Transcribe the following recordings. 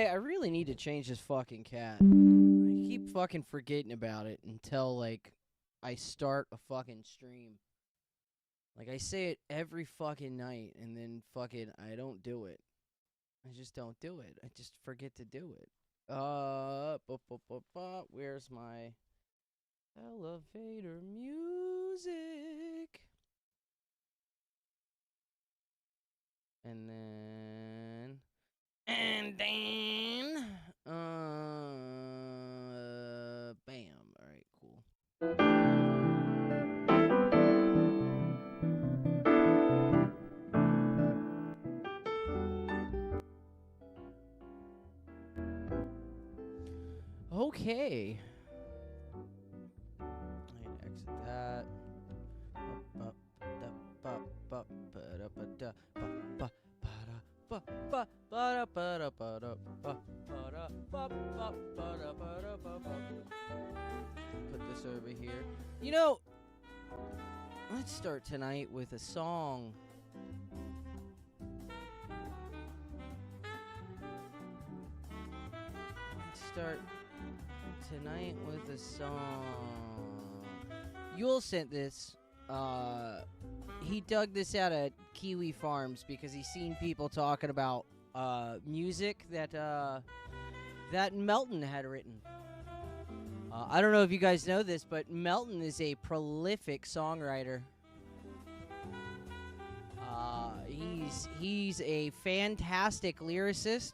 I really need to change this fucking cat. I keep fucking forgetting about it until, like, I start a fucking stream. Like, I say it every fucking night, and then fucking I don't do it. I just don't do it. I just forget to do it. Where's my elevator music? And then, bam. All right, cool. Okay. I exit that. Put this over here. You know, let's start tonight with a song. Let's start tonight with a song. Yule sent this. He dug this out at Kiwi Farms because he's seen people talking about music that Melton had written. I don't know if you guys know this, but Melton is a prolific songwriter. He's a fantastic lyricist,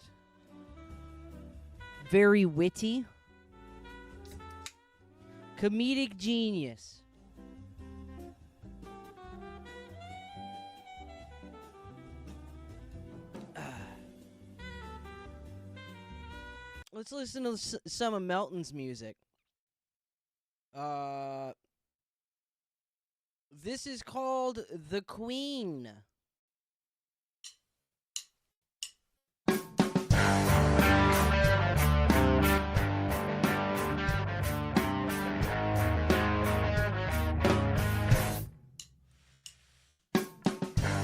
very witty, comedic genius. Let's listen to some of Melton's music. This is called The Queen.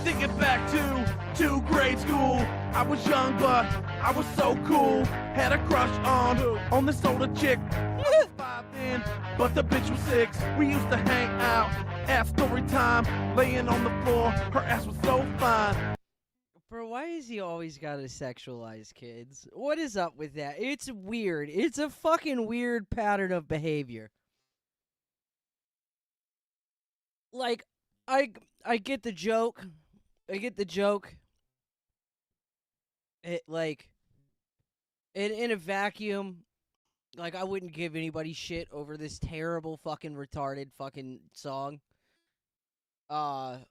Thinking back to grade school, I was young but I was so cool. Had a crush on this older chick. I was 5 then, but the bitch was 6. We used to hang out at story time, laying on the floor. Her ass was so fine. Bro, why is he always gotta sexualize kids? What is up with that? It's weird. It's a fucking weird pattern of behavior. Like, I get the joke. I get the joke. It, like, in a vacuum, like, I wouldn't give anybody shit over this terrible fucking retarded fucking song. But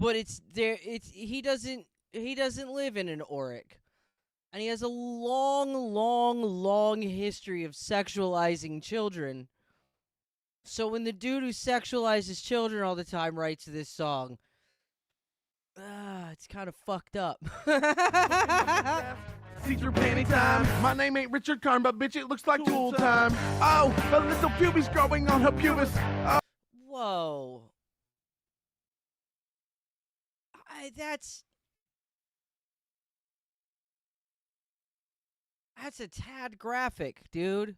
it's there. He doesn't live in an Auric, and he has a long history of sexualizing children. So when the dude who sexualizes children all the time writes this song, it's kind of fucked up. See-through panty time. My name ain't Richard Karn, but bitch, it looks like tool time. Oh, a little pubis growing on her pubis. Oh. Whoa. That's a tad graphic, dude.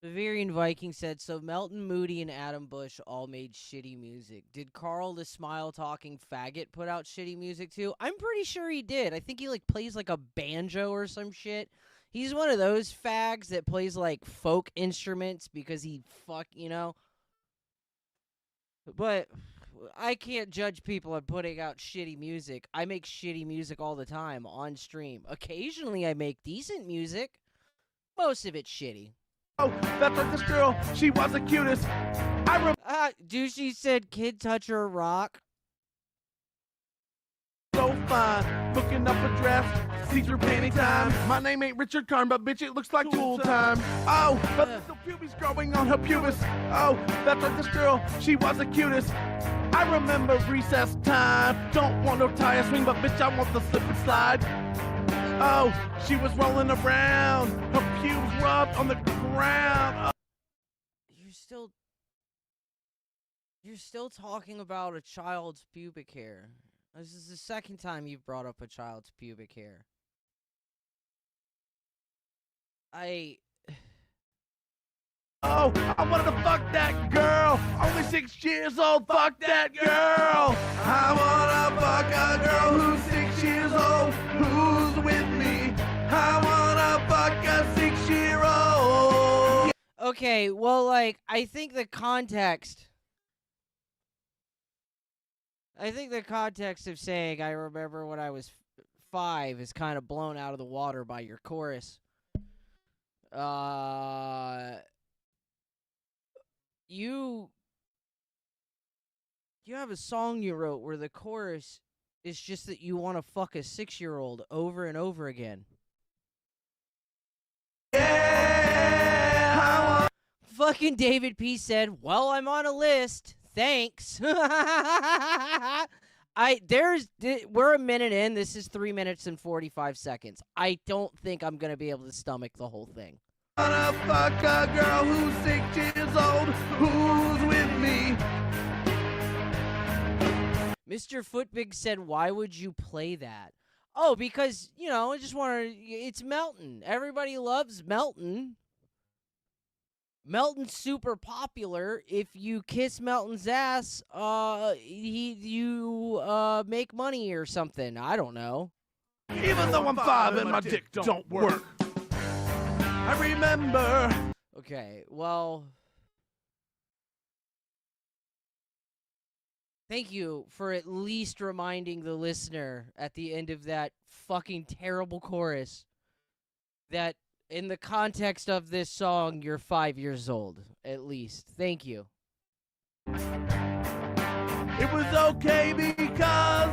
Bavarian Viking said, so Melton Moody and Adam Bush all made shitty music. Did Carl the smile-talking faggot put out shitty music too? I'm pretty sure he did. I think he, like, plays, like, a banjo or some shit. He's one of those fags that plays, like, folk instruments because he you know? But I can't judge people on putting out shitty music. I make shitty music all the time on stream. Occasionally I make decent music. Most of it's shitty. Oh, that's like this girl. She was the cutest. Douchey said, kid touch her rock. So fine, looking up a dress, see-through panty time. My name ain't Richard Karn, but bitch, it looks like tool time. Oh, but little pubis growing on her pubis. Oh, that's like this girl. She was the cutest. I remember recess time. Don't want no tire swing, but bitch, I want the slip and slide. Oh, she was rolling around. Her pubes rubbed on the ground. Oh. You're still You're still talking about a child's pubic hair. This is the second time you've brought up a child's pubic hair. Oh, I wanted to fuck that girl. Only 6 years old, fuck that girl. I wanna fuck a girl who's 6 years old, who's with me. I wanna fuck a 6-year-old. Okay, well, like, I think the context of saying I remember when I was 5 is kind of blown out of the water by your chorus. You have a song you wrote where the chorus is just that you want to fuck a 6-year-old over and over again. Yeah, Fucking David P said, "Well, I'm on a list. Thanks." We're a minute in. This is 3 minutes and 45 seconds. I don't think I'm gonna be able to stomach the whole thing. I wanna fuck a girl who's 6 years old, who's with me. Mr. Footbig said, "Why would you play that?" Oh, because, I just want to... It's Melton. Everybody loves Melton. Melton's super popular. If you kiss Melton's ass, you make money or something. I don't know. Even though I'm 5 and my dick don't work. I remember. Okay, well... Thank you for at least reminding the listener at the end of that fucking terrible chorus that in the context of this song, you're 5 years old, at least. Thank you. It was okay because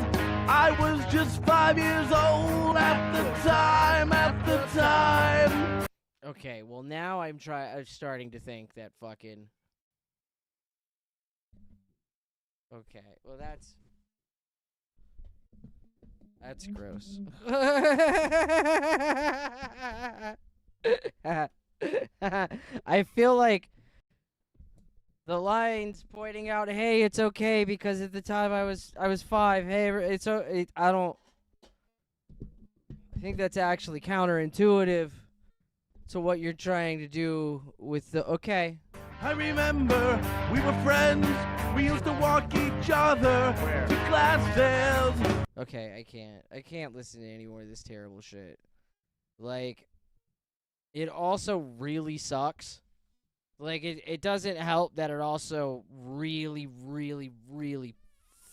I was just 5 years old at the time. Okay, well now I'm starting to think that fucking... Okay, well that's gross. I feel like the line's pointing out, "Hey, it's okay because at the time I was 5. Hey, I think that's actually counterintuitive to what you're trying to do with the okay." I remember we were friends. We used to walk each other to classes. Okay, I can't listen to any more of this terrible shit. Like, it also really sucks. Like, it doesn't help that it also really, really, really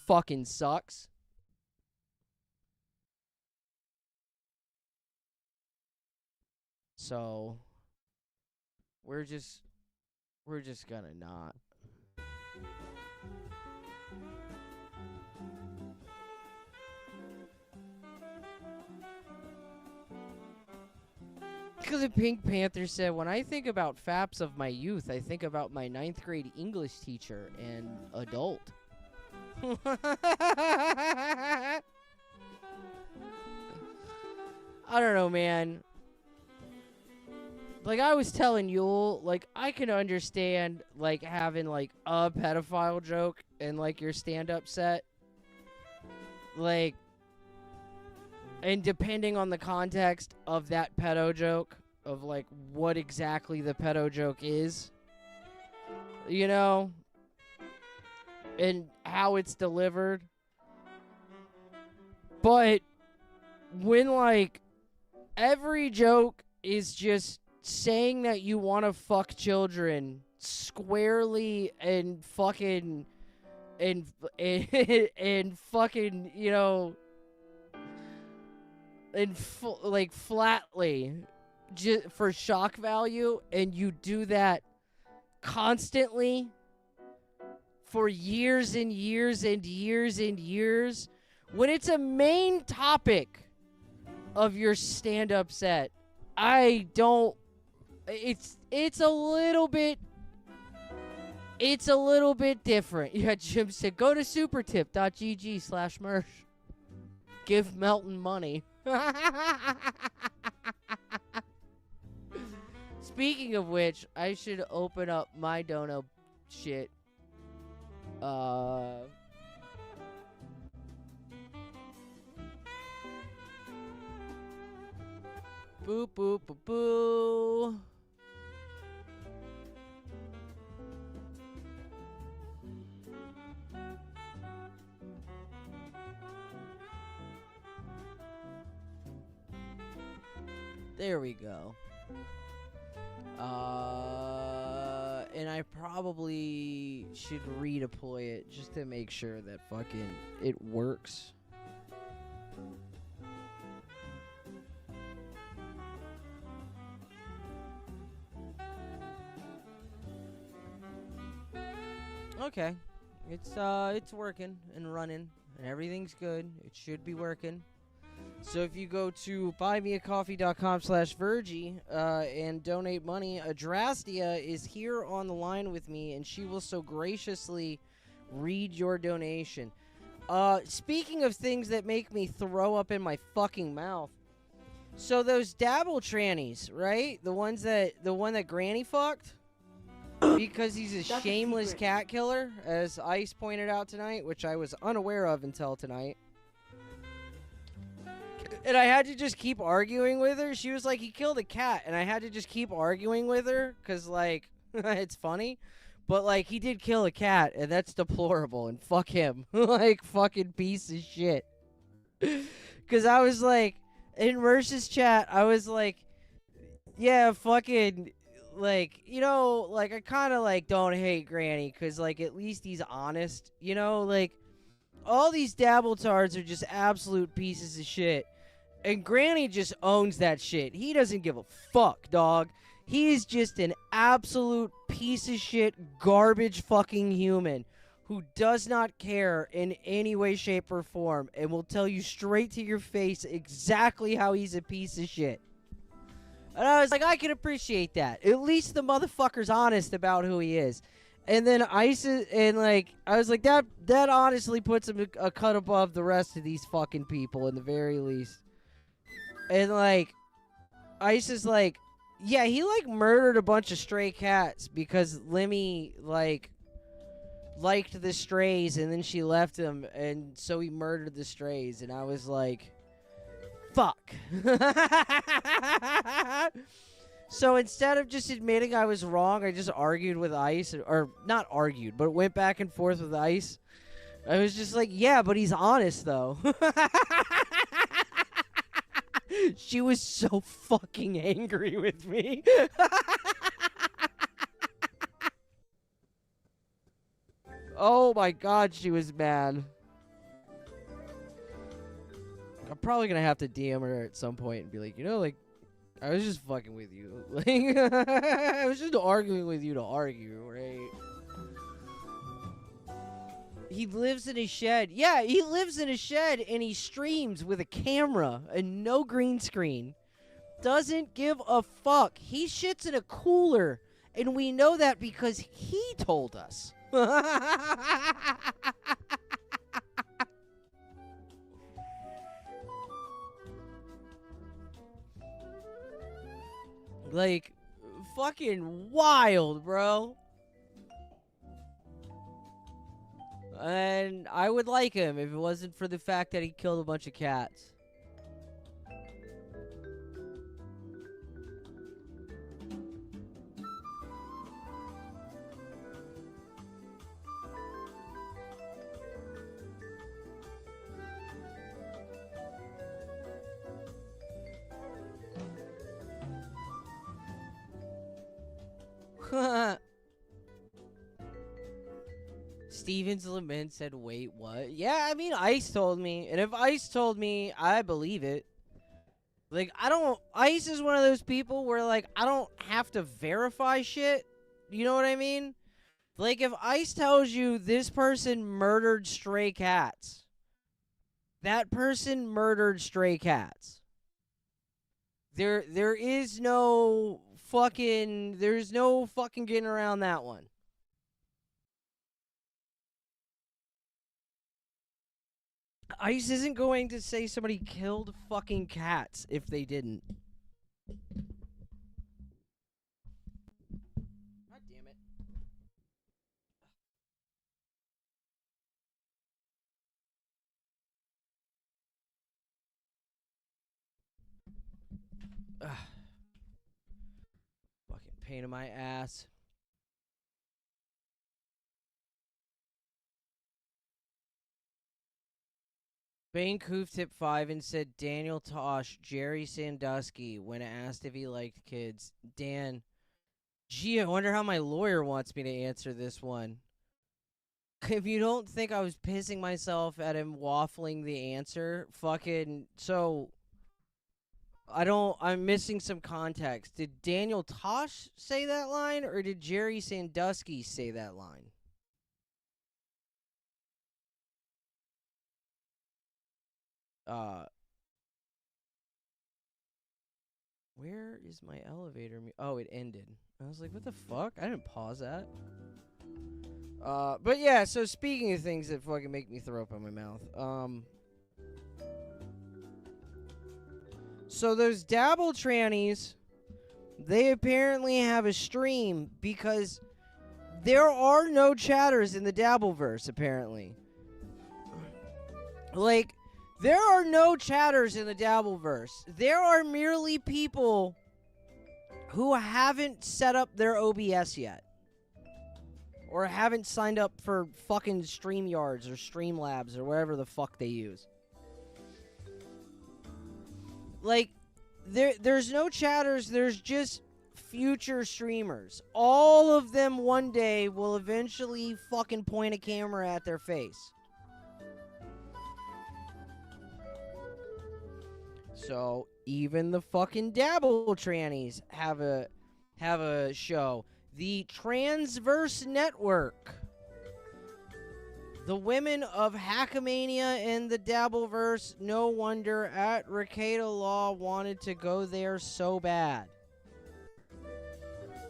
fucking sucks. So, we're just gonna not. Because the Pink Panther said, "When I think about faps of my youth, I think about my 9th grade English teacher and adult." I don't know, man. Like, I was telling Yule, like, I can understand, like, having, like, a pedophile joke in, like, your stand-up set. Like, and depending on the context of that pedo joke, of, like, what exactly the pedo joke is, and how it's delivered. But when, like, every joke is just saying that you want to fuck children squarely and fucking and fucking, and like flatly for shock value, and you do that constantly for years and years and years and years, when it's a main topic of your stand-up set, it's a little bit different. Yeah, Jim said, "Go to supertip.gg/merch. Give Melton money." Speaking of which, I should open up my dono shit. Boo, boo, boo, boo. There we go. And I probably should redeploy it just to make sure that fucking it works. Okay. It's working and running and everything's good. It should be working. So if you go to buymeacoffee.com/Virgie and donate money, Adrastia is here on the line with me, and she will so graciously read your donation. Speaking of things that make me throw up in my fucking mouth, so those dabble trannies, right? The one that Granny fucked because he's a shameless cat killer, as Ice pointed out tonight, which I was unaware of until tonight. And I had to just keep arguing with her. She was like, he killed a cat. And I had to just keep arguing with her because, like, it's funny. But, like, he did kill a cat, and that's deplorable. And fuck him. Like, fucking piece of shit. Because I was like, in Merce's chat, I was like, yeah, fucking, like, you know, like, I kind of, like, don't hate Granny. Because, like, at least he's honest. You know, like, all these dabbletards are just absolute pieces of shit. And Granny just owns that shit. He doesn't give a fuck, dog. He is just an absolute piece of shit, garbage fucking human who does not care in any way, shape, or form and will tell you straight to your face exactly how he's a piece of shit. And I was like, I can appreciate that. At least the motherfucker's honest about who he is. And then Ice and like I was like that honestly puts him a cut above the rest of these fucking people in the very least. And like Ice is like, yeah, he like murdered a bunch of stray cats because Lemmy like liked the strays and then she left him and so he murdered the strays, and I was like, fuck. So instead of just admitting I was wrong, I just argued with Ice, or not argued, but went back and forth with Ice. I was just like, yeah, but he's honest though. She was so fucking angry with me. Oh my god, she was mad. I'm probably gonna have to DM her at some point and be like, you know, like, I was just fucking with you. Like, I was just arguing with you to argue, right? He lives in a shed. Yeah, he lives in a shed and he streams with a camera and no green screen. Doesn't give a fuck. He shits in a cooler, and we know that because he told us. Like, fucking wild, bro. And I would like him if it wasn't for the fact that he killed a bunch of cats. Steven's Lament said, wait, what? Yeah, I mean, Ice told me. And if Ice told me, I believe it. Like, Ice is one of those people where, like, I don't have to verify shit. You know what I mean? Like, if Ice tells you this person murdered stray cats, that person murdered stray cats. There's no fucking getting around that one. Ice isn't going to say somebody killed fucking cats if they didn't. Fucking pain in my ass. Bane Koof tip 5 and said Daniel Tosh, Jerry Sandusky, when asked if he liked kids. Dan, gee, I wonder how my lawyer wants me to answer this one. If you don't think I was pissing myself at him waffling the answer, fucking, so, I'm missing some context. Did Daniel Tosh say that line, or did Jerry Sandusky say that line? Where is my elevator? Oh, it ended. I was like, what the fuck? I didn't pause that. But yeah, so speaking of things that fucking make me throw up in my mouth, so those Dabble trannies, they apparently have a stream because there are no chatters in the Dabbleverse, apparently. Like, there are no chatters in the Dabbleverse. There are merely people who haven't set up their OBS yet. Or haven't signed up for fucking StreamYards or Streamlabs or whatever the fuck they use. Like, there's no chatters, there's just future streamers. All of them one day will eventually fucking point a camera at their face. So, even the fucking Dabble trannies have a show. The Transverse Network. The women of Hackamania and the Dabbleverse, no wonder at Rekieta Law wanted to go there so bad.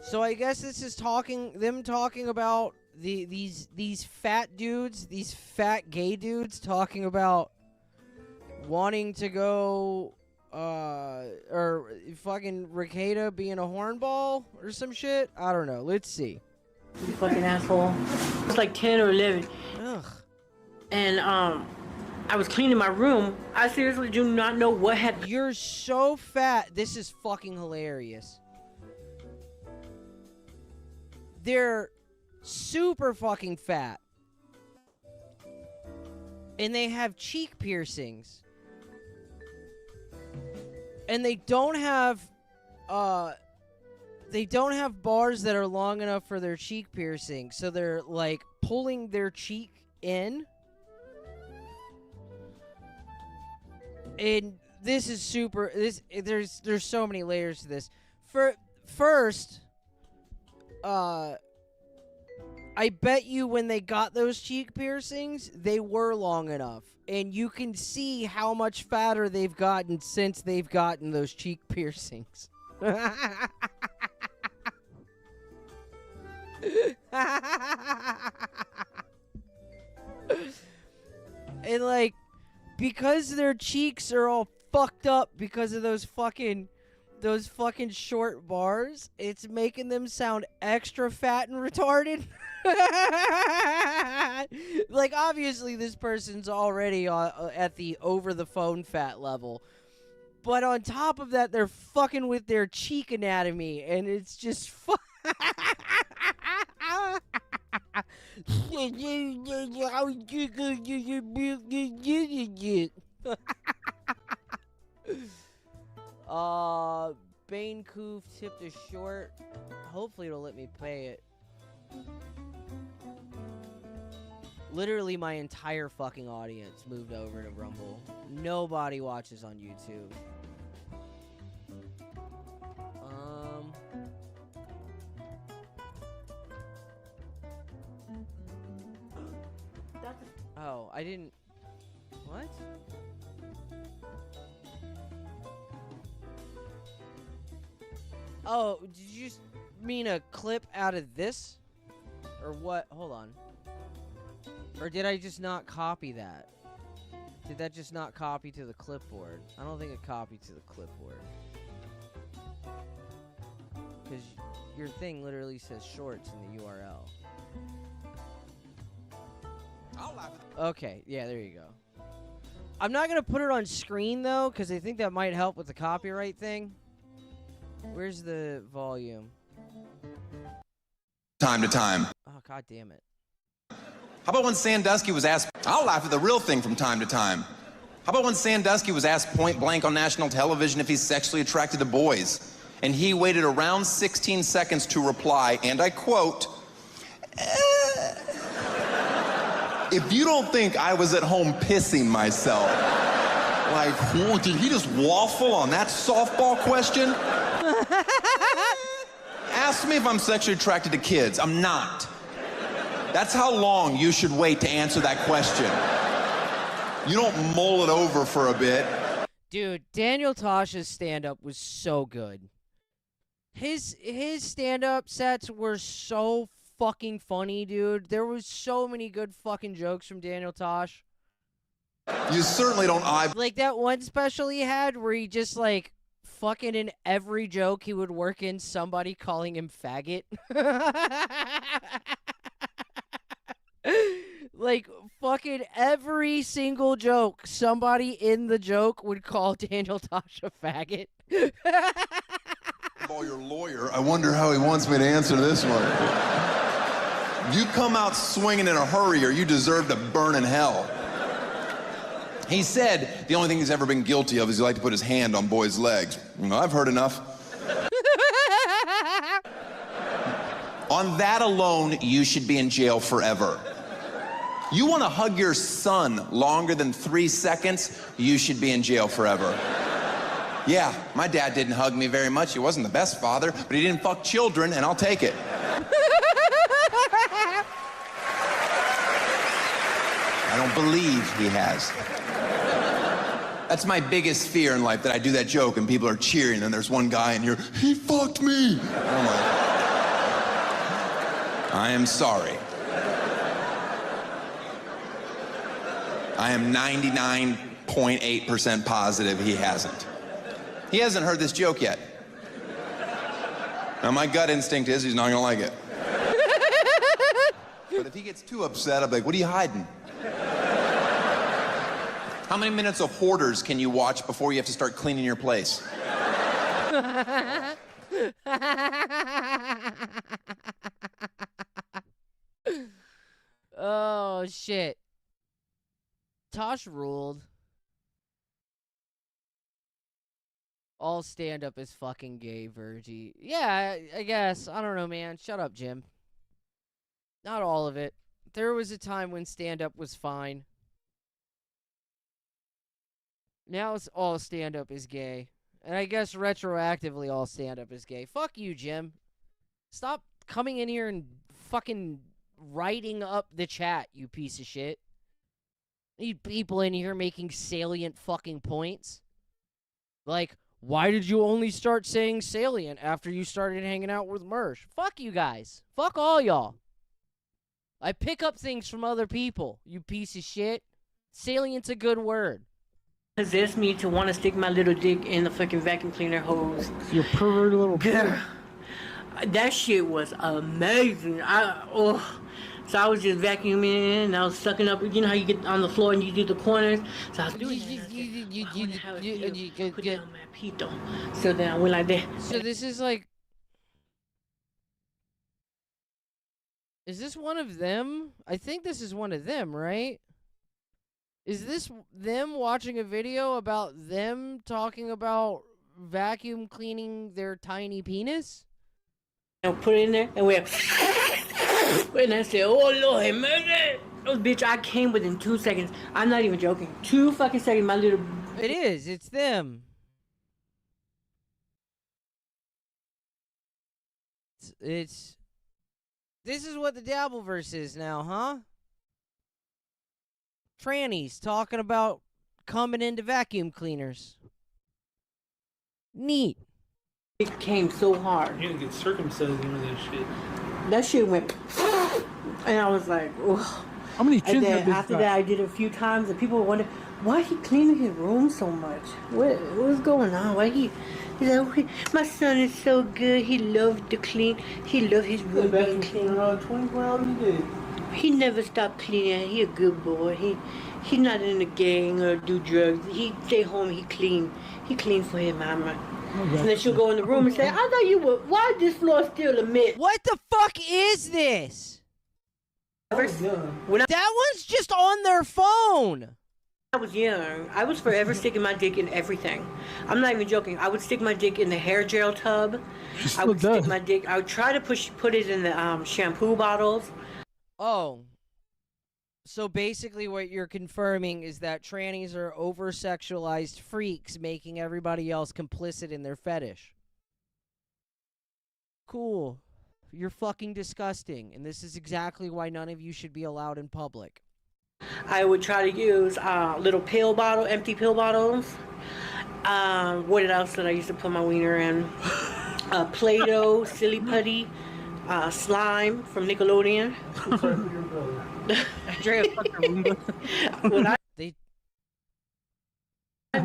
So I guess this is them talking about these fat dudes, these fat gay dudes talking about wanting to go, or fucking Rekieta being a hornball or some shit. I don't know. Let's see. You fucking asshole. It's like 10 or 11. Ugh. And, I was cleaning my room. I seriously do not know what had... You're so fat. This is fucking hilarious. They're super fucking fat. And they have cheek piercings. And they don't have bars that are long enough for their cheek piercing, so they're like pulling their cheek in. And this is super. There's so many layers to this. First, I bet you when they got those cheek piercings, they were long enough. And you can see how much fatter they've gotten since they've gotten those cheek piercings. And like, because their cheeks are all fucked up because of those fucking short bars, it's making them sound extra fat and retarded. Like, obviously this person's already at the over the phone fat level, but on top of that, they're fucking with their cheek anatomy, and it's just Bane Koof tipped a short. Hopefully it'll let me pay it. Literally my entire fucking audience moved over to Rumble. Nobody watches on YouTube. Oh, I didn't... What? Oh, did you just mean a clip out of this? Or what? Hold on. Or did I just not copy that? Did that just not copy to the clipboard? I don't think it copied to the clipboard. Because your thing literally says shorts in the URL. Okay, yeah, there you go. I'm not going to put it on screen, though, because I think that might help with the copyright thing. Where's the volume? Time to time. Oh, god damn it. How about when Sandusky was asked, I'll laugh at the real thing from time to time. How about when Sandusky was asked point blank on national television if he's sexually attracted to boys? And he waited around 16 seconds to reply, and I quote, if you don't think I was at home pissing myself, like, whoa, did he just waffle on that softball question? Ask me if I'm sexually attracted to kids. I'm not. That's how long you should wait to answer that question. You don't mull it over for a bit. Dude, Daniel Tosh's stand-up was so good. His stand-up sets were so fucking funny, dude. There was so many good fucking jokes from Daniel Tosh. You certainly don't like that one special he had where he just like fucking in every joke he would work in somebody calling him faggot. Like fucking every single joke, somebody in the joke would call Daniel Tosh a faggot. Oh, your lawyer. I wonder how he wants me to answer this one. You come out swinging in a hurry or you deserve to burn in hell. He said the only thing he's ever been guilty of is he liked to put his hand on boys' legs. I've heard enough. On that alone, you should be in jail forever. You want to hug your son longer than 3 seconds, you should be in jail forever. Yeah, my dad didn't hug me very much. He wasn't the best father, but he didn't fuck children, and I'll take it. I don't believe he has. That's my biggest fear in life, that I do that joke and people are cheering and there's one guy in here, he fucked me. And I'm like, I am sorry. I am 99.8% positive he hasn't. He hasn't heard this joke yet. Now my gut instinct is he's not gonna like it. But if he gets too upset, I'll be like, what are you hiding? How many minutes of Hoarders can you watch before you have to start cleaning your place? Oh, shit. Tosh ruled. All stand-up is fucking gay, Virgie. Yeah, I guess. I don't know, man. Shut up, Jim. Not all of it. There was a time when stand-up was fine. Now it's all stand-up is gay. And I guess retroactively all stand-up is gay. Fuck you, Jim. Stop coming in here and fucking writing up the chat, you piece of shit. Need people in here making salient fucking points. Like, why did you only start saying salient after you started hanging out with Mersh? Fuck you guys. Fuck all y'all. I pick up things from other people, you piece of shit. Salient's a good word. Possessed me to want to stick my little dick in the fucking vacuum cleaner hose. You pervert little girl. That shit was amazing. So I was just vacuuming and I was sucking up. You know how you get on the floor and you do the corners? So I was doing that. Put it on my pito. So then I went like that. So this is like... Is this one of them? I think this is one of them, right? Is this them watching a video about them talking about vacuum cleaning their tiny penis? And put it in there and we and I said, oh Lord, man. Oh, bitch, I came within 2 seconds. I'm not even joking. 2 fucking seconds, my little... It is. It's them. It's... This is what the Dabbleverse is now, huh? Trannies talking about coming into vacuum cleaners. Neat. It came so hard. You didn't get circumcised over that shit. That shit went... And I was like, ugh. How many chins have this after guy? that, I did it a few times, and people wonder why he cleaning his room so much. What's going on? Why he's like, my son is so good. He loves to clean. He loves his room being clean. 24 hours a day. He never stopped cleaning. He a good boy. He's not in a gang or do drugs. He stay home. He clean. He clean for his mama. And then she'll go in the room and say, I thought you were, why is this floor still a mess? What the fuck is this? When That one's just on their phone. I was young, I was forever sticking my dick in everything. I'm not even joking. I would stick my dick in the hair gel tub. I would stick my dick, I would try to put it in the shampoo bottles. Oh. So basically what you're confirming is that trannies are over-sexualized freaks making everybody else complicit in their fetish. Cool. You're fucking disgusting, and this is exactly why none of you should be allowed in public. I would try to use little empty pill bottles. What else did I used to put my wiener in? Play-Doh, Silly Putty, slime from Nickelodeon. Andrea fucked her Roomba.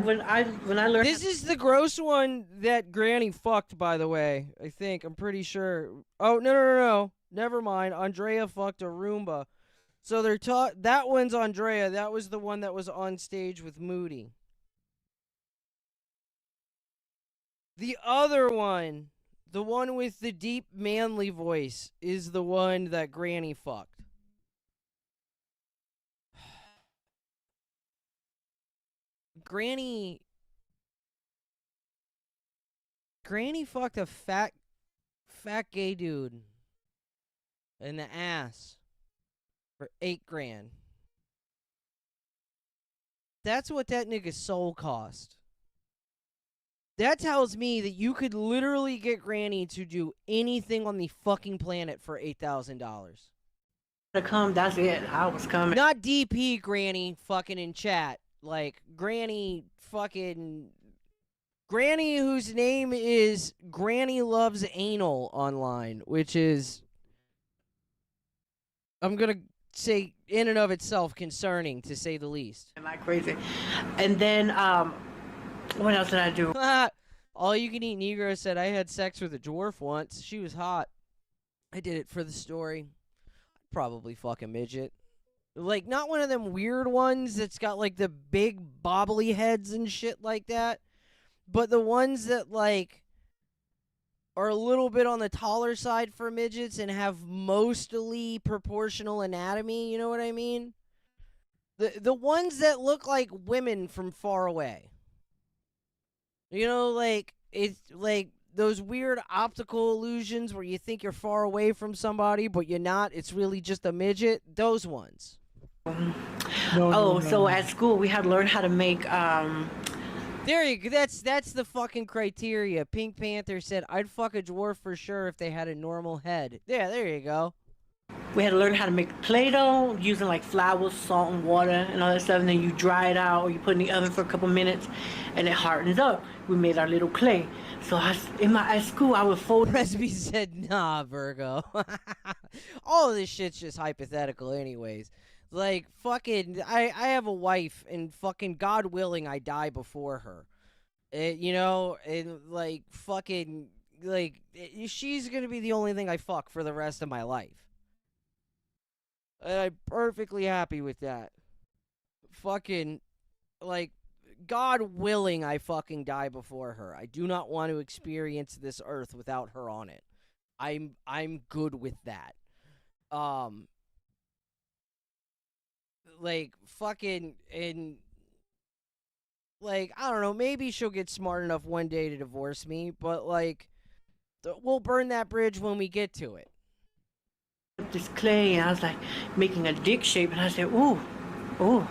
When I learned This is the gross one that Granny fucked, by the way. I think. I'm pretty sure. Oh, no. Never mind. Andrea fucked a Roomba. So they're that one's Andrea. That was the one that was on stage with Moody. The other one, the one with the deep manly voice, is the one that Granny fucked. Granny fucked a fat gay dude in the ass for $8,000. That's what that nigga's soul cost. That tells me that you could literally get Granny to do anything on the fucking planet for $8,000. to come, that's it. I was coming. Not DP Granny fucking in chat. Like, Granny whose name is Granny Loves Anal online, which is, I'm gonna say, in and of itself concerning, to say the least. Am I crazy? And then, what else did I do? All You Can Eat Negro said, I had sex with a dwarf once. She was hot. I did it for the story. I'd probably fuck a midget. Like, not one of them weird ones that's got, like, the big bobbly heads and shit like that. But the ones that, like, are a little bit on the taller side for midgets and have mostly proportional anatomy, you know what I mean? The ones that look like women from far away. You know, like, it's like those weird optical illusions where you think you're far away from somebody, but you're not. It's really just a midget. Those ones. So at school we had to learn how to make There you go. That's the fucking criteria. Pink Panther said, I'd fuck a dwarf for sure if they had a normal head. Yeah, there you go. we had to learn how to make Play-Doh using like flour, salt, and water and all that stuff, and then you dry it out or you put it in the oven for a couple minutes and it hardens up. We made our little clay. So at school I would fold. Presby said, nah, Virgo. All of this shit's just hypothetical anyways. Like, fucking, I have a wife, and fucking, God willing, I die before her. You know, and, like, fucking, like, she's gonna be the only thing I fuck for the rest of my life. And I'm perfectly happy with that. Fucking, like, God willing, I fucking die before her. I do not want to experience this earth without her on it. I'm good with that. Like, fucking, and, like, I don't know, maybe she'll get smart enough one day to divorce me, but, like, we'll burn that bridge when we get to it. This clay, and I was like making a dick shape, and I said, ooh, I'm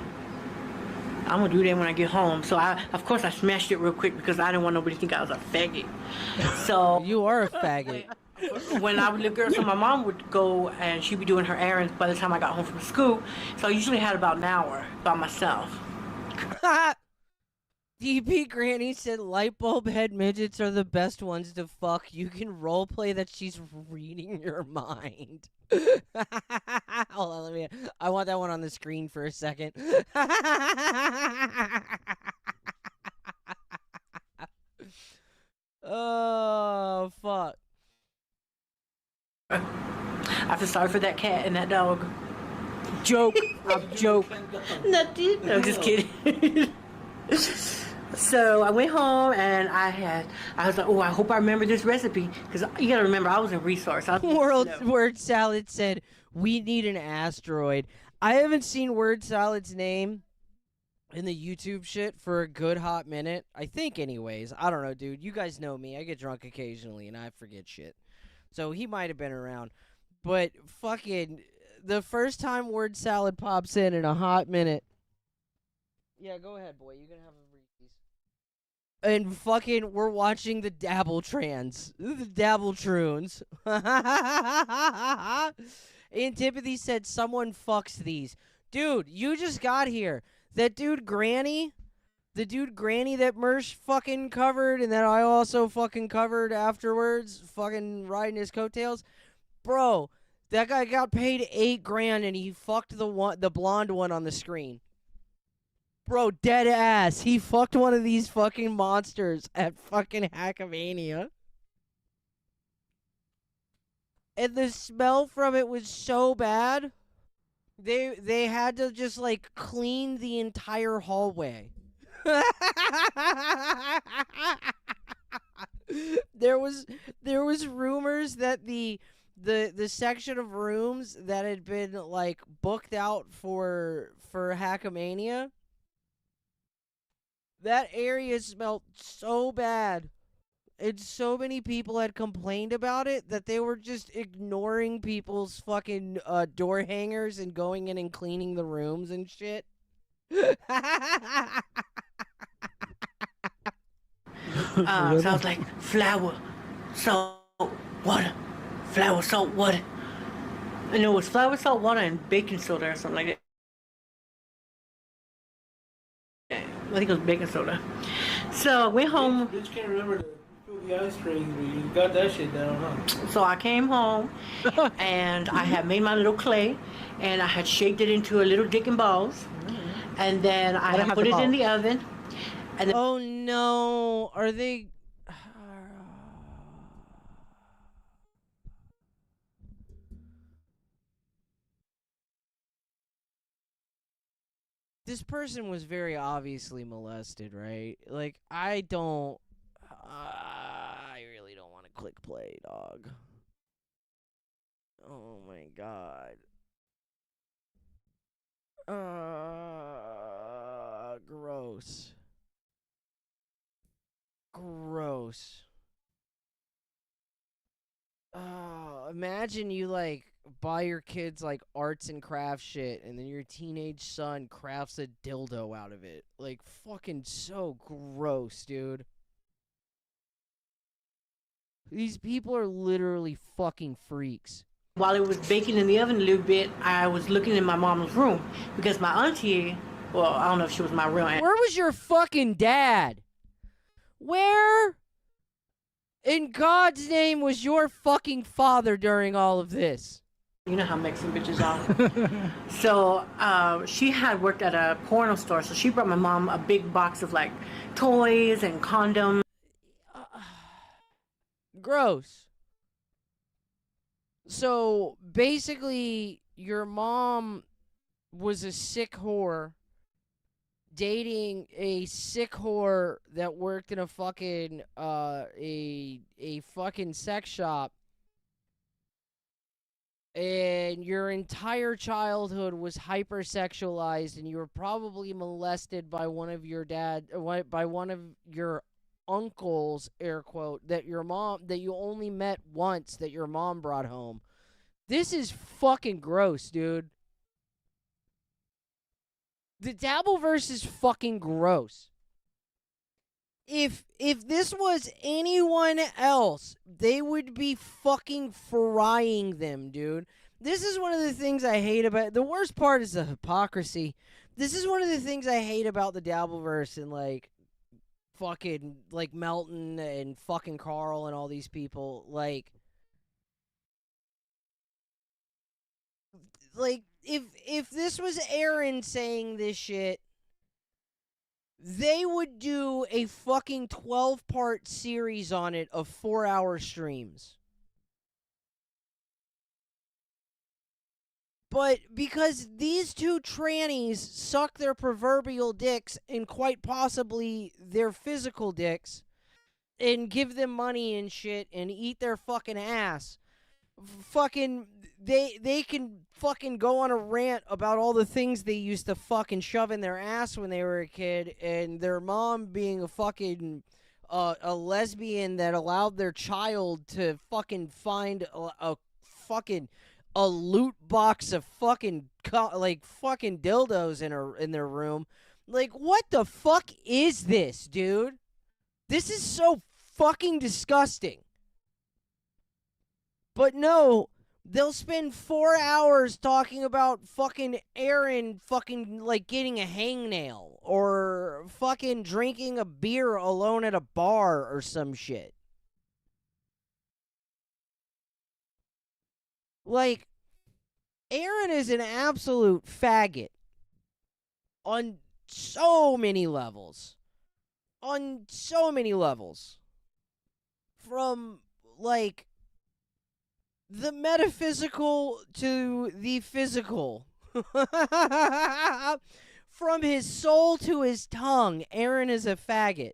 gonna do that when I get home. So of course I smashed it real quick because I didn't want nobody to think I was a faggot. So You are a faggot. when I was a little girl, so my mom would go and she'd be doing her errands by the time I got home from school. So I usually had about an hour by myself. DP Granny said light bulb head midgets are the best ones to fuck. You can roleplay that she's reading your mind. Hold on, I want that one on the screen for a second. Oh, fuck. I feel sorry for that cat and that dog. Joke. I'm joke. Nothing. I'm just kidding. So I went home and I was like, oh, I hope I remember this recipe because you gotta remember I was in resource. Word Salad said, "We need an asteroid." I haven't seen Word Salad's name in the YouTube shit for a good hot minute. I think, anyways. I don't know, dude. You guys know me. I get drunk occasionally and I forget shit. So he might have been around. But fucking the first time Word Salad pops in a hot minute. Yeah, go ahead, boy. You can have a Reese's. And fucking, we're watching the Dabbletrans. The Dabbletroons. Antipathy said, someone fucks these. Dude, you just got here. That dude Granny, the dude Granny that Mersh fucking covered and that I also fucking covered afterwards, fucking riding his coattails. Bro, that guy got paid $8,000 and he fucked the blonde one on the screen. Bro, dead ass. He fucked one of these fucking monsters at fucking Hackamania. And the smell from it was so bad. They had to just like clean the entire hallway. There was rumors that the section of rooms that had been like booked out for Hackamania, that area smelled so bad. And so many people had complained about it that they were just ignoring people's fucking door hangers and going in and cleaning the rooms and shit. So I was like, flour, salt, water, flour, salt, water. And it was flour, salt, water, and baking soda or something like that. I think it was baking soda. So I went home. Bitch can't remember the ice cream, but you got that shit down, huh? So I came home and I had made my little clay and I had shaped it into a little dick and balls. And then I had put it in the oven. And then Oh no, are they... This person was very obviously molested, right? Like, I really don't want to click play, dog. Oh my god. Gross. Gross. Imagine you, like, buy your kids, like, arts and crafts shit, and then your teenage son crafts a dildo out of it. Like, fucking so gross, dude. These people are literally fucking freaks. while it was baking in the oven a little bit, I was looking in my mom's room because my auntie, well, I don't know if she was my real aunt. Where was your fucking dad? Where in God's name was your fucking father during all of this? You know how Mexican bitches are. So she had worked at a porno store, so she brought my mom a big box of like toys and condoms. Gross. So basically, your mom was a sick whore dating a sick whore that worked in a fucking a fucking sex shop. And your entire childhood was hypersexualized, and you were probably molested by one of your by one of your uncles, air quote, that your mom, that you only met once, that your mom brought home. This is fucking gross, dude. The Dabbleverse is fucking gross. If this was anyone else, they would be fucking frying them, dude. This is one of the things I hate about... The worst part is the hypocrisy. This is one of the things I hate about the Dabbleverse and, like, fucking, like, Melton and fucking Carl and all these people. Like, if this was Aaron saying this shit, they would do a fucking 12-part series on it of 4-hour streams. But because these two trannies suck their proverbial dicks and quite possibly their physical dicks and give them money and shit and eat their fucking ass, fucking they can fucking go on a rant about all the things they used to fucking shove in their ass when they were a kid, and their mom being a fucking a lesbian that allowed their child to fucking find a fucking a loot box of fucking like fucking dildos in their room. Like, what the fuck is this, dude? This is so fucking disgusting. But no, they'll spend 4 hours talking about fucking Aaron fucking like getting a hangnail or fucking drinking a beer alone at a bar or some shit. Like, Aaron is an absolute faggot on so many levels. On so many levels. From, like, the metaphysical to the physical. From his soul to his tongue, Aaron is a faggot.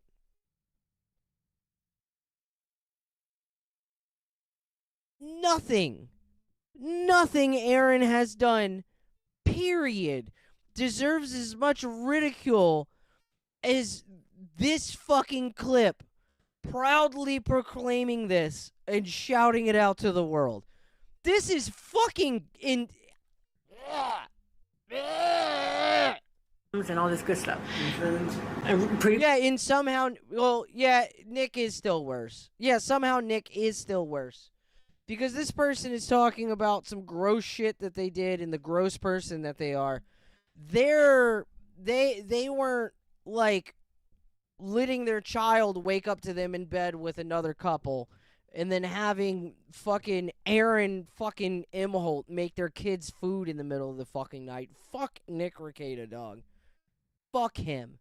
Nothing Aaron has done, period, deserves as much ridicule as this fucking clip proudly proclaiming this and shouting it out to the world. This is fucking and all this good stuff. And somehow, Nick is still worse. Yeah, somehow Nick is still worse. Because this person is talking about some gross shit that they did and the gross person that they are. They weren't, like, letting their child wake up to them in bed with another couple and then having fucking Aaron fucking Imholt make their kids food in the middle of the fucking night. Fuck Nick Rekieta, dog. Fuck him.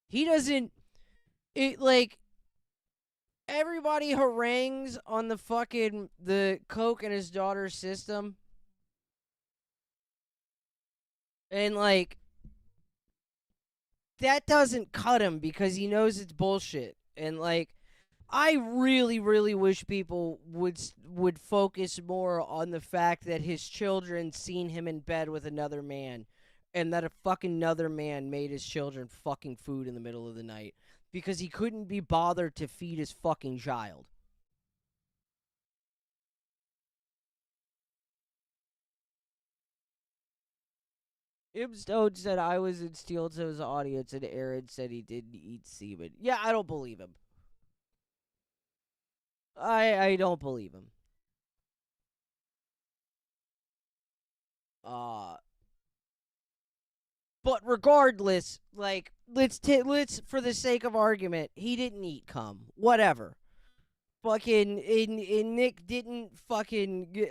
He doesn't, everybody harangues on the coke in his daughter's system. And, that doesn't cut him because he knows it's bullshit. And, I really, really wish people would focus more on the fact that his children seen him in bed with another man. And that a fucking another man made his children fucking food in the middle of the night. Because he couldn't be bothered to feed his fucking child. Imstone said I was in Steeltoe's audience and Aaron said he didn't eat semen. Yeah, I don't believe him. I don't believe him. But regardless, let's for the sake of argument, he didn't eat cum. Whatever. Fucking, and Nick didn't fucking,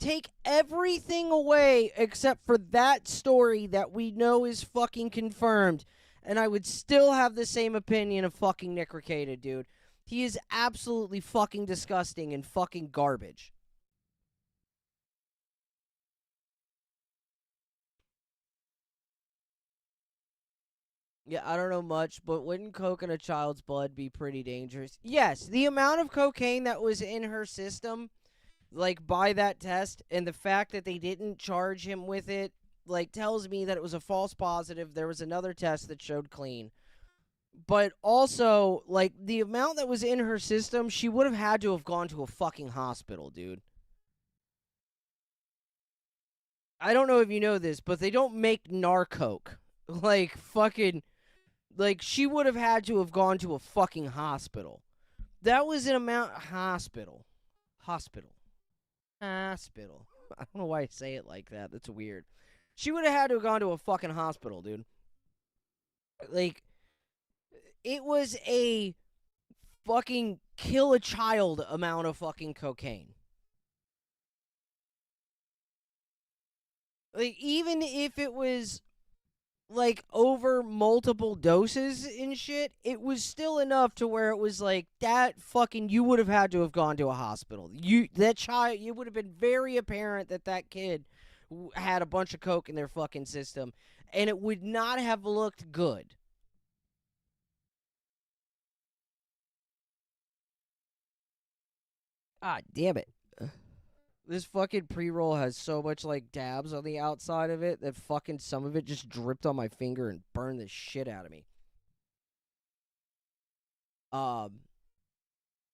take everything away except for that story that we know is fucking confirmed. And I would still have the same opinion of fucking Nick Rekieta, dude. He is absolutely fucking disgusting and fucking garbage. Yeah, I don't know much, but wouldn't coke in a child's blood be pretty dangerous? Yes, the amount of cocaine that was in her system, by that test, and the fact that they didn't charge him with it, tells me that it was a false positive. There was another test that showed clean. But also, the amount that was in her system, she would have had to have gone to a fucking hospital, dude. I don't know if you know this, but they don't make Narcoke. She would have had to have gone to a fucking hospital. That was an amount... Hospital. I don't know why I say it like that. That's weird. She would have had to have gone to a fucking hospital, dude. It was a fucking kill a child amount of fucking cocaine. Even if it was... like over multiple doses and shit, it was still enough to where it was like that fucking you would have had to have gone to a hospital. It would have been very apparent that that kid had a bunch of coke in their fucking system, and it would not have looked good. Ah, damn it. This fucking pre-roll has so much, like, dabs on the outside of it that fucking some of it just dripped on my finger and burned the shit out of me.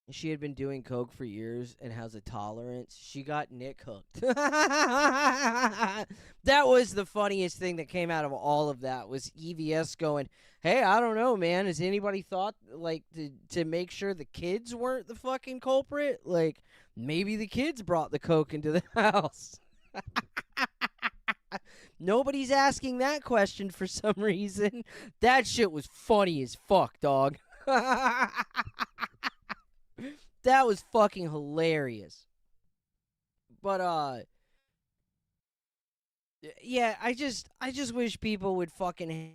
She had been doing coke for years and has a tolerance. She got Nick hooked. That was the funniest thing that came out of all of that was EVS going, hey, I don't know, man. Has anybody thought, like, to make sure the kids weren't the fucking culprit? Like, maybe the kids brought the coke into the house. Nobody's asking that question for some reason. That shit was funny as fuck, dog. That was fucking hilarious. But yeah, I just wish people would fucking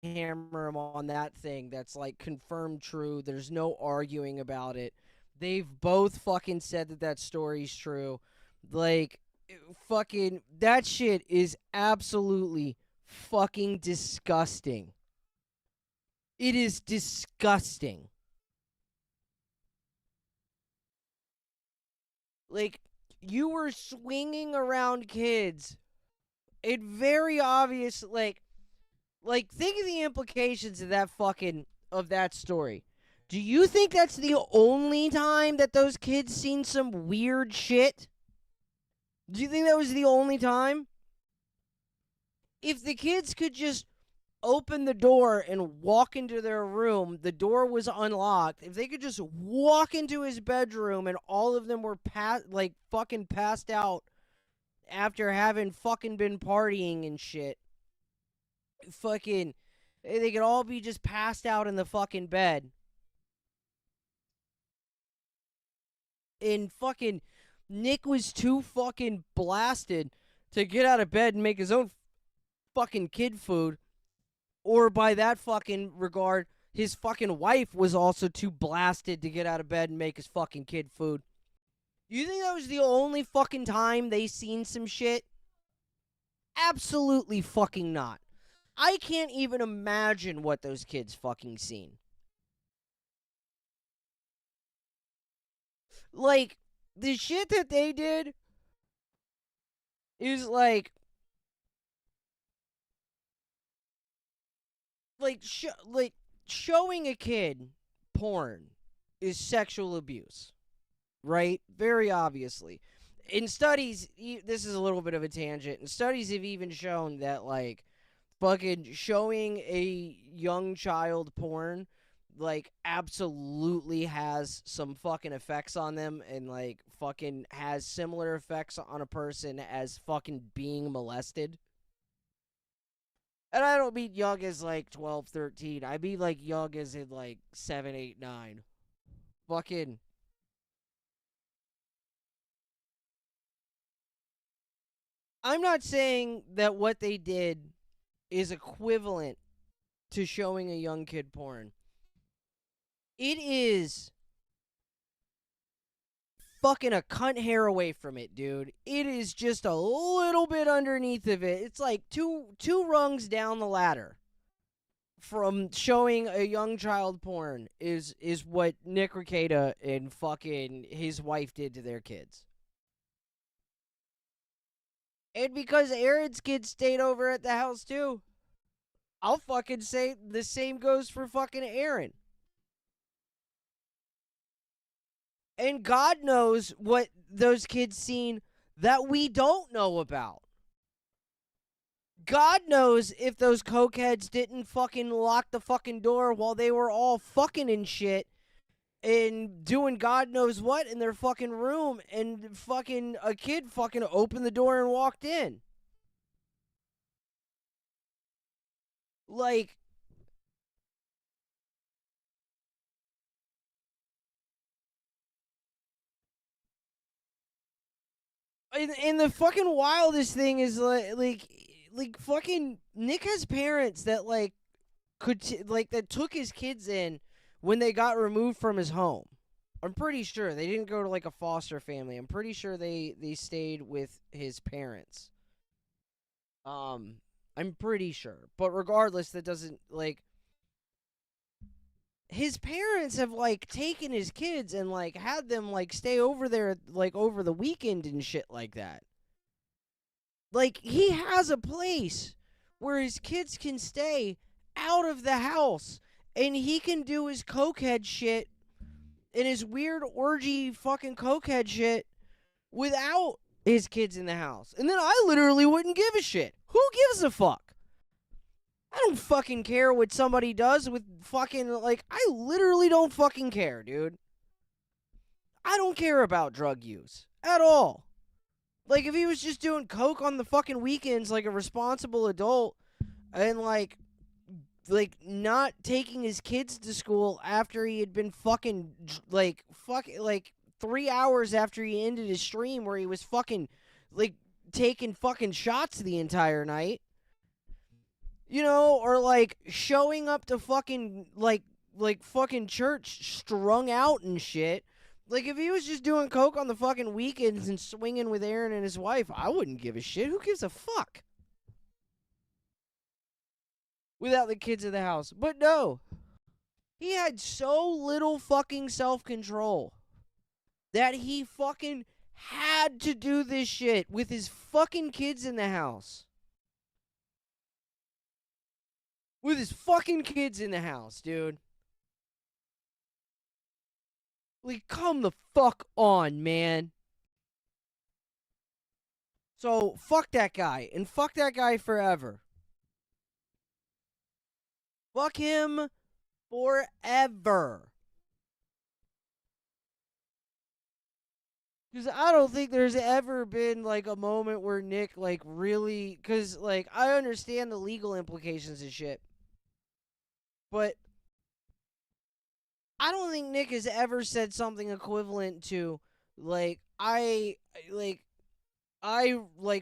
hammer him on that thing that's like confirmed true. There's no arguing about it. They've both fucking said that story's true. Like, fucking, that shit is absolutely fucking disgusting. It is disgusting. Like, you were swinging around kids. It very obvious, like, think of the implications of that story. Do you think that's the only time that those kids seen some weird shit? Do you think that was the only time? If the kids could just open the door and walk into their room, the door was unlocked. If they could just walk into his bedroom and all of them were fucking passed out after having fucking been partying and shit. Fucking, they could all be just passed out in the fucking bed. And fucking Nick was too fucking blasted to get out of bed and make his own fucking kid food. Or by that fucking regard, his fucking wife was also too blasted to get out of bed and make his fucking kid food. You think that was the only fucking time they seen some shit? Absolutely fucking not. I can't even imagine what those kids fucking seen. Like, the shit that they did is like showing a kid porn is sexual abuse, right? Very obviously. In studies, this is a little bit of a tangent. And studies have even shown that, like, fucking showing a young child porn, like, absolutely has some fucking effects on them and, like, fucking has similar effects on a person as fucking being molested. And I don't mean young as, like, 12, 13. I mean, like, young as in, like, 7, 8, 9. Fucking. I'm not saying that what they did is equivalent to showing a young kid porn. It is fucking a cunt hair away from it, dude. It is just a little bit underneath of it. It's like two rungs down the ladder from showing a young child porn is what Nick Rekieta and fucking his wife did to their kids. And because Aaron's kids stayed over at the house too, I'll fucking say the same goes for fucking Aaron. And God knows what those kids seen that we don't know about. God knows if those cokeheads didn't fucking lock the fucking door while they were all fucking and shit and doing God knows what in their fucking room, and fucking a kid fucking opened the door and walked in. Like, And the fucking wildest thing is like fucking Nick has parents that like that took his kids in when they got removed from his home. I'm pretty sure they didn't go to like a foster family. I'm pretty sure they stayed with his parents. I'm pretty sure. But regardless, that doesn't like his parents have like taken his kids and like had them like stay over there like over the weekend and shit like that. Like he has a place where his kids can stay out of the house and he can do his cokehead shit and his weird orgy fucking cokehead shit without his kids in the house. And then I literally wouldn't give a shit. Who gives a fuck? I don't fucking care what somebody does with fucking, like, I literally don't fucking care, dude. I don't care about drug use at all. Like, if he was just doing coke on the fucking weekends like a responsible adult and, like, not taking his kids to school after he had been fucking, like 3 hours after he ended his stream where he was fucking, like, taking fucking shots the entire night. You know, or, like, showing up to fucking, like fucking church strung out and shit. Like, if he was just doing coke on the fucking weekends and swinging with Aaron and his wife, I wouldn't give a shit. Who gives a fuck? Without the kids in the house. But no. He had so little fucking self-control that he fucking had to do this shit with his fucking kids in the house. With his fucking kids in the house, dude. Like, come the fuck on, man. So, fuck that guy. And fuck that guy forever. Fuck him forever. Because I don't think there's ever been, like, a moment where Nick, like, really... Because, like, I understand the legal implications and shit. But I don't think Nick has ever said something equivalent to, like, I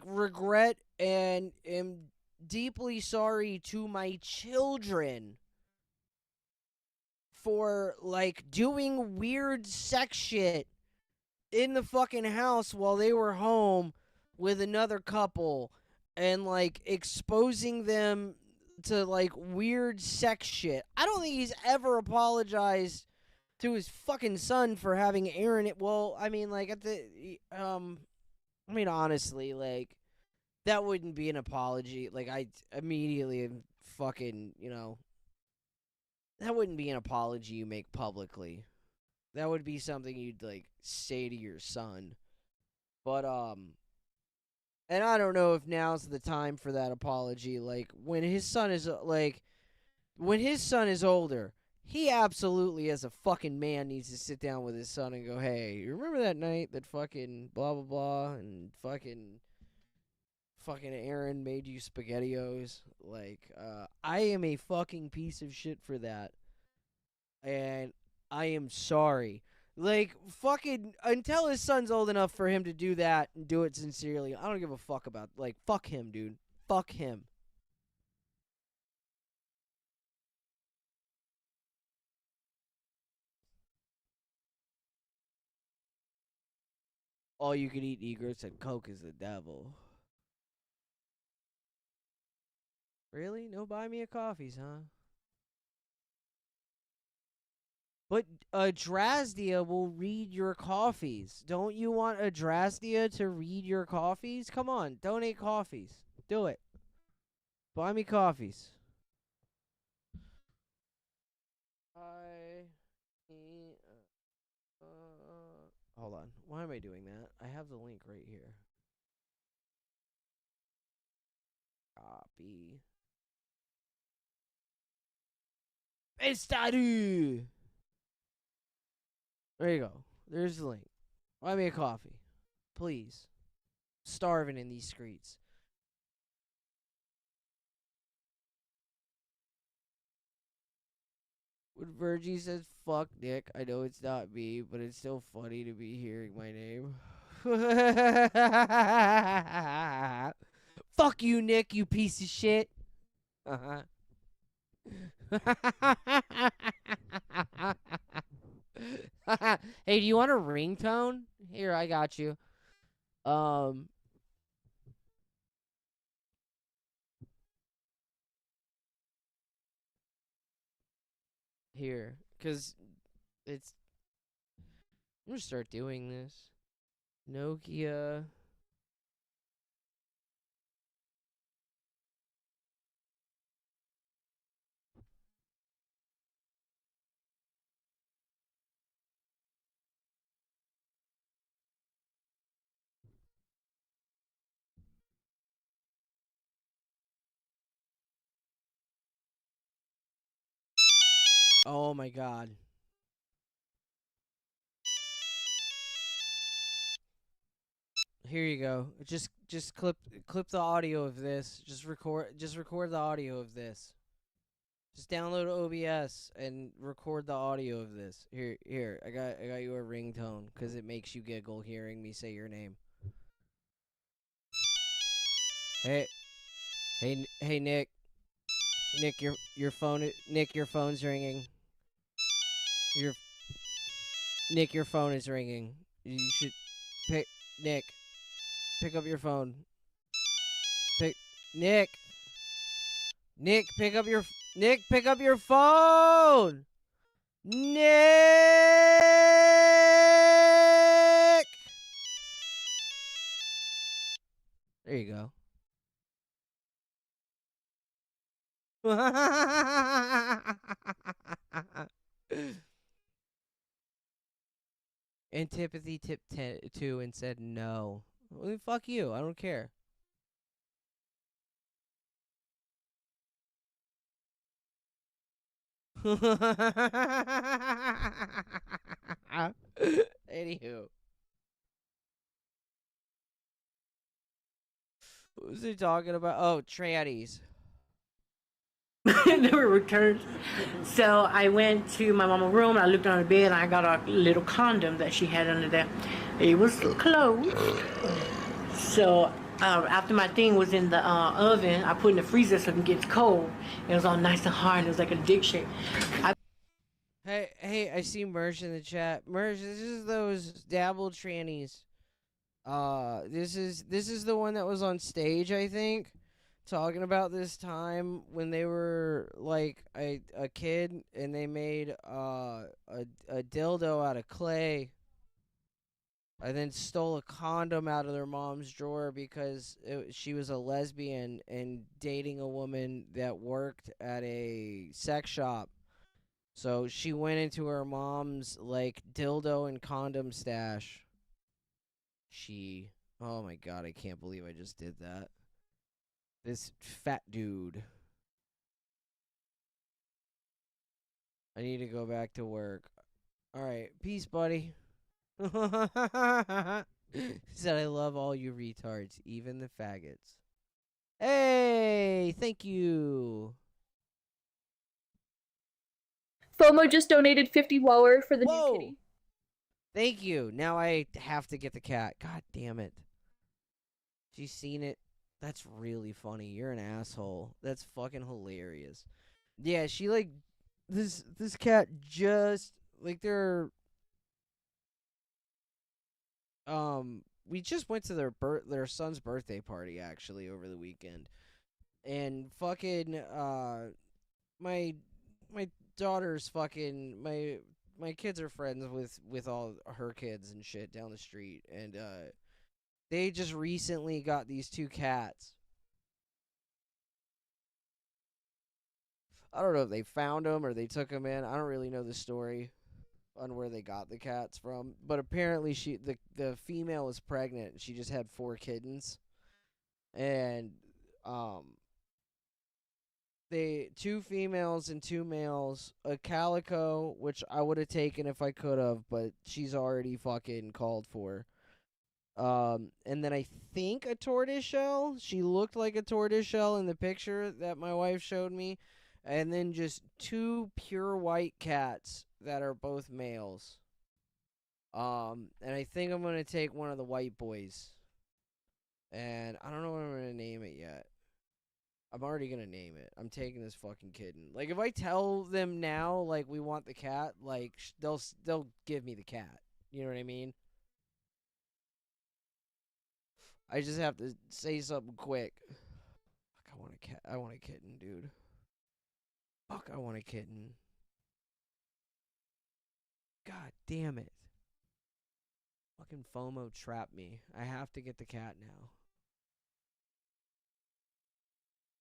regret and am deeply sorry to my children for, like, doing weird sex shit in the fucking house while they were home with another couple and, like, exposing them to, like, weird sex shit. I don't think he's ever apologized to his fucking son for having Aaron. Well, I mean, like, honestly, like, that wouldn't be an apology. Like, I immediately fucking, you know, that wouldn't be an apology you make publicly. That would be something you'd, like, say to your son. But, and I don't know if now's the time for that apology. Like, when his son is older, he absolutely, as a fucking man, needs to sit down with his son and go, hey, you remember that night that fucking blah, blah, blah, and fucking Aaron made you SpaghettiOs? Like, I am a fucking piece of shit for that. And I am sorry. Like, fucking, until his son's old enough for him to do that and do it sincerely, I don't give a fuck about, like, fuck him, dude. Fuck him. All you can eat Negro said Coke is the devil. Really? No buy me a coffees, huh? But Drasdia will read your coffees. Don't you want Drasdia to read your coffees? Come on, donate coffees. Do it. Buy me coffees. Hold on. Why am I doing that? I have the link right here. Copy. Estaru! There you go. There's the link. Buy me a coffee. Please. Starving in these streets. When Virgie says, fuck Nick, I know it's not me, but it's still funny to be hearing my name. Fuck you, Nick, you piece of shit. Uh-huh. Hey, do you want a ringtone? Here, I got you. Um, Here, cause it's. I'm gonna start doing this. Nokia. Oh my god. Here you go. Just clip the audio of this. Just record the audio of this. Just download OBS and record the audio of this. Here. I got you a ringtone cuz it makes you giggle hearing me say your name. Hey, hey Nick. Nick, your phone Nick, your phone's ringing. Your Nick, your phone is ringing. You should pick Nick. Pick up your phone. Nick. Nick, pick up your phone. Nick. There you go. Antipathy tipped 2 and said no. Well, then fuck you. I don't care. Anywho. What was he talking about? Oh, trannies. They were returned. So I went to my mama's room. I looked on the bed and I got a little condom that she had under there. It was closed. So after my thing was in the oven, I put it in the freezer so it can get cold. It was all nice and hard. It was like a dick shape. Hey, I see Merch in the chat. Merch, this is those dabbled trannies. This is the one that was on stage, I think, talking about this time when they were like a kid and they made a dildo out of clay. I then stole a condom out of their mom's drawer because she was a lesbian and dating a woman that worked at a sex shop. So she went into her mom's like dildo and condom stash. Oh my god, I can't believe I just did that. This fat dude. I need to go back to work. Alright, peace, buddy. Said I love all you retards, even the faggots. Hey, thank you. FOMO just donated 50 lower for the Whoa. new kitty. Thank you. Now I have to get the cat. God damn it. She's seen it. That's really funny. You're an asshole. That's fucking hilarious. Yeah, she like this cat just like we just went to their son's birthday party actually over the weekend. And fucking my daughter's fucking my kids are friends with all her kids and shit down the street, and they just recently got these 2 cats. I don't know if they found them or they took them in. I don't really know the story on where they got the cats from, but apparently the female was pregnant and she just had 4 kittens, and they 2 females and 2 males, a calico, which I would have taken if I could have, but she's already fucking called for. And then I think a tortoiseshell. She looked like a tortoiseshell in the picture that my wife showed me. And then just 2 pure white cats that are both males. And I think I'm gonna take one of the white boys. And I don't know what I'm gonna name it yet. I'm already gonna name it. I'm taking this fucking kitten. Like, if I tell them now, like, we want the cat, like, they'll give me the cat. You know what I mean? I just have to say something quick. Fuck, I want a cat. I want a kitten, dude. Fuck, I want a kitten. God damn it. Fucking FOMO trapped me. I have to get the cat now.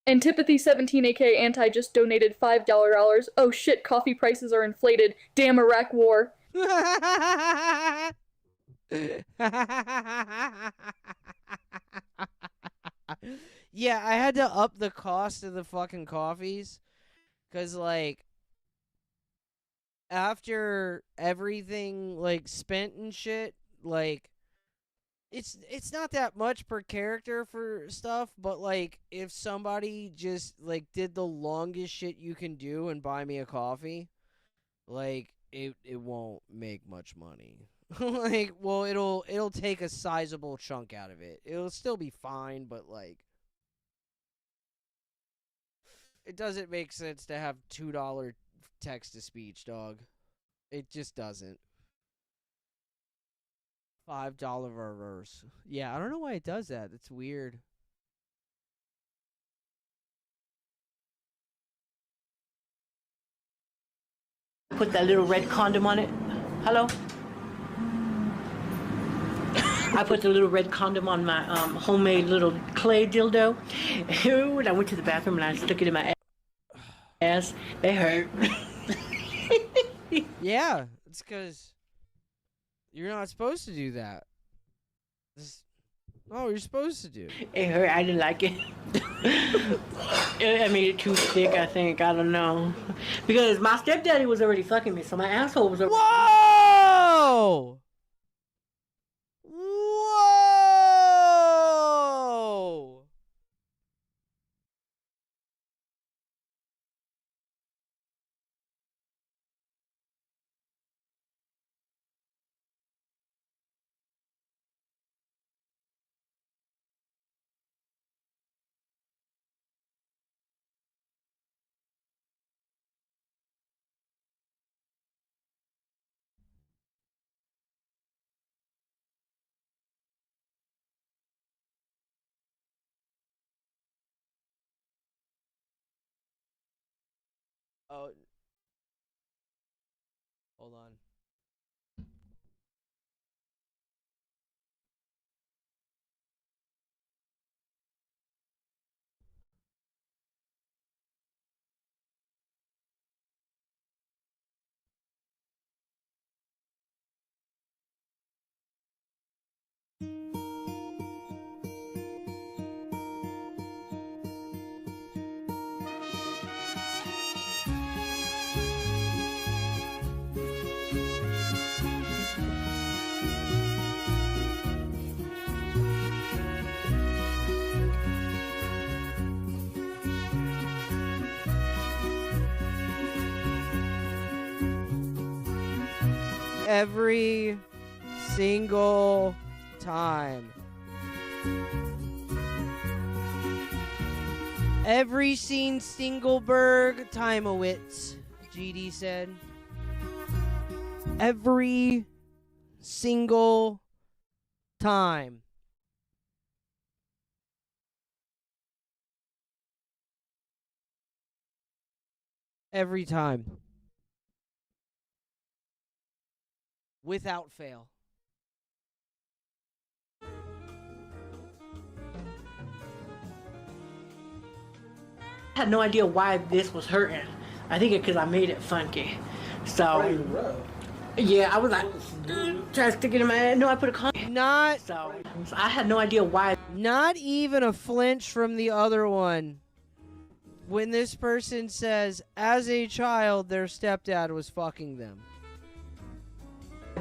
Antipathy17 aka Anti just donated $5. Oh shit, coffee prices are inflated. Damn Iraq war. Yeah, I had to up the cost of the fucking coffees. Cause, like, after everything, like, spent and shit, like, it's not that much per character for stuff, but, like, if somebody just, like, did the longest shit you can do and buy me a coffee, like, it won't make much money. Like, well, it'll take a sizable chunk out of it. It'll still be fine, but, like, it doesn't make sense to have $2 text-to-speech, dog. It just doesn't. $5 reverse. Yeah, I don't know why it does that. It's weird. Put that little red condom on it. Hello? I put the little red condom on my homemade little clay dildo. And I went to the bathroom and I stuck it in my ass. It hurt. Yeah, it's because you're not supposed to do that. You're supposed to do. It hurt. I didn't like it. I made it too thick, I think. I don't know. Because my stepdaddy was already fucking me, so my asshole was already... Whoa! Whoa! Oh. Hold on. Every single time. Every scene Stingleberg Timowitz, GD said. Every single time. Every time. Without fail. I had no idea why this was hurting. I think it's because I made it funky. So, yeah, I was like, trying to stick it in my head. No, I put a condom. So I had no idea why. Not even a flinch from the other one. When this person says, as a child, their stepdad was fucking them.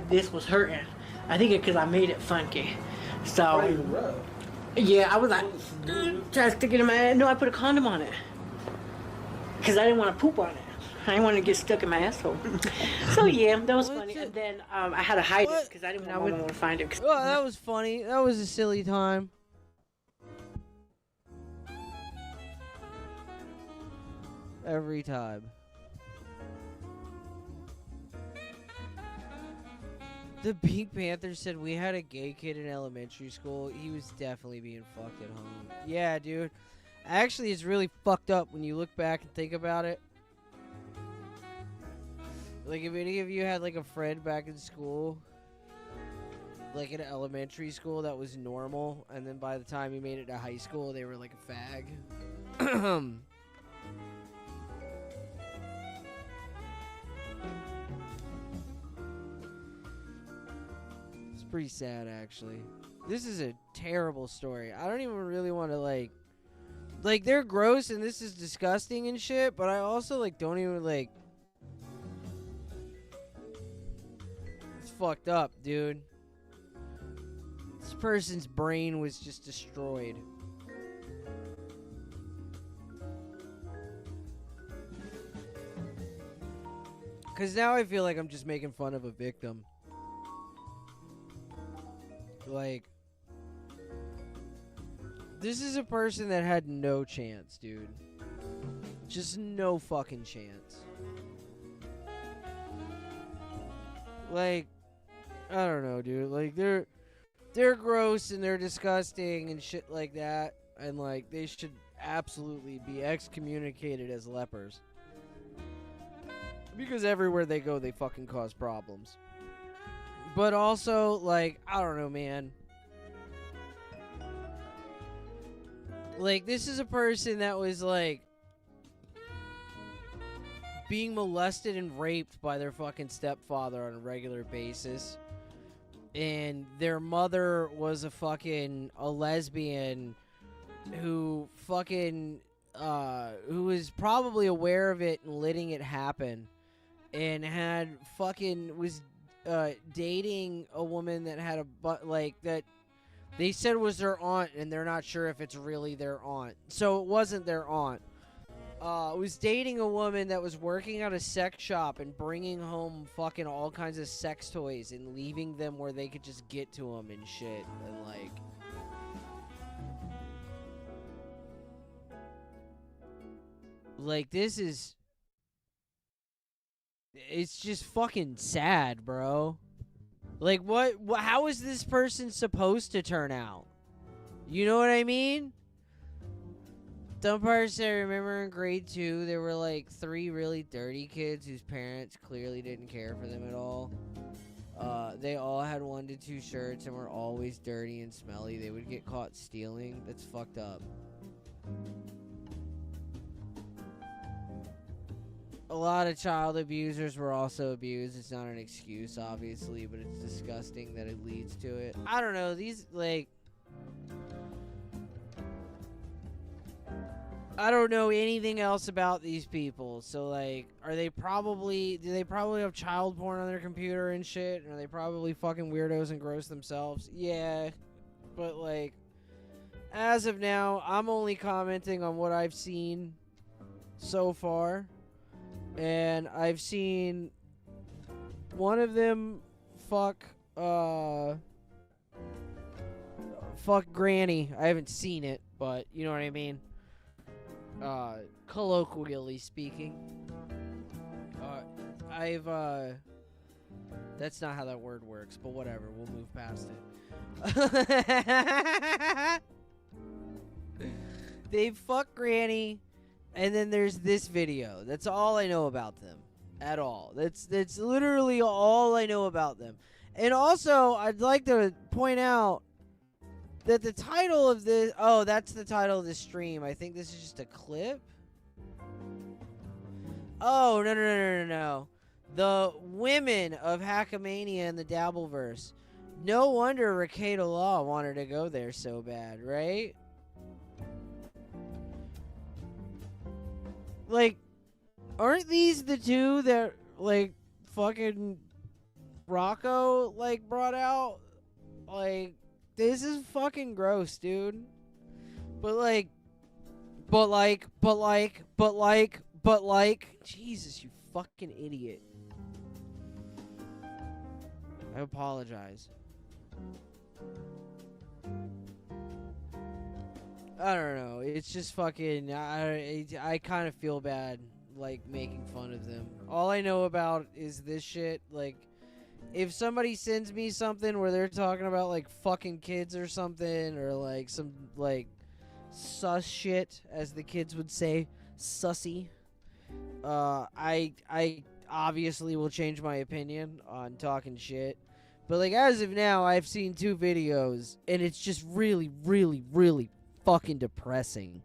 This was hurting. I think it's because I made it funky. So, yeah, I was like, trying to stick it in my head. No, I put a condom on it. Because I didn't want to poop on it. I didn't want to get stuck in my asshole. So yeah, that was What's funny. it- And then I had to hide What? it because I didn't want my mom to find it. Oh, that was funny. That was a silly time. Every time. The Pink Panther said we had a gay kid in elementary school. He was definitely being fucked at home. Yeah, dude. Actually, it's really fucked up when you look back and think about it. Like, if any of you had, like, a friend back in school, like in elementary school, that was normal, and then by the time you made it to high school, they were like a fag. It's pretty sad, actually. This is a terrible story. I don't even really want to, like, they're gross and this is disgusting and shit, but I also, like, don't even, like, it's fucked up, dude. This person's brain was just destroyed. Because now I feel like I'm just making fun of a victim. Like, this is a person that had no chance, dude. Just no fucking chance. Like, I don't know, dude. Like, they're gross and they're disgusting and shit like that. And, like, they should absolutely be excommunicated as lepers. Because everywhere they go, they fucking cause problems. But also, like, I don't know, man. Like, this is a person that was, like, being molested and raped by their fucking stepfather on a regular basis. And their mother was a lesbian who fucking, who was probably aware of it and letting it happen. And was dating a woman that had that they said was their aunt, and they're not sure if it's really their aunt. So it wasn't their aunt. Was dating a woman that was working at a sex shop and bringing home fucking all kinds of sex toys and leaving them where they could just get to them and shit. And like this is, it's just fucking sad, bro. Like, how is this person supposed to turn out? You know what I mean? Some parts I remember in grade 2, there were like 3 really dirty kids whose parents clearly didn't care for them at all. They all had 1 to 2 shirts and were always dirty and smelly. They would get caught stealing. That's fucked up. A lot of child abusers were also abused. It's not an excuse, obviously, but it's disgusting that it leads to it. I don't know. These, like, I don't know anything else about these people. So, like, do they probably have child porn on their computer and shit? And are they probably fucking weirdos and gross themselves? Yeah. But, like, as of now, I'm only commenting on what I've seen so far. And I've seen one of them fuck Granny. I haven't seen it, but you know what I mean. Colloquially speaking. That's not how that word works, but whatever. We'll move past it. They fuck Granny. And then there's this video. That's all I know about them. At all. That's literally all I know about them. And also, I'd like to point out that the title of this... Oh, that's the title of the stream. I think this is just a clip. Oh, no. The women of Hackamania and the Dabbleverse. No wonder Rekieta Law wanted to go there so bad, right? Like, aren't these the two that, like, fucking Rocco, like, brought out? Like, this is fucking gross, dude. But But like, Jesus, you fucking idiot. I apologize. I don't know. It's just fucking. I kind of feel bad, like, making fun of them. All I know about is this shit. Like, if somebody sends me something where they're talking about, like, fucking kids or something, or, like, some, like, sus shit, as the kids would say, sussy, I obviously will change my opinion on talking shit. But, like, as of now, I've seen 2 videos, and it's just really, really, really fucking depressing.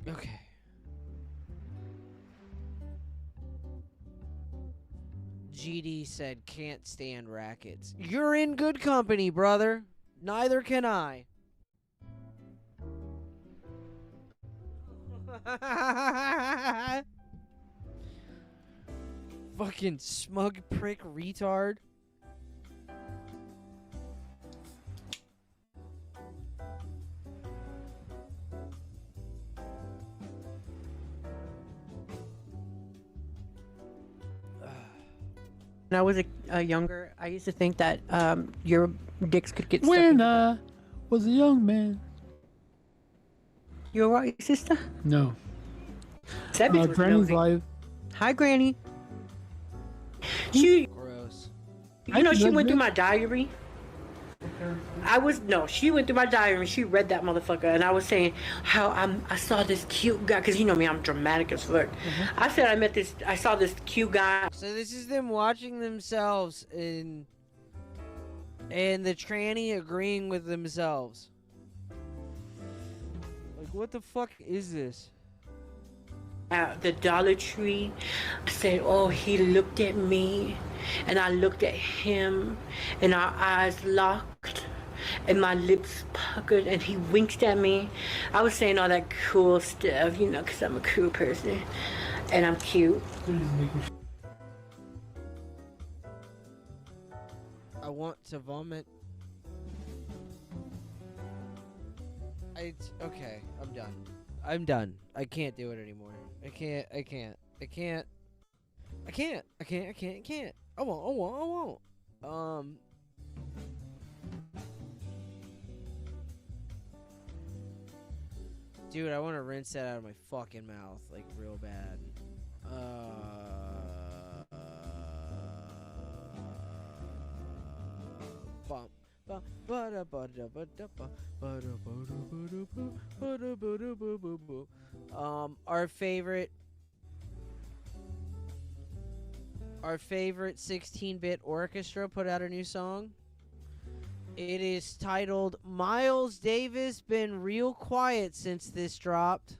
Okay. GD said can't stand rackets. You're in good company, brother. Neither can I. Fucking smug prick retard. When I was a younger, I used to think that your dicks could get stuck When in- I was a young man. You alright, sister? No. That bitch was Granny's nosy. live. Hi, Granny. She, Gross. you know, she Hi, went through Granny. my diary. She went through my diary and she read that motherfucker, and I was saying how I saw this cute guy, because you know me, I'm dramatic as fuck. I said I saw this cute guy. So this is them watching themselves and the tranny agreeing with themselves. Like, what the fuck is this? At the Dollar Tree. I said, oh, he looked at me and I looked at him and our eyes locked and my lips puckered and he winked at me. I was saying all that cool stuff, you know, because I'm a cool person and I'm cute. I want to vomit. Okay, I'm done. I'm done. I can't do it anymore. I can't. I won't. Dude, I want to rinse that out of my fucking mouth, like, real bad. Bump. Our favorite 16-bit orchestra put out a new song. It is titled Miles Davis Been Real Quiet Since This Dropped.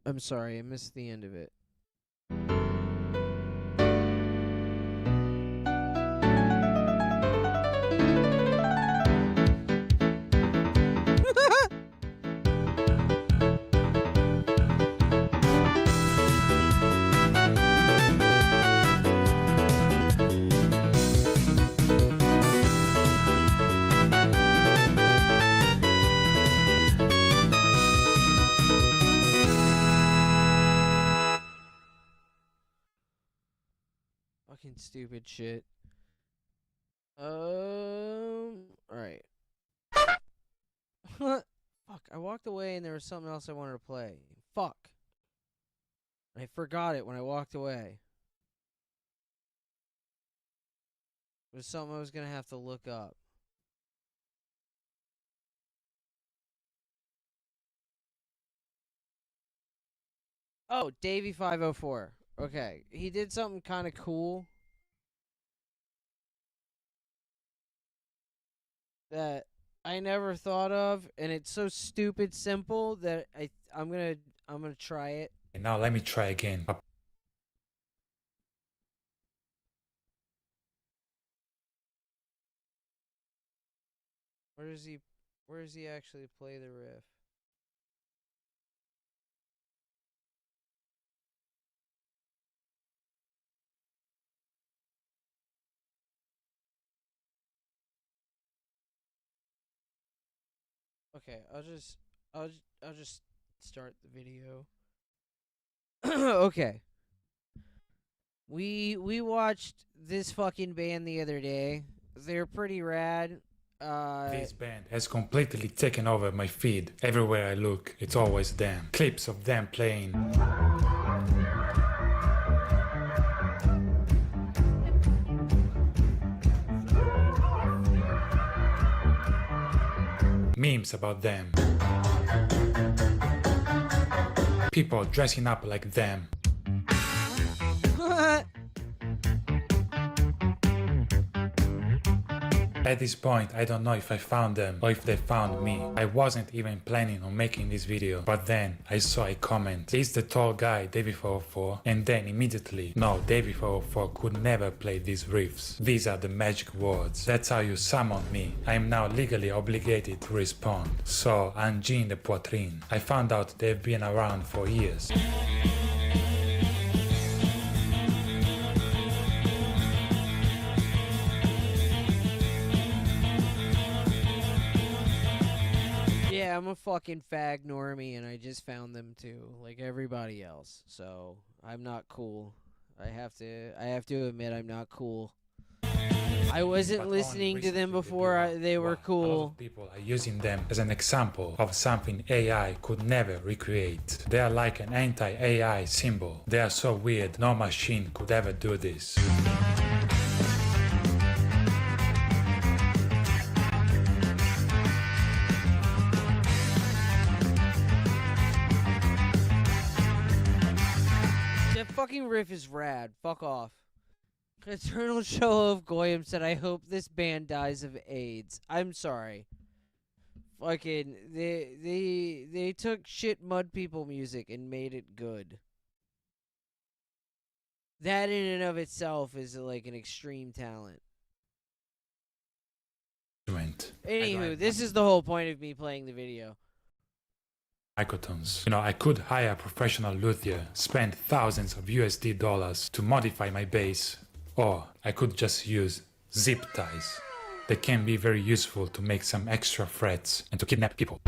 I'm sorry, I missed the end of it. Fucking stupid shit. Alright. Fuck, I walked away and there was something else I wanted to play. Fuck. I forgot it when I walked away. It was something I was gonna have to look up. Oh, Davey504. Okay, he did something kind of cool that I never thought of, and it's so stupid simple that I'm gonna try it. And now let me try again. Where does he actually play the riff? Okay, I'll just start the video. Okay. We watched this fucking band the other day. They're pretty rad. This band has completely taken over my feed. Everywhere I look, it's always them. Clips of them playing. Memes about them. People dressing up like them. At this point, I don't know if I found them or if they found me. I wasn't even planning on making this video, but then I saw a comment. Is the tall guy Davey404? And then immediately, no, Davey404 could never play these riffs. These are the magic words. That's how you summoned me. I am now legally obligated to respond. So, Angine de Poitrine. I found out they've been around for years. Yeah, I'm a fucking fag normie and I just found them too, like everybody else. So, I'm not cool. I have to admit I'm not cool. I wasn't listening to them before they were cool. A lot of people are using them as an example of something AI could never recreate. They are like an anti-AI symbol. They are so weird, no machine could ever do this. That fucking riff is rad. Fuck off. Eternal Show of Goyim said, I hope this band dies of AIDS. I'm sorry. Fucking, they took shit Mud People music and made it good. That in and of itself is like an extreme talent. Anywho, this is the whole point of me playing the video. Microtones. You know, I could hire a professional luthier, spend thousands of USD dollars to modify my bass, or I could just use zip ties. They can be very useful to make some extra frets and to kidnap people.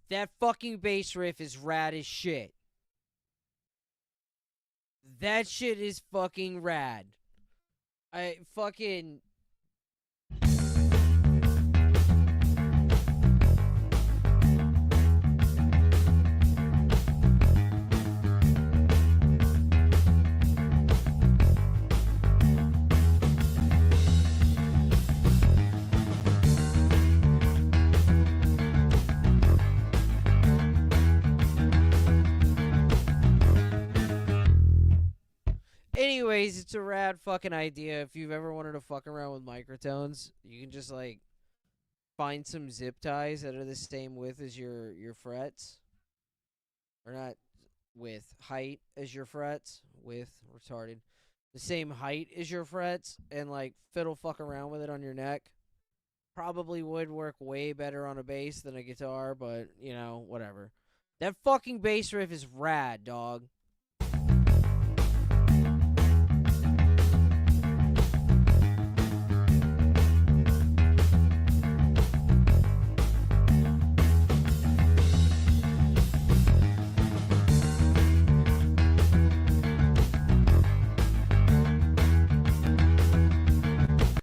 That fucking bass riff is rad as shit. That shit is fucking rad. I fucking... Anyways, it's a rad fucking idea. If you've ever wanted to fuck around with microtones, you can just like find some zip ties that are the same width as your frets, or not width, height as your frets. Width, retarded. The same height as your frets, and like fiddle fuck around with it on your neck. Probably would work way better on a bass than a guitar, but you know, whatever. That fucking bass riff is rad, dog.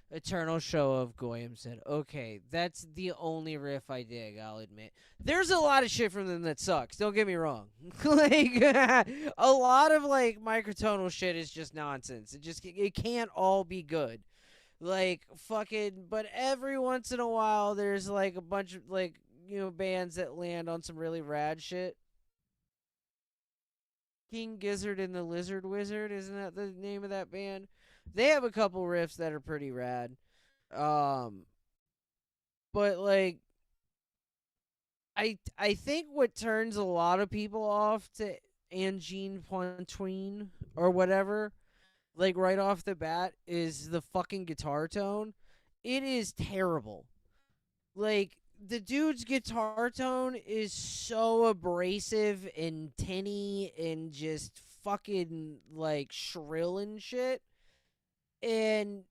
Eternal Show of Goyim said, okay, that's the only riff I dig, I'll admit. There's a lot of shit from them that sucks, don't get me wrong. Like, a lot of, like, microtonal shit is just nonsense. It can't all be good. Like, fucking, but every once in a while, there's, like, a bunch of, like, you know, bands that land on some really rad shit. King Gizzard and the Lizard Wizard, isn't that the name of that band? They have a couple riffs that are pretty rad. But like I think what turns a lot of people off to Angine Pointine or whatever, like right off the bat, is the fucking guitar tone. It is terrible. Like, the dude's guitar tone is so abrasive and tinny and just fucking like shrill and shit. And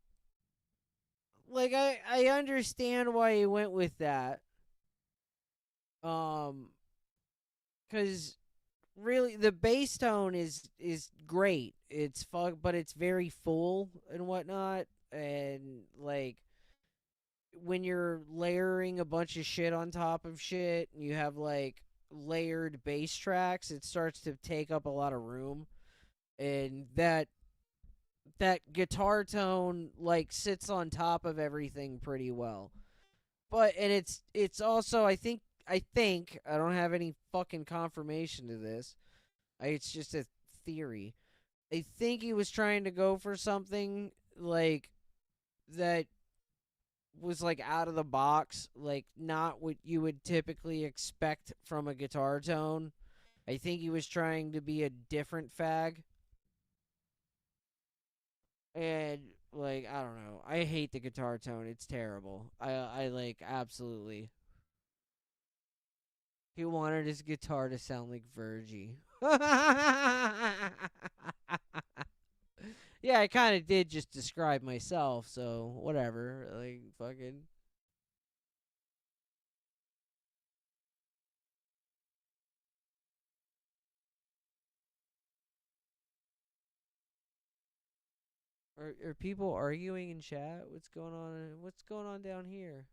like I understand why he went with that. Cause really the bass tone is great. It's but it's very full and whatnot. And like when you're layering a bunch of shit on top of shit and you have like layered bass tracks, it starts to take up a lot of room. And that guitar tone like sits on top of everything pretty well. But and it's also I think I don't have any fucking confirmation to this. It's just a theory. I think he was trying to go for something like that was like out of the box, like not what you would typically expect from a guitar tone. I think he was trying to be a different fag. And like I don't know, I hate the guitar tone. It's terrible. I like absolutely. He wanted his guitar to sound like Virgie. Yeah, I kind of did just describe myself, so whatever. Like fucking. Are people arguing in chat? What's going on? What's going on down here?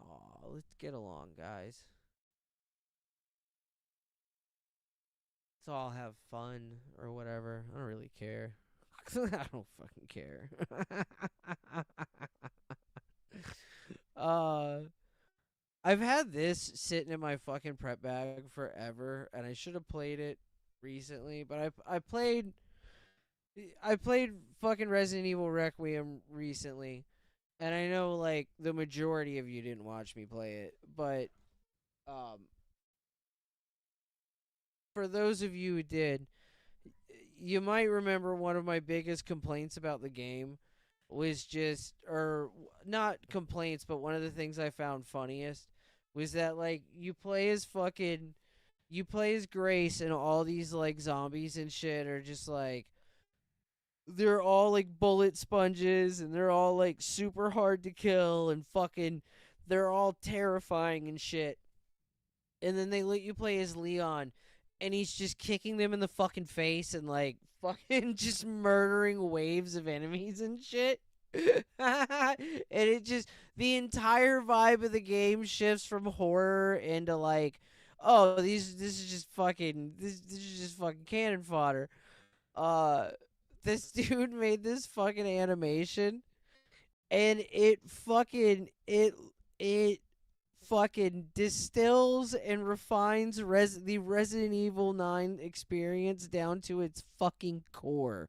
Oh, let's get along, guys. Let's all have fun or whatever. I don't really care. I don't fucking care. I've had this sitting in my fucking prep bag forever, and I should have played it recently, but I played fucking Resident Evil Requiem recently, and I know like the majority of you didn't watch me play it, but for those of you who did, you might remember one of my biggest complaints about the game was just, or not complaints, but one of the things I found funniest was that, like, you play as Grace, and all these, like, zombies and shit are just, like, they're all, like, bullet sponges, and they're all, like, super hard to kill, and fucking, they're all terrifying and shit. And then they let you play as Leon, and he's just kicking them in the fucking face and, like, fucking just murdering waves of enemies and shit. And it just, the entire vibe of the game shifts from horror into, like, oh, this is just fucking cannon fodder. This dude made this fucking animation, and it fucking distills and refines the Resident Evil 9 experience down to its fucking core.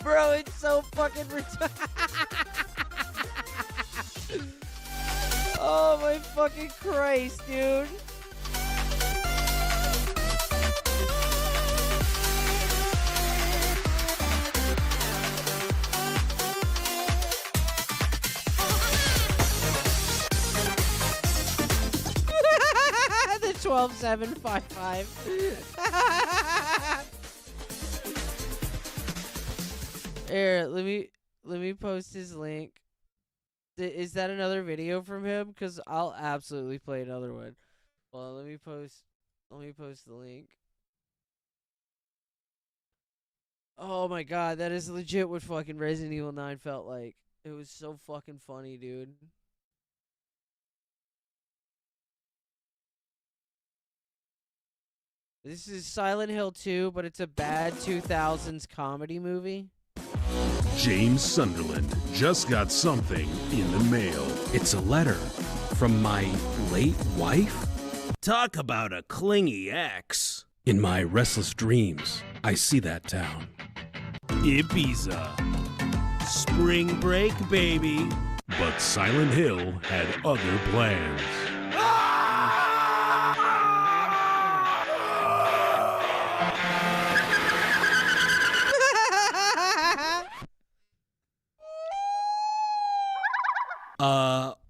Bro, it's so fucking retarded. Oh my fucking Christ, dude. The 12755. Here, let me post his link. Is that another video from him? Because I'll absolutely play another one. Well, let me post the link. Oh my god, that is legit what fucking Resident Evil 9 felt like. It was so fucking funny, dude. This is Silent Hill 2, but it's a bad 2000s comedy movie. James Sunderland just got something in the mail. It's a letter from my late wife. Talk about a clingy ex. In my restless dreams, I see that town. Ibiza. Spring break, baby. But Silent Hill had other plans.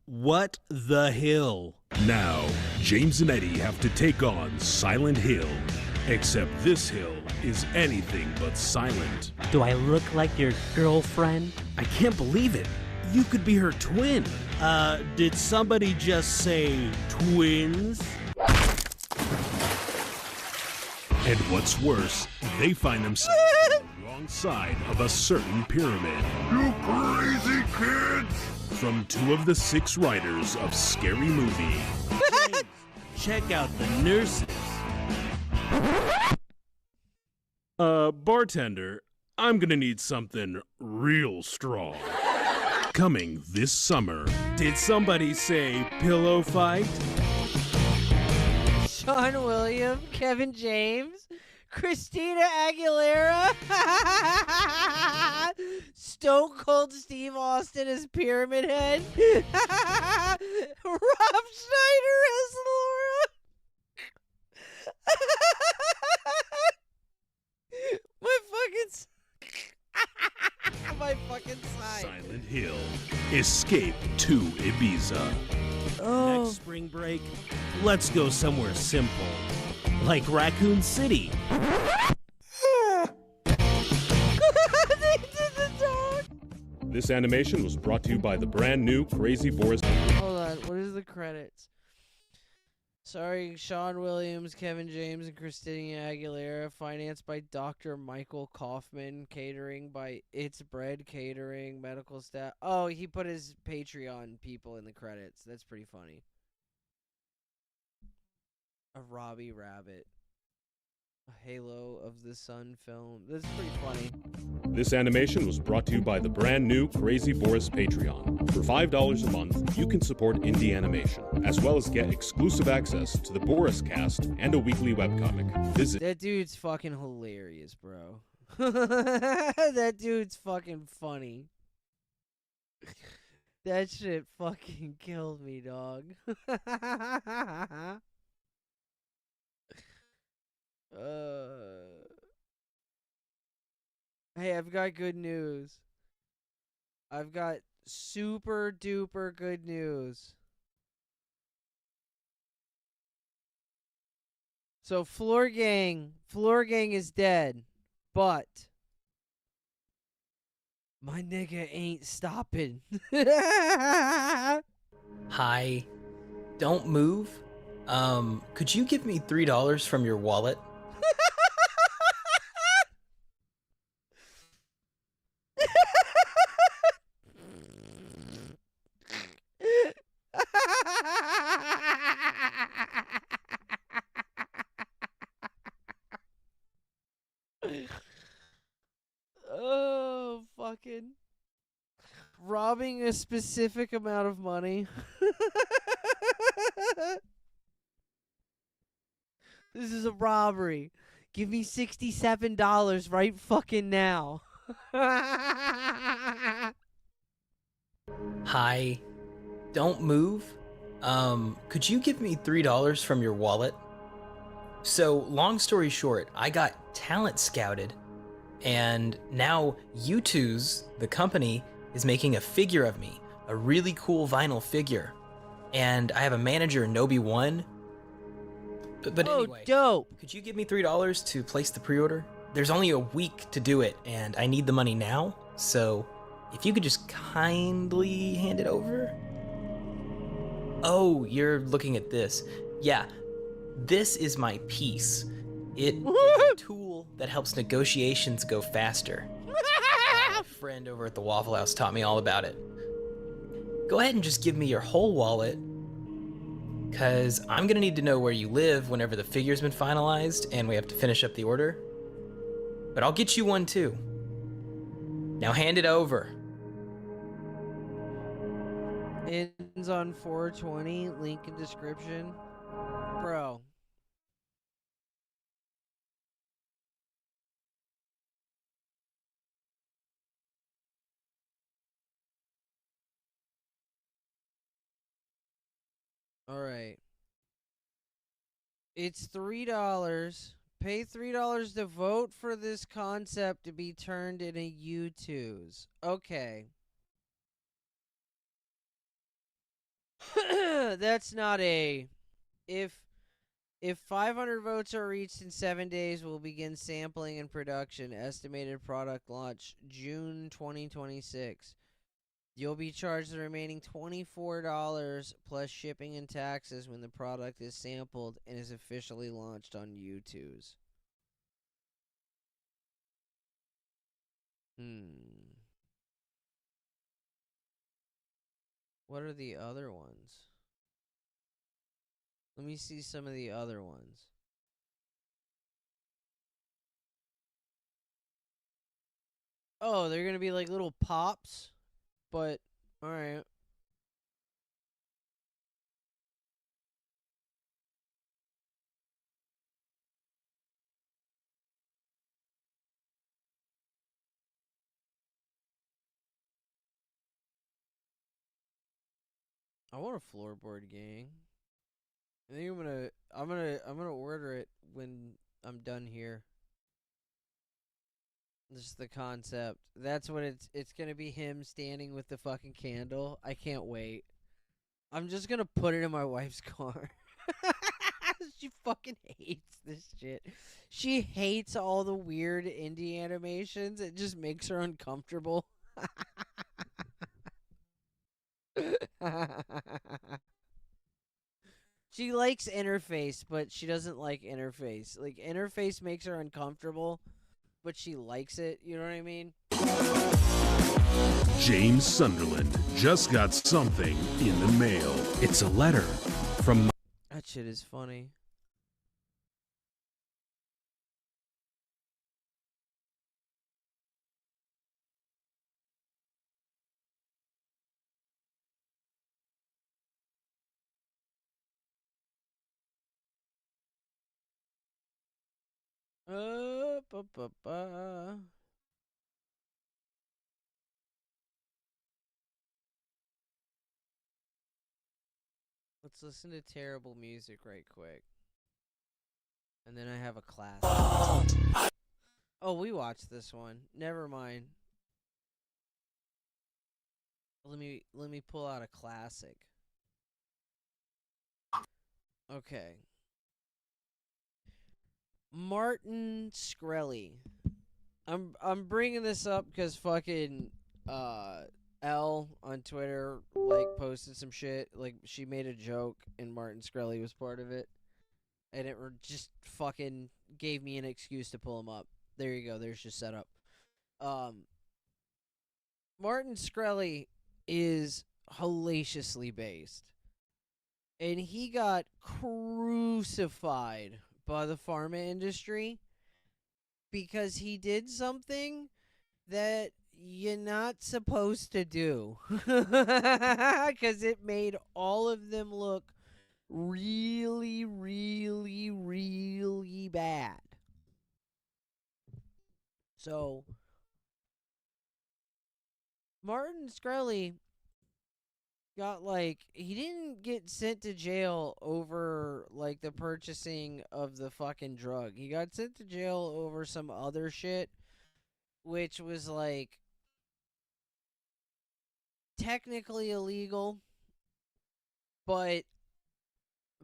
What the hill? Now, James and Eddie have to take on Silent Hill. Except this hill is anything but silent. Do I look like your girlfriend? I can't believe it. You could be her twin. Did somebody just say twins? And what's worse, they find themselves on the wrong side of a certain pyramid. You crazy kids! From 2 of the 6 writers of Scary Movie. James, check out the nurses. Bartender, I'm gonna need something real strong. Coming this summer. Did somebody say pillow fight? Sean William, Kevin James, Christina Aguilera, Stone Cold Steve Austin as Pyramid Head, Rob Schneider as Laura. My fucking side. Silent Hill. Escape to Ibiza. Oh. Next spring break, let's go somewhere simple. Like Raccoon City. They did the dog. This animation was brought to you by the brand new Crazy Boris. Hold on, what is the credits? Starring Sean Williams, Kevin James, and Christina Aguilera. Financed by Dr. Michael Kaufman. Catering by It's Bread Catering. Medical staff. Oh, he put his Patreon people in the credits. That's pretty funny. A Robbie Rabbit. A Halo of the Sun film. That's pretty funny. This animation was brought to you by the brand new Crazy Boris Patreon. For $5 a month, you can support indie animation, as well as get exclusive access to the Boris Cast and a weekly webcomic. Visit. That dude's fucking hilarious, bro. That dude's fucking funny. That shit fucking killed me, dog. Hey, I've got good news. I've got super duper good news. So Floor Gang is dead, but my nigga ain't stopping. Hi. Don't move. Could you give me $3 from your wallet? Oh, fucking robbing a specific amount of money. This is a robbery. Give me $67 right fucking now. Hi. Don't move. Could you give me $3 from your wallet? So, long story short, I got talent scouted, and now U2's, the company, is making a figure of me, a really cool vinyl figure. And I have a manager, Nobi1. But anyway, dope. Could you give me $3 to place the pre-order? There's only a week to do it, and I need the money now, so if you could just kindly hand it over? Oh, you're looking at this. Yeah, this is my piece. It is a tool that helps negotiations go faster. My friend over at the Waffle House taught me all about it. Go ahead and just give me your whole wallet, because I'm gonna need to know where you live whenever the figure's been finalized and we have to finish up the order. But I'll get you one too. Now hand it over. Ends on 420, link in description. Bro. Alright. It's $3. Pay $3 to vote for this concept to be turned into U2's. Okay. That's not a... If 500 votes are reached in 7 days, we'll begin sampling and production. Estimated product launch June 2026. You'll be charged the remaining $24 plus shipping and taxes when the product is sampled and is officially launched on U2's. What are the other ones? Let me see some of the other ones. Oh, they're gonna be like little pops? But, alright. I want a floorboard gang. I think I'm gonna order it when I'm done here. This is the concept. That's what it's gonna be, him standing with the fucking candle. I can't wait. I'm just gonna put it in my wife's car. She fucking hates this shit. She hates all the weird indie animations. It just makes her uncomfortable. She likes Interface, but she doesn't like Interface. Like, Interface makes her uncomfortable, but she likes it. You know what I mean? James Sunderland just got something in the mail. It's a letter from... That shit is funny. Ba-ba-ba. Let's listen to terrible music right quick. And then I have a class. Oh, we watched this one. Never mind. Let me pull out a classic. Okay. Martin Shkreli. I'm bringing this up because fucking L on Twitter like posted some shit. Like she made a joke and Martin Shkreli was part of it, and it just fucking gave me an excuse to pull him up. There you go. There's your setup. Martin Shkreli is hellaciously based, and he got crucified by the pharma industry because he did something that you're not supposed to do. Because it made all of them look really, really, really bad. So, Martin Shkreli got, like, he didn't get sent to jail over, like, the purchasing of the fucking drug. He got sent to jail over some other shit, which was, like, technically illegal, but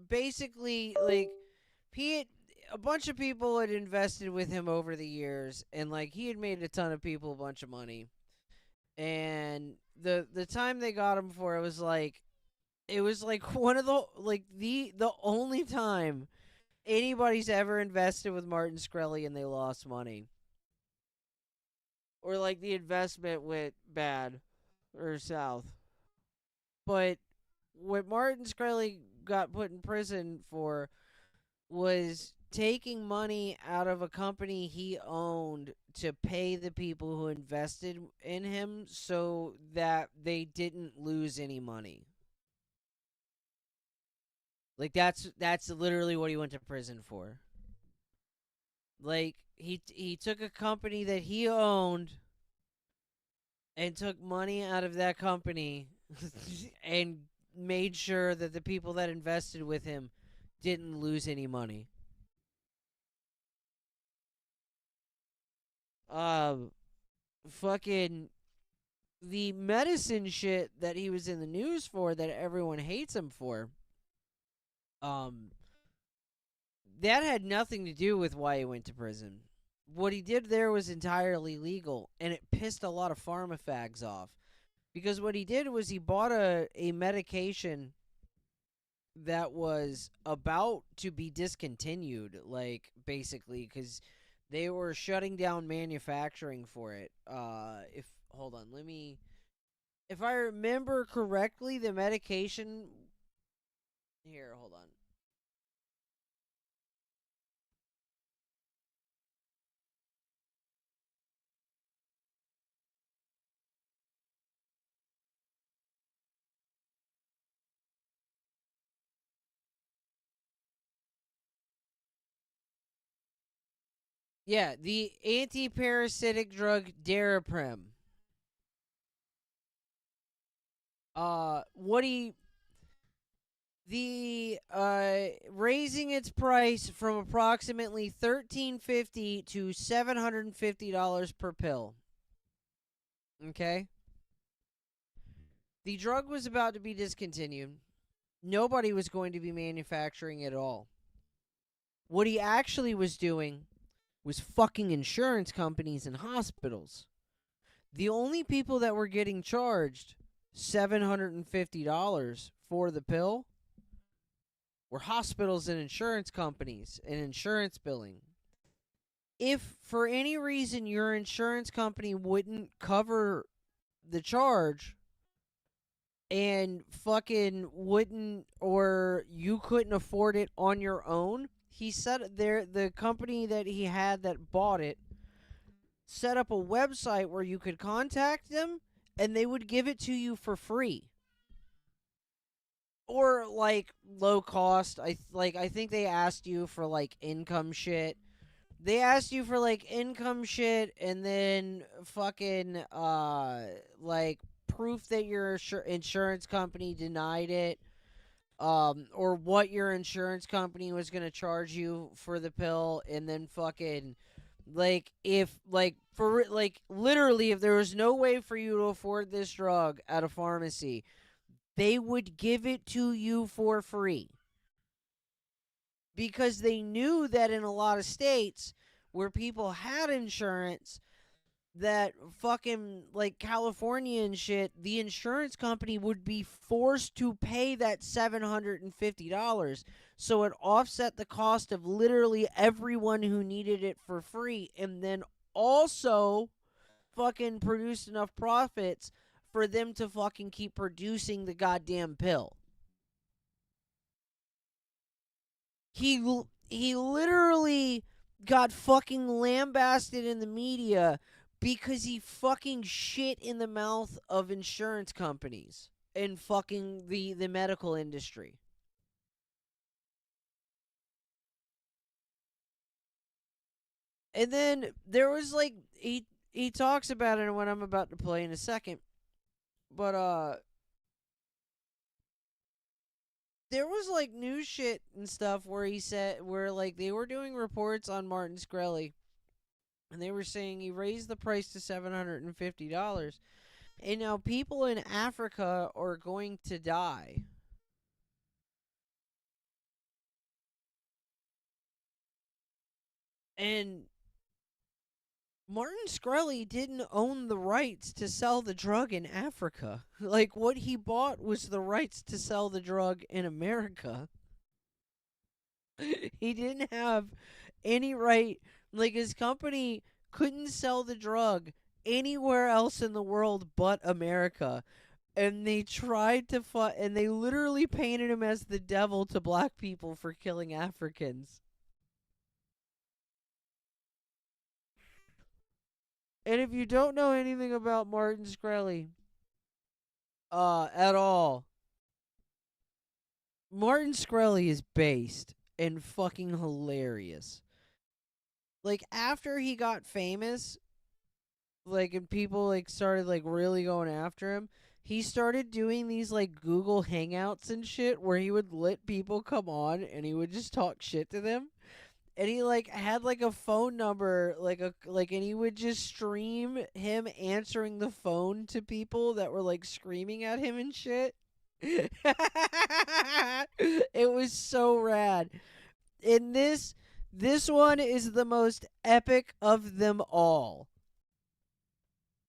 basically, like, a bunch of people had invested with him over the years, and, like, he had made a ton of people a bunch of money. And the time they got him for it was like one of the only time anybody's ever invested with Martin Shkreli and they lost money. Or like the investment went bad or south. But what Martin Shkreli got put in prison for was taking money out of a company he owned to pay the people who invested in him so that they didn't lose any money. Like that's literally what he went to prison for. Like he took a company that he owned and took money out of that company and made sure that the people that invested with him didn't lose any money. Fucking the medicine shit that he was in the news for that everyone hates him for, that had nothing to do with why he went to prison. What he did there was entirely legal, and it pissed a lot of pharma fags off. Because what he did was he bought a medication that was about to be discontinued, like, basically, because they were shutting down manufacturing for it. Hold on, if I remember correctly, the medication, here, hold on. Yeah, the anti-parasitic drug Daraprim. Raising its price from approximately $13.50 to $750 per pill. Okay? The drug was about to be discontinued. Nobody was going to be manufacturing it at all. What he actually was doing was fucking insurance companies and hospitals. The only people that were getting charged $750 for the pill were hospitals and insurance companies and insurance billing. If for any reason your insurance company wouldn't cover the charge and fucking wouldn't, or you couldn't afford it on your own, he said the company that he had that bought it set up a website where you could contact them and they would give it to you for free. Or like low cost. I think they asked you for like income shit. They asked you for like income shit and then fucking like proof that your insurance company denied it. Or what your insurance company was gonna charge you for the pill, and then fucking, like, if, like, for, like, literally, if there was no way for you to afford this drug at a pharmacy, they would give it to you for free. because they knew that in a lot of states where people had insurance, that fucking like California and shit, the insurance company would be forced to pay that $750. So it offset the cost of literally everyone who needed it for free, and then also fucking produced enough profits for them to fucking keep producing the goddamn pill. He literally got fucking lambasted in the media because he fucking shit in the mouth of insurance companies and fucking the medical industry. And then there was like he talks about it in what I'm about to play in a second. But there was like news shit and stuff where he said where like they were doing reports on Martin Shkreli, and they were saying he raised the price to $750, and now people in Africa are going to die. And Martin Shkreli didn't own the rights to sell the drug in Africa. Like, what he bought was the rights to sell the drug in America. He didn't have any right. Like, his company couldn't sell the drug anywhere else in the world but America. And they tried to and they literally painted him as the devil to black people for killing Africans. And if you don't know anything about Martin Shkreli, at all, Martin Shkreli is based and fucking hilarious. Like, after he got famous, like, and people, like, started, like, really going after him, he started doing these, like, Google Hangouts and shit where he would let people come on and he would just talk shit to them. And he, like, had, like, a phone number, and he would just stream him answering the phone to people that were, like, screaming at him and shit. It was so rad. And this one is the most epic of them all.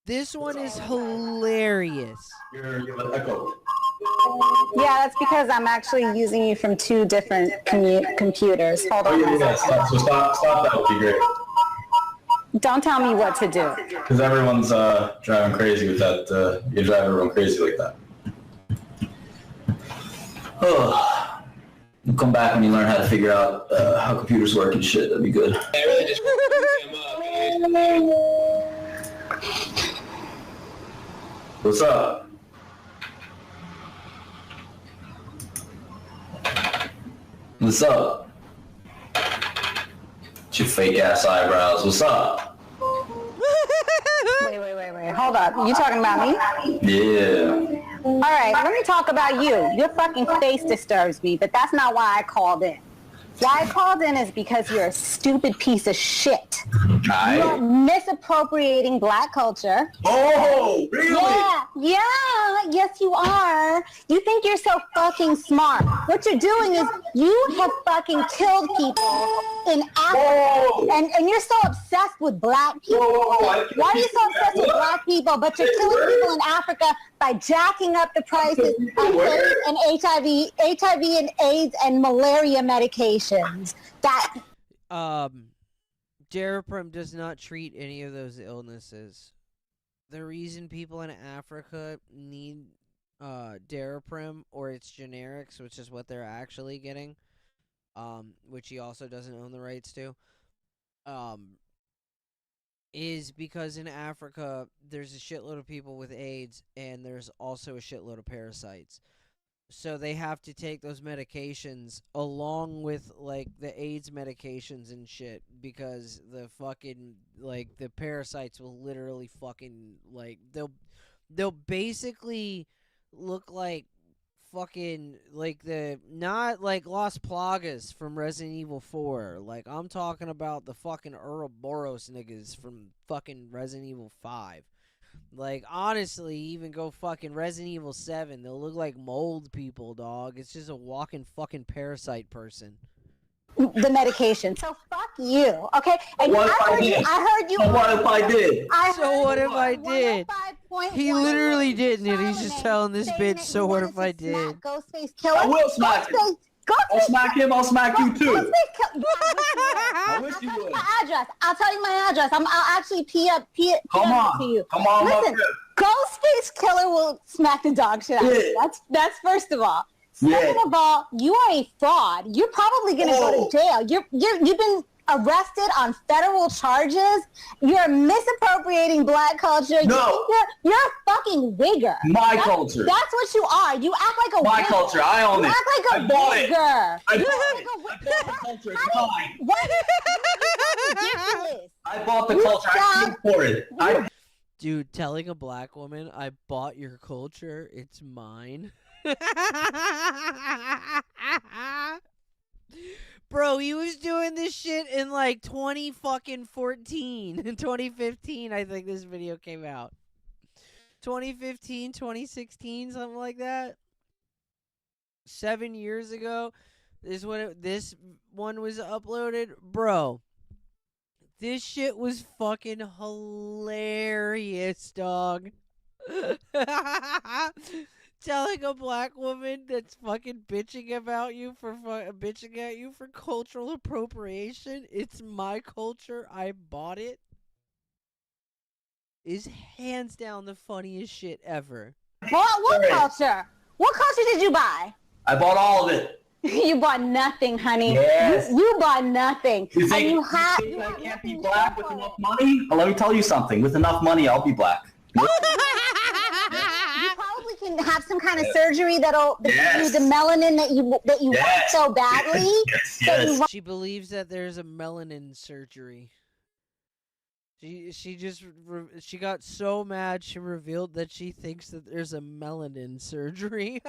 This one is hilarious. You're echo. Yeah, that's because I'm actually using you from two different computers. Hold on. Yeah, stop that would be great. Don't tell me what to do. Because everyone's driving crazy with that. You drive everyone crazy like that. Oh, you'll come back when you learn how to figure out how computers work and shit. That'd be good. I really just What's up? What's up? It's your fake ass eyebrows. What's up? Wait. Hold up. You talking about me? Yeah. All right, let me talk about you. Your fucking face disturbs me, but that's not why I called in. Why I called in is because you're a stupid piece of shit. You're misappropriating black culture. Oh, really? Yeah, yes you are. You think you're so fucking smart. What you're doing is you have fucking killed people in Africa. And you're so obsessed with black people. Why are you so obsessed with black people, but you're killing people in Africa by jacking up the prices of AIDS and HIV and AIDS and malaria medications? Daraprim does not treat any of those illnesses. The reason people in Africa need Daraprim, or its generics, which is what they're actually getting, which he also doesn't own the rights to, is because in Africa there's a shitload of people with AIDS and there's also a shitload of parasites. So they have to take those medications along with, like, the AIDS medications and shit, because the fucking, like, the parasites will literally fucking, like, they'll basically look like fucking, like, not like Las Plagas from Resident Evil 4. Like, I'm talking about the fucking Ouroboros niggas from fucking Resident Evil 5. Like, honestly, even go fucking Resident Evil 7, they'll look like mold people, dog. It's just a walking fucking parasite person. the medication. So fuck you, okay? And What if I heard did? you. I heard you. So what if I did? So what if I did? He literally didn't, and he's just telling this bitch, so what if I did? Ghostface Killer. I will smack him. I'll smack him. I'll smack you too. I wish you would. My address. I'll tell you my address. I'll actually pee it to you. Come on, listen. Ghostface Killer will smack the dog shit out of you. That's first of all. Second of all, you are a fraud. You're probably gonna go to jail. You've been arrested on federal charges. You're misappropriating black culture. No. You're a fucking wigger. My culture. That's what you are. You act like a My wigger. culture. I own it. You act like a I bought it. wigger. I You bought act it. like a wigger. I bought the culture. It's mine. What? Ridiculous. I bought the culture. I paid for it. Dude, telling a black woman, I bought your culture, it's mine. Bro, he was doing this shit in like 2014. In 2015, I think this video came out. 2015, 2016, something like that. 7 years ago is when this one was uploaded. Bro, this shit was fucking hilarious, dog. Telling a black woman that's fucking bitching about you for bitching at you for cultural appropriation, it's my culture, I bought it, is hands down the funniest shit ever. What culture? What culture did you buy? I bought all of it. You bought nothing, honey. Yes. You bought nothing. You think, I can't be black with enough money? Well, let me tell you something. With enough money, I'll be black. You probably can have some kind of surgery that'll give you the melanin that you want so badly. Yes. She believes that there's a melanin surgery. She got so mad she revealed that she thinks that there's a melanin surgery.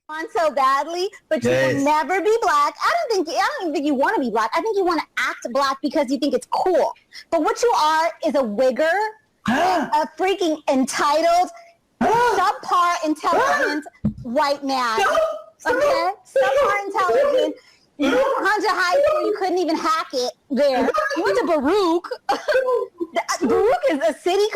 Want so badly, but you will never be black. I don't even think you want to be black. I think you want to act black because you think it's cool. But what you are is a wigger, a freaking entitled, subpar intelligent white man. Okay? Subpar intelligent. You went to high school, you couldn't even hack it there. You went to Baruch. Baruch is a city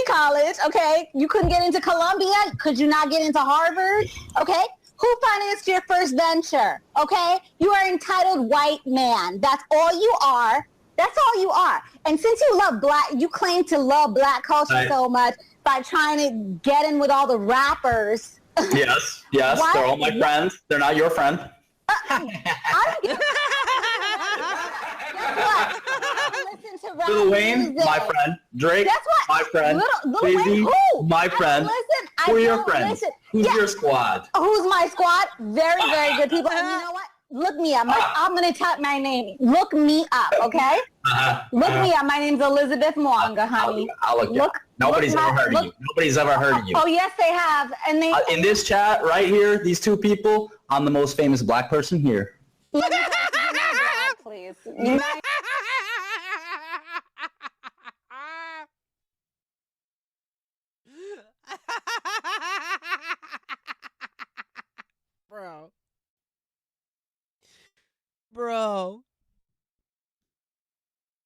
college, okay? You couldn't get into Columbia. Could you not get into Harvard? Okay? Who financed your first venture? Okay? You are an entitled white man. That's all you are. That's all you are. And since you love you claim to love black culture so much by trying to get in with all the rappers. Yes, they're all my friends. They're not your friend. Lil Wayne, my friend. Drake, my friend. Jay-Z, my friend. Who are your friends? Who's your squad? Who's my squad? Very, very good people. And you know what? Look me up. I'm going to type my name. Look me up, okay? Look me up. My name's Elizabeth Mwanga, honey. I'll look. Nobody's ever heard of you. Nobody's ever heard of you. Oh, yes, they have. And they in this chat right here, these two people, I'm the most famous black person here. Please. Bro.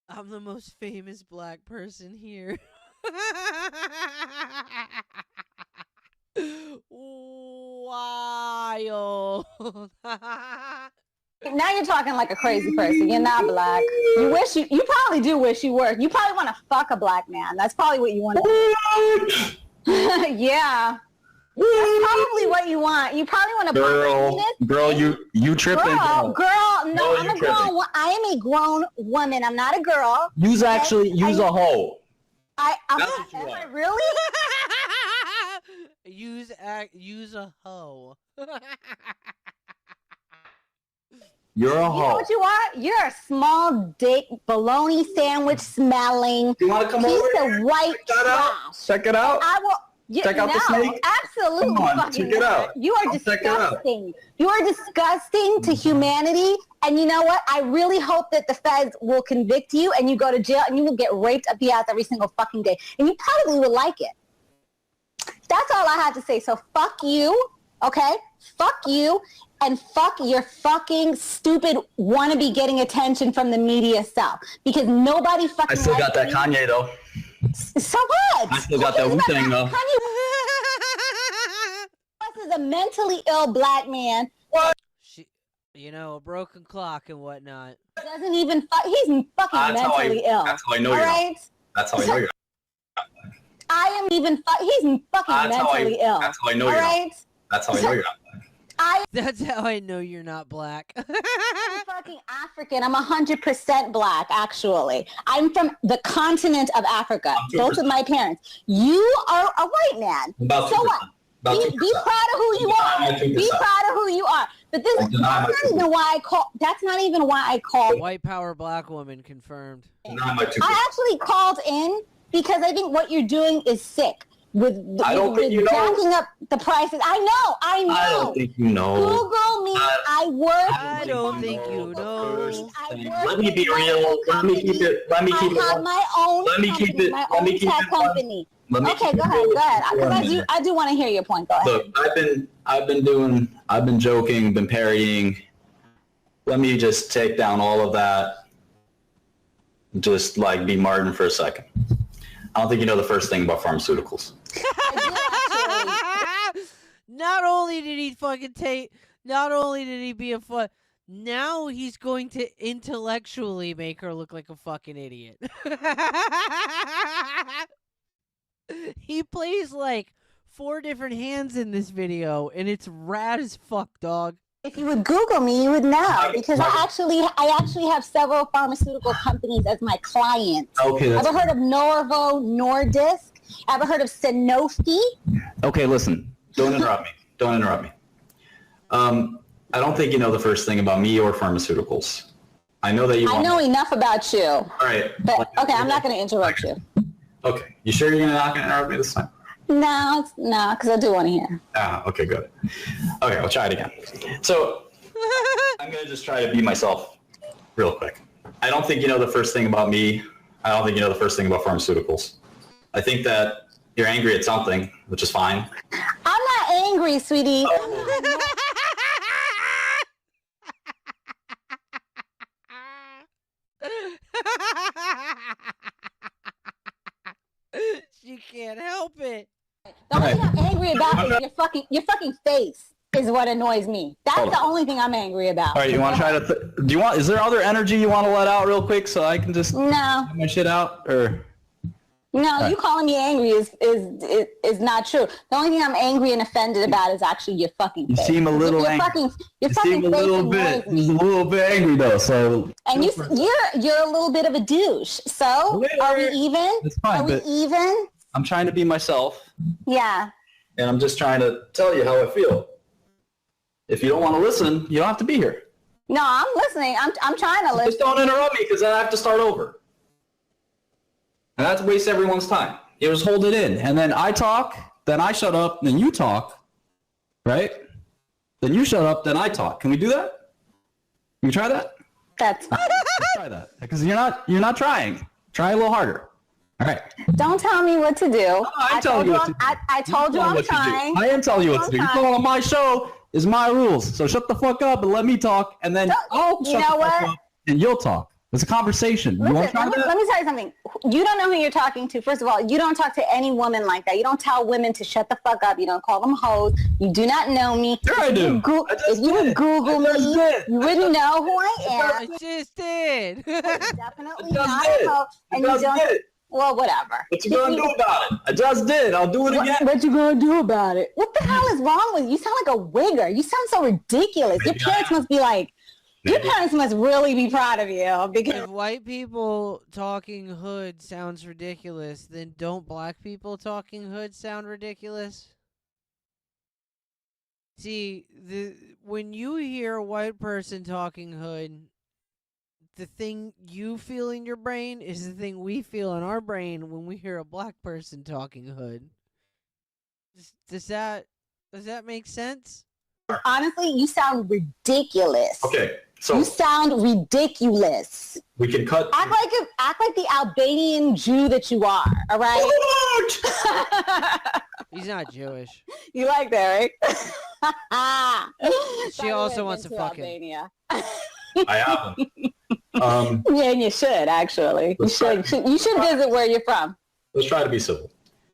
I'm the most famous black person here. Wild. Now you're talking like a crazy person. You're not black. You probably do wish you were. You probably want to fuck a black man. That's probably what you want to do. Yeah. That's probably what you want. You probably want to Girl, you tripping. Girl, no, I'm a grown. I am a grown woman. I'm not a girl. Use a hoe. Am what you I are. really? Use a hoe. You're a hoe. You know hoe. what you are? You're a small dick, bologna sandwich smelling You want to come piece over of white trash. Check it out. I will. Check out the snake. Absolutely. Come on, fucking check it not. out. You are Check it out. disgusting. You are disgusting to humanity. And you know what? I really hope that the feds will convict you and you go to jail and you will get raped up the ass every single fucking day. And you probably will like it. That's all I have to say. So fuck you. Okay? Fuck you, and fuck your fucking stupid wannabe getting attention from the media stuff. Because nobody fucking. I still got that Kanye though. So what? I still got that Wu-Tang though. Kanye West is a mentally ill black man. You know, a broken clock and whatnot. Doesn't even he's fucking mentally ill. That's how I know all you're right? not. That's how I know you're not. I am even he's fucking mentally ill. That's how I know you're not. That's how I know you're not. That's how I know you're not black. I'm fucking African. I'm 100% black, actually. I'm from the continent of Africa. Both of my parents. You are a white man. About so 2%. what? Be proud of who you are. Be proud of who you are. But that's not even why I called. White power black woman confirmed. I actually called in because I think what you're doing is sick. With jacking up the prices. I know. I don't think you know. Google me. I work. I don't think you know. Let me be real. Let me keep it. I have my own. Let me keep it. My own tech company. Okay, go ahead. Because I do want to hear your point. Go ahead. Look, I've been joking, been parodying. Let me just take down all of that. Just like be Martin for a second. I don't think you know the first thing about pharmaceuticals. Not only did he fucking not only did he be a now he's going to intellectually make her look like a fucking idiot. He plays like 4 different hands in this video, and it's rad as fuck, dog. If you would Google me, you would know, because I actually have several pharmaceutical companies as my clients. Okay. Ever heard of Novo Nordisk? Ever heard of Sanofi? Okay, listen. Don't interrupt me. I don't think you know the first thing about me or pharmaceuticals. I know that I know enough about you. All right. But okay, I'm not going to interrupt you. Okay. You sure you're not going to interrupt me this time? No, because I do want to hear. Okay, good. Okay, I'll try it again. So, I'm going to just try to be myself real quick. I don't think you know the first thing about me. I don't think you know the first thing about pharmaceuticals. I think that you're angry at something, which is fine. I'm not angry, sweetie. She can't help it. The only thing I'm angry about is your fucking face is what annoys me. That's the only thing I'm angry about. All right, you want to try to? Is there other energy you want to let out real quick so I can just get my shit out, or? No, you calling me angry is not true. The only thing I'm angry and offended about is actually your fucking face. You seem a little angry. You seem a little bit angry though. So. And you're a little bit of a douche. So are we even? It's fine. Are we even? I'm trying to be myself. Yeah. And I'm just trying to tell you how I feel. If you don't want to listen, you don't have to be here. No, I'm listening. I'm trying to listen. Just don't interrupt me because then I have to start over. And that's waste everyone's time. You just hold it in. And then I talk, then I shut up, then you talk. Right? Then you shut up, then I talk. Can we do that? Can we try that? That's fine. Let's try that. Because you're not trying. Try a little harder. All right. Don't tell me what to do. No, I told you what to do. I told you I'm trying. I am telling you what to do. You're calling on my show is my rules. So shut the fuck up and let me talk, and then I'll shut the fuck up and you'll talk. It's a conversation. Listen, let me tell you something. You don't know who you're talking to. First of all, you don't talk to any woman like that. You don't tell women to shut the fuck up. You don't call them hoes. You do not know me. Sure I do. If you would Google me, you wouldn't know who I am. I just did. Definitely not a hoe. And you don't. Well, whatever. What you gonna do about it? I just did. I'll do it again. What you gonna do about it? What the hell is wrong with you? You sound like a wigger. You sound so ridiculous. Your parents must be like, your parents must really be proud of you. Because if white people talking hood sounds ridiculous, then don't black people talking hood sound ridiculous? See, when you hear a white person talking hood, the thing you feel in your brain is the thing we feel in our brain when we hear a black person talking hood. Does that make sense? Honestly, you sound ridiculous. Okay, so you sound ridiculous. We can cut. Act like the Albanian Jew that you are. All right. He's not Jewish. You like that, right? She also wants to fuck him. Albania. I haven't. Yeah, and you should actually. You should visit where you're from. Let's try to be civil.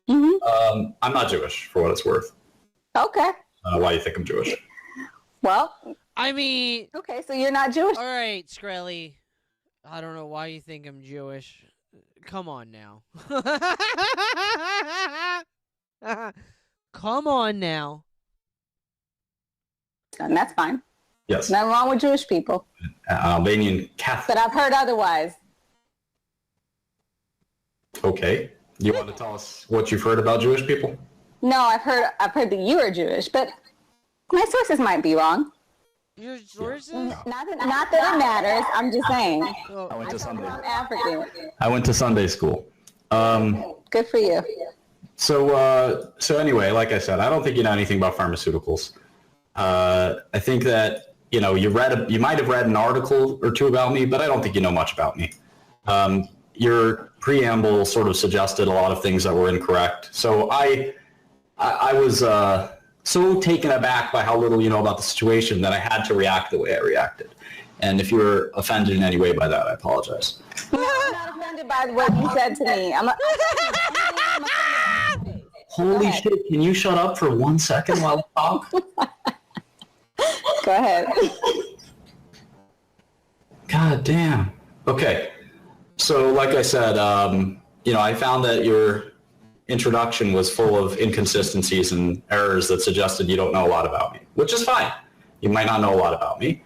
Mm-hmm. I'm not Jewish, for what it's worth. Okay. Why do you think I'm Jewish? Well, I mean... Okay, so you're not Jewish. All right, Skrelly. I don't know why you think I'm Jewish. Come on now. Come on now. And that's fine. Yes. Nothing wrong with Jewish people. Albanian Catholic. But I've heard otherwise. Okay. You want to tell us what you've heard about Jewish people? No, I've heard that you are Jewish, but my sources might be wrong. Your sources? Not that it matters. I'm just saying. I went to Sunday. I'm African. I went to Sunday school. Good for you. So anyway, like I said, I don't think you know anything about pharmaceuticals. I think that you might have read an article or two about me, but I don't think you know much about me. Your preamble sort of suggested a lot of things that were incorrect. So I was so taken aback by how little you know about the situation that I had to react the way I reacted. And if you were offended in any way by that, I apologize. No, I'm not offended by what you said to me. Holy shit, can you shut up for 1 second while I talk? Go ahead. God damn. Okay. So like I said, I found that your introduction was full of inconsistencies and errors that suggested you don't know a lot about me, which is fine. You might not know a lot about me,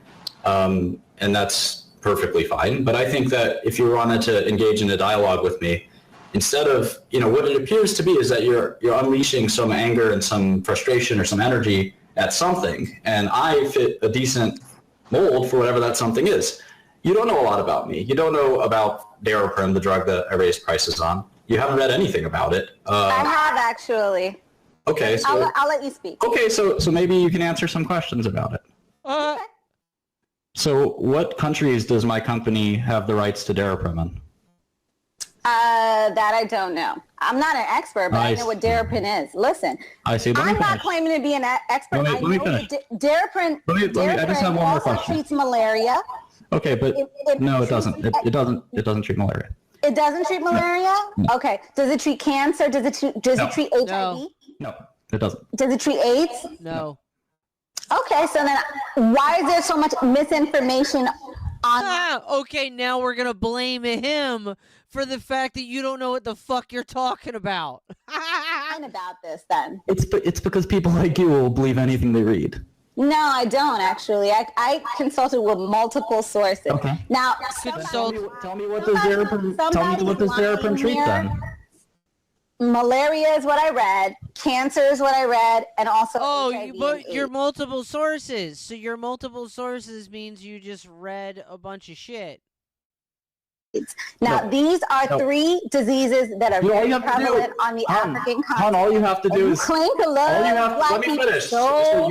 and that's perfectly fine. But I think that if you wanted to engage in a dialogue with me, instead of, what it appears to be is that you're unleashing some anger and some frustration or some energy at something, and I fit a decent mold for whatever that something is. You don't know a lot about me. You don't know about Daraprim, the drug that I raised prices on. You haven't read anything about it. I have actually. Okay, so I'll let you speak. Okay, so maybe you can answer some questions about it. Okay. So what countries does my company have the rights to Daraprim in? That I don't know. I'm not an expert, but I know what Daraprim is. Listen, I see. I'm not claiming to be an expert. Let me finish. Daraprim I just have one more also question. treats malaria. Okay, but no, it doesn't. It doesn't treat malaria. It doesn't treat malaria? No. Okay. Does it treat cancer? Does it treat HIV? No, it doesn't. Does it treat AIDS? No. Okay, so then why is there so much misinformation on okay, now we're gonna blame him for the fact that you don't know what the fuck you're talking about. about this then? It's because people like you will believe anything they read. No, I don't actually. I consulted with multiple sources. Okay. Now, Tell me what does Daraprim treat then? Malaria is what I read. Cancer is what I read, and also. But your multiple sources. So your multiple sources means you just read a bunch of shit. Now, these are three diseases that are very prevalent on the African continent. All you have to do is claim to love let me finish. So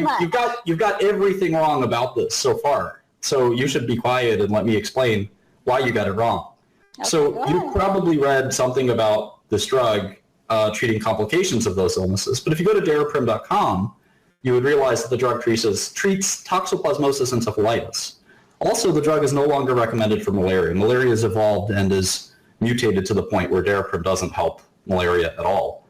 you've got everything wrong about this so far. So you should be quiet and let me explain why you got it wrong. Okay, so you probably read something about this drug treating complications of those illnesses. But if you go to Daraprim.com, you would realize that the drug treats toxoplasmosis encephalitis. Also, the drug is no longer recommended for malaria. Malaria has evolved and is mutated to the point where Daraprim doesn't help malaria at all.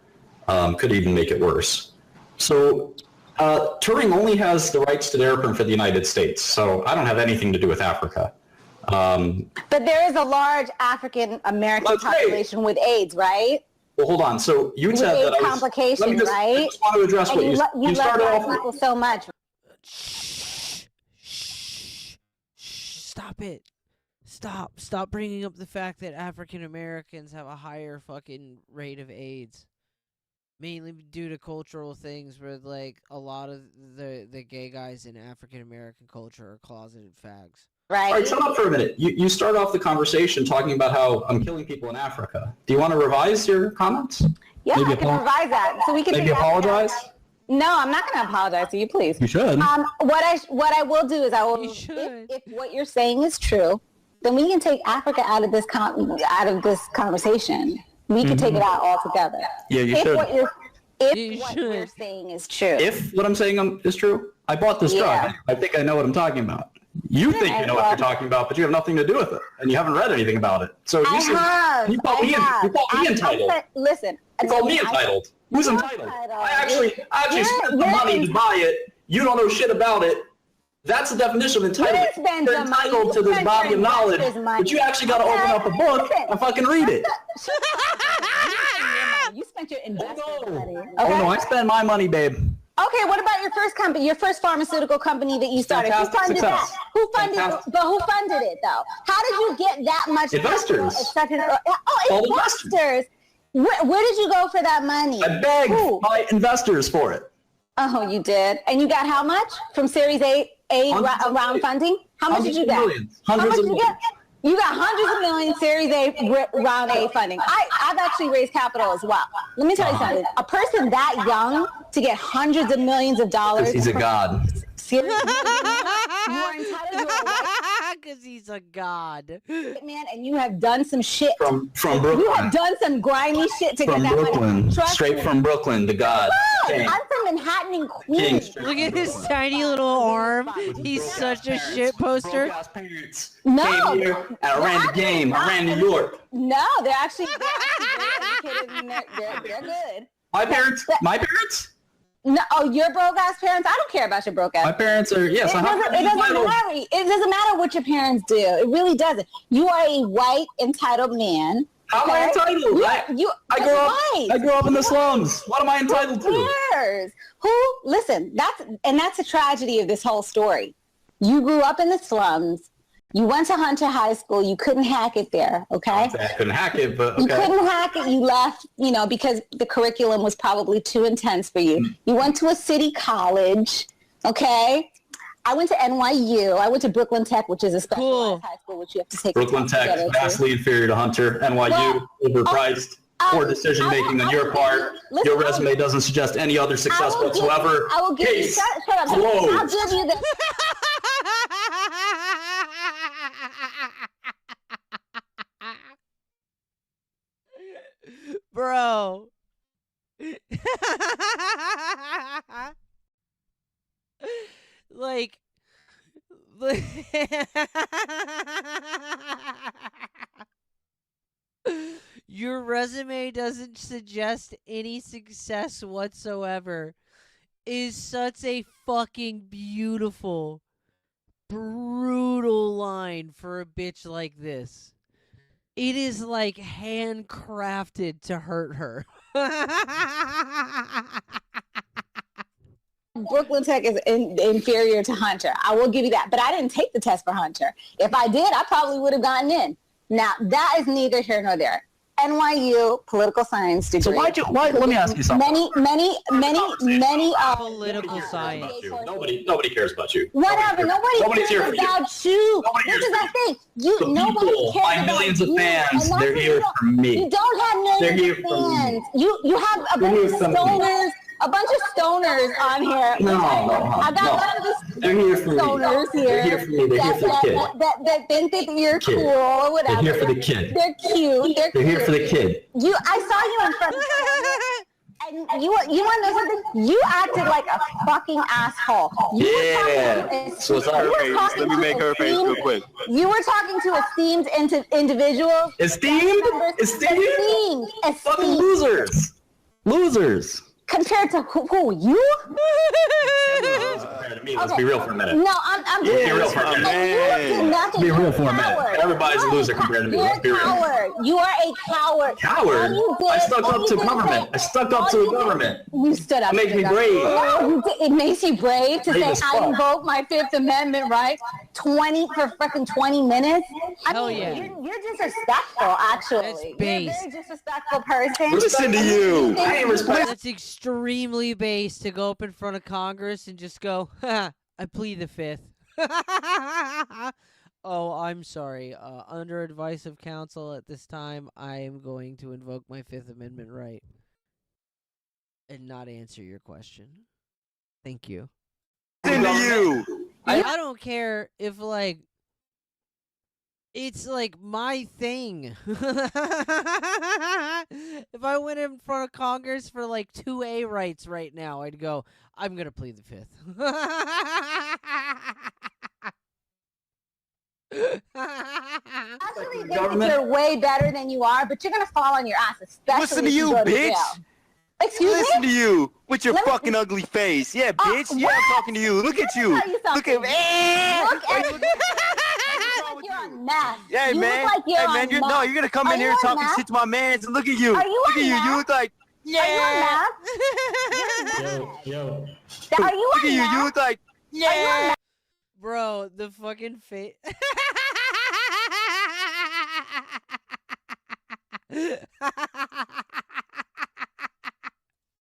Could even make it worse. So Turing only has the rights to Daraprim for the United States, so I don't have anything to do with Africa. But there is a large African American population with AIDS, right? Well, hold on. So you said that I was... complications, I just want to address what you started love off black people so much. Stop it. Stop bringing up the fact that African Americans have a higher fucking rate of AIDS. Mainly due to cultural things where, like, a lot of the gay guys in African American culture are closeted fags. Right. All right, shut up for a minute. You start off the conversation talking about how I'm killing people in Africa. Do you want to revise your comments? Yeah, I can revise that. So we can maybe apologize? No, I'm not going to apologize to you, please. You should. What I will do is if what you're saying is true, then we can take Africa out of this conversation. We can take it out altogether. Yeah, you should. If what we're saying is true. If what I'm saying is true, I bought this drug. I think I know what I'm talking about. You think you know what you're talking about, but you have nothing to do with it, and you haven't read anything about it. So you call me entitled. Listen, you call me entitled. Who's entitled? I actually spent the money to buy it. You don't know shit about it. That's the definition of entitlement. You're entitled to this body of knowledge, but you actually got to open up a book and fucking read it. You spent your investment money. Okay? Oh no, I spent my money, babe. Okay, what about your first company, your first pharmaceutical company that you started? Who funded that? Who funded it though? How did you get that much? Investors. Investors. Where did you go for that money? I begged my investors for it. Oh, you did? And you got how much from Series A round funding? How much did you get? Hundreds of millions. You got hundreds of millions Series A round A funding. I've actually raised capital as well. Let me tell you something. A person that young to get hundreds of millions of dollars. He's a god. Seriously, you are entitled to a right. Because he's a god. Man, and you have done some shit. From Brooklyn. You have done some grimy shit to get that money. Straight from Brooklyn, the god. I'm from Manhattan and Queens. Look at his tiny little arm. He's such a shit poster. No. Came here and I ran the game. I ran New York. No, they're actually very educated and they're good. My parents? No, your broke ass parents. I don't care about your broke ass. My parents are It doesn't matter. It doesn't matter what your parents do. It really doesn't. You are a white entitled man. How am I entitled? I grew up in the slums. What am I entitled to? Who cares? Listen, that's a tragedy of this whole story. You grew up in the slums. You went to Hunter High School. You couldn't hack it there, okay? I couldn't hack it, but okay. You couldn't hack it. You left, because the curriculum was probably too intense for you. You went to a city college, okay? I went to NYU. I went to Brooklyn Tech, which is a specialized high school, which you have to take. Brooklyn Tech, vastly inferior to Hunter. NYU, overpriced. Poor decision making on your part. Your resume doesn't suggest any other success whatsoever. I will give you. Shut up. I'll give you the. Bro. Like your resume doesn't suggest any success whatsoever is such a fucking beautiful, brutal line for a bitch like this. It is like handcrafted to hurt her. Brooklyn Tech is inferior to Hunter. I will give you that. But I didn't take the test for Hunter. If I did, I probably would have gotten in. Now, that is neither here nor there. NYU political science degree. So why? Let me ask you something. Many political science. Nobody cares about you. Whatever. Nobody cares about you. This is the thing. Nobody cares my millions of fans. They're here for me. You don't have millions of fans. You have a bunch of stoners. A bunch of stoners on here. No. I got a bunch of They're here for stoners me. here. They're here for me. They're here for the kid. That think that you're cool or whatever. They're here for the kid. They're cute. They're here for the kid. I saw you in front of the and you want to know something? You acted like a fucking asshole. So it's her face. Let me make her face real quick. You were talking to esteemed individuals. Esteemed? Fucking losers. Compared to who? You? Compared to me. Let's be real for a minute. No, I'm just be real for a minute. Be real for a minute. Everybody's a loser compared to me. Let's be real. You are a coward. Coward? I stuck up to government. I stuck up to the government. You stood up. It makes me brave. It makes you brave to say I invoke my Fifth Amendment right 20 minutes. Hell yeah. You're disrespectful, actually. That's You're a base. very disrespectful person. Listen to you. I ain't respect. That's extremely base to go up in front of Congress and just go, I plead the Fifth. Oh, I'm sorry. Under advice of counsel at this time, I am going to invoke my Fifth Amendment right and not answer your question. Thank you. Listen to you. I don't care if, It's like my thing. If I went in front of Congress for like 2A rights right now, I'd go, I'm gonna plead the fifth. Actually, think you're way better than you are, but you're gonna fall on your ass, especially Listen to if you, go to bitch. jail. Excuse Listen me? to you with your Let me- fucking ugly face. Yeah, bitch. Yeah, what? I'm talking to you. Look at you. Let me tell you Look at me. Look at you. You look like you're on meth. Yeah, you man. Look like you're Hey, man. on You're, meth. no, you're gonna come Are in you here on talking meth? shit to my mans, and look at you. Are you Look on at you. meth? You look like. Yeah. Are you on meth? Yo. Are you Look on at you. meth? You look like. Are you on Yeah. meth? Bro, the fucking face.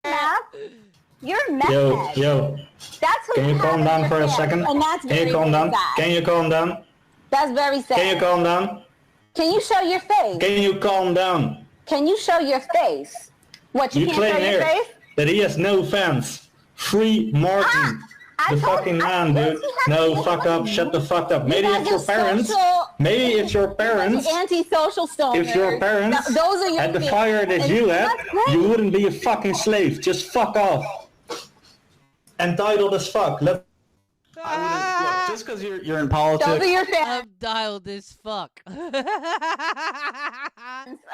Meth? You're meth. Yo. That's what Can you have calm in down your for a pants, second? And that's Can very, you calm very down? sad. Can you calm down? That's very sad. Can you calm down? Can you show your face? Can you calm down? Can you show your face? What, you You can't claim show your here face? that he has no fans. Free Martin, the fucking man, dude. No, fuck up. Shut the fuck up. Maybe guys it's your are parents. social- Maybe it's your parents. Anti-social stoners. If your parents Th- those are your had the kids. fire that And you had, that's great. you wouldn't be a fucking slave. Just fuck off. Entitled as fuck. Look, just because you're in politics. Those are your fans. I'm dialed as fuck.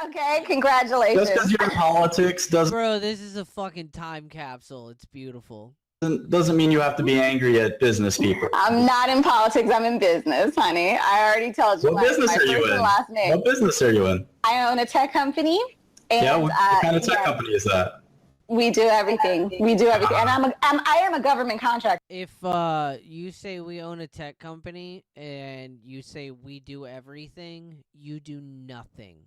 Okay, congratulations. Just because you're in politics Bro, this is a fucking time capsule. It's beautiful. doesn't mean you have to be angry at business people. I'm not in politics. I'm in business, honey. I already told you What business my are you first and in? last name. What business are you in? I own a tech company. And, Yeah, what kind of tech yeah, company is that? We do everything. We do everything. And I am a government contractor. If you say we own a tech company and you say we do everything, you do nothing.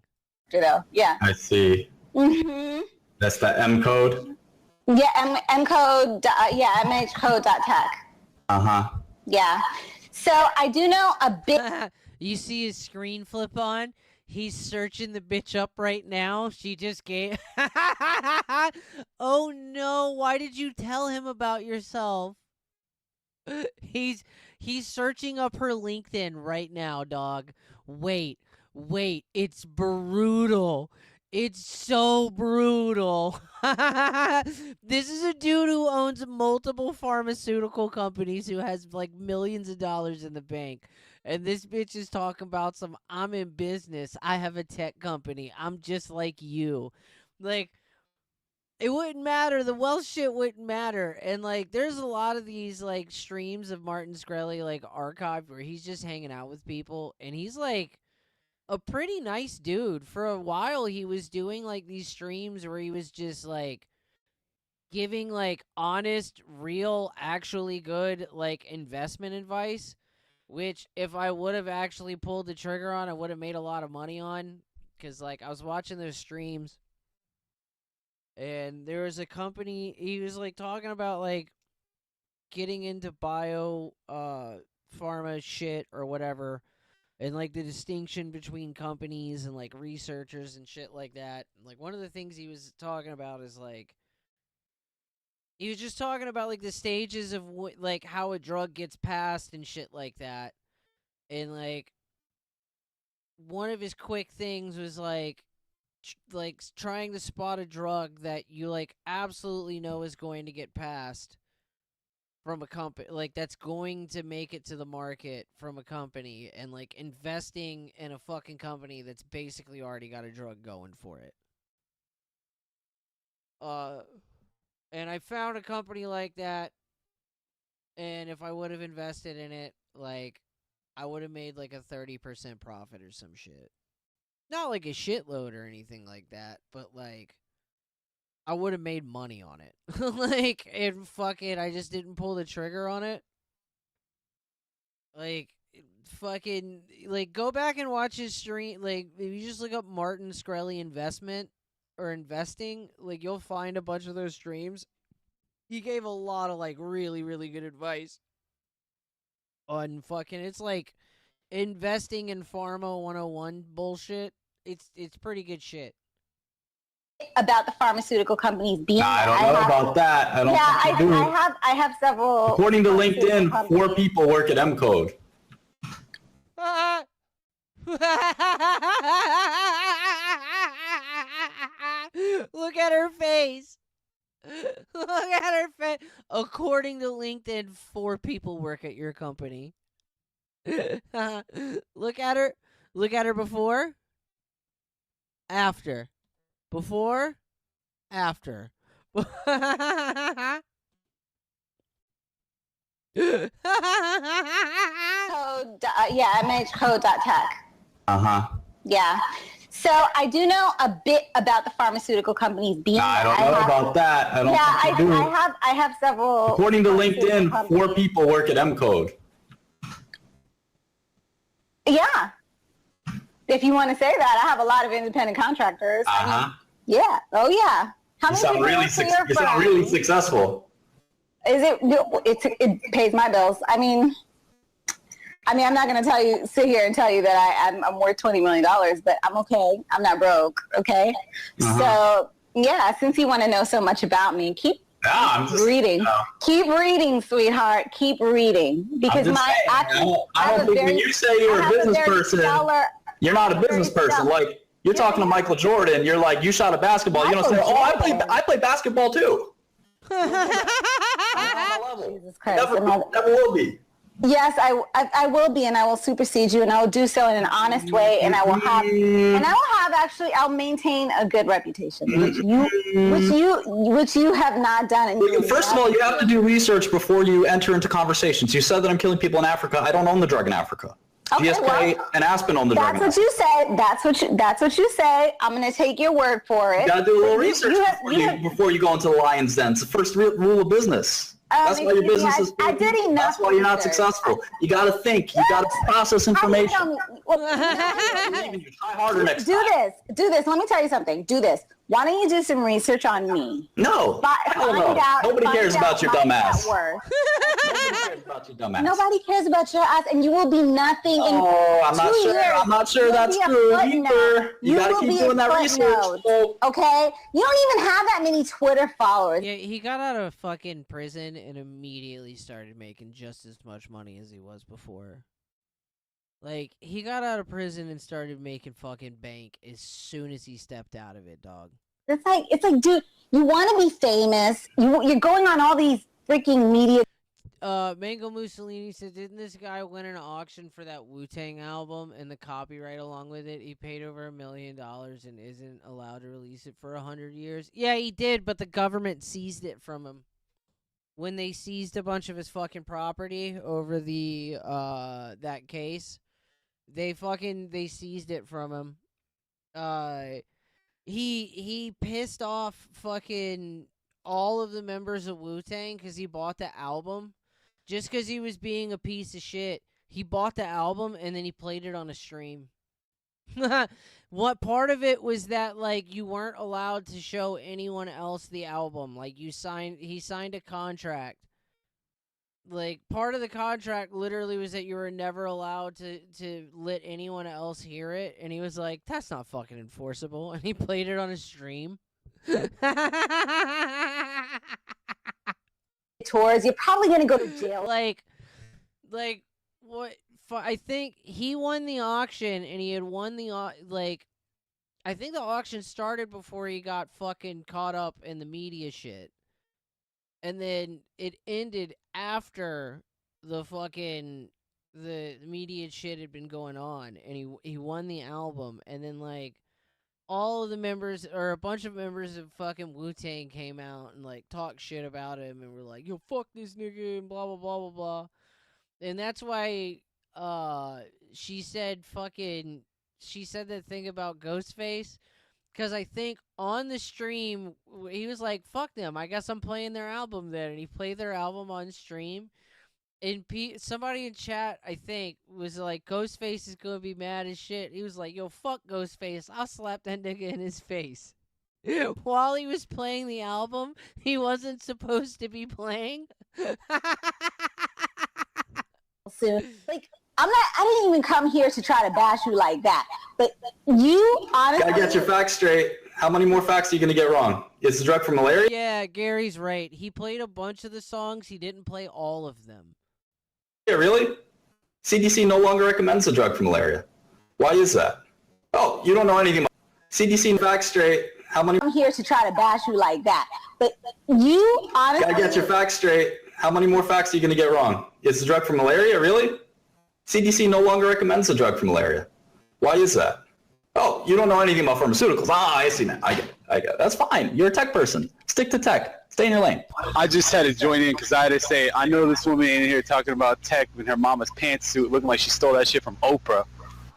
You know, yeah. I see. Mm-hmm. That's the M code. Yeah, mcode. Yeah, mhcode.tech. Uh-huh. Yeah. So I do know a bit. You see his screen flip on? He's searching the bitch up right now. She just gave... Oh no, why did you tell him about yourself? He's searching up her LinkedIn right now, dog. Wait, it's brutal. It's so brutal. This is a dude who owns multiple pharmaceutical companies who has like millions of dollars in the bank. And this bitch is talking about I'm in business. I have a tech company. I'm just like you. Like, it wouldn't matter. The wealth shit wouldn't matter. And, like, there's a lot of these, like, streams of Martin Shkreli, like, archived where he's just hanging out with people. And he's, like, a pretty nice dude. For a while, he was doing, like, these streams where he was just, like, giving, like, honest, real, actually good, like, investment advice. Which, if I would have actually pulled the trigger on, I would have made a lot of money on. Because, like, I was watching those streams. And there was a company, he was, like, talking about, like, getting into bio, pharma shit or whatever. And, like, the distinction between companies and, like, researchers and shit like that. And, like, one of the things he was talking about is, like, he was just talking about, like, the stages of, like, how a drug gets passed and shit like that. And, like, one of his quick things was, like, trying to spot a drug that you, like, absolutely know is going to get passed from a company. Like, that's going to make it to the market from a company. And, like, investing in a fucking company that's basically already got a drug going for it. And I found a company like that, and if I would have invested in it, like, I would have made, like, a 30% profit or some shit. Not, like, a shitload or anything like that, but, like, I would have made money on it. Like, and fuck it, I just didn't pull the trigger on it. Like, fucking, like, go back and watch his stream. Like, if you just look up Martin Shkreli investment, or investing, like, you'll find a bunch of those streams. He gave a lot of, like, really, really good advice on fucking, it's like investing in Pharma 101 bullshit. It's pretty good shit. About the pharmaceutical companies being. I don't know about that. I don't think you do. I have several. According to pharmaceutical LinkedIn, companies. 4 people work at M code. Look at her face. Look at her face. According to LinkedIn, 4 people work at your company. Look at her. Look at her before. After. Before. After. I manage code.tech. Uh-huh. Yeah. So I do know a bit about the pharmaceutical companies being. I don't know about that. I don't think you do. I have several. According to LinkedIn, 4 people work at M-Code. Yeah. If you want to say that, I have a lot of independent contractors. Uh-huh. Yeah. Oh yeah. How You many sound people really, work for your you sound firm? really successful. Is it? It pays my bills. I mean, I'm not going to sit here and tell you that I'm worth $20 million, but I'm okay. I'm not broke. Okay. So yeah, since you want to know so much about me, keep reading. Keep reading, sweetheart. Keep reading because I don't think when you say you're a business person, you're not a business person. Like you're talking to Michael Jordan, you're like, you shot a basketball. You don't say, oh, I play basketball too. Jesus Christ. Never will be. Yes, I will be, and I will supersede you, and I will do so in an honest way, and I will have I'll maintain a good reputation, which you have not done. And First of all, you have to do research before you enter into conversations. You said that I'm killing people in Africa. I don't own the drug in Africa. Okay, GSK and Aspen own the drug. That's what you say. That's what you say. I'm going to take your word for it. You got to do a little research before you go into the lion's den. It's the first rule of business. That's why your business is. I did enough. That's why you're not successful. You got to think. You got to process information. Try harder next time. Do this. Let me tell you something. Do this. Why don't you do some research on me? No. Hell no. Nobody cares about your dumb ass. Nobody cares about your dumb ass. Nobody cares about your ass, and you will be nothing in I'm not 2 sure. years. I'm not sure that's true either. You got to keep doing that research. Okay? You don't even have that many Twitter followers. Yeah, he got out of fucking prison and immediately started making just as much money as he was before. Like, he got out of prison and started making fucking bank as soon as he stepped out of it, dog. It's like, dude, you want to be famous. You're going on all these freaking media. Mango Mussolini said, didn't this guy win an auction for that Wu-Tang album and the copyright along with it? He paid over $1 million and isn't allowed to release it for 100 years. Yeah, he did, but the government seized it from him. When they seized a bunch of his fucking property over the, that case, they seized it from him. He pissed off fucking all of the members of Wu-Tang because he bought the album. Just because he was being a piece of shit. He bought the album and then he played it on a stream. What part of it was that, like, you weren't allowed to show anyone else the album? Like, he signed a contract. Like, part of the contract literally was that you were never allowed to let anyone else hear it. And he was like, that's not fucking enforceable. And he played it on a stream. Tours, you're probably going to go to jail. Like, what? I think he won the auction, and he had won the, I think the auction started before he got fucking caught up in the media shit. And then it ended after the media shit had been going on, and he won the album, and then, like, all of the members, or a bunch of members of fucking Wu-Tang came out and, like, talked shit about him, and were like, yo, fuck this nigga, and blah, blah, blah, blah, blah. And that's why, she said that thing about Ghostface, because I think on the stream, he was like, fuck them, I guess I'm playing their album then, and he played their album on stream. And somebody in chat, I think, was like, Ghostface is gonna be mad as shit. He was like, yo, fuck Ghostface. I'll slap that nigga in his face. While he was playing the album he wasn't supposed to be playing. Like, I didn't even come here to try to bash you like that. But you honestly... Gotta get your facts straight. How many more facts are you gonna get wrong? Is the drug for malaria? Yeah, Gary's right. He played a bunch of the songs. He didn't play all of them. Yeah, really? CDC no longer recommends the drug for malaria. Why is that? Oh, you don't know anything about CDC facts straight. How many? I'm here to try to bash you like that. But you honestly... Gotta get your facts straight. How many more facts are you gonna get wrong? Is the drug for malaria, really? CDC no longer recommends the drug for malaria. Why is that? Oh, you don't know anything about pharmaceuticals. Ah, I see now. I get it. That's fine. You're a tech person. Stick to tech. Stay in your lane. I just had to join in because I had to say, I know this woman in here talking about tech in her mama's pantsuit looking like she stole that shit from Oprah.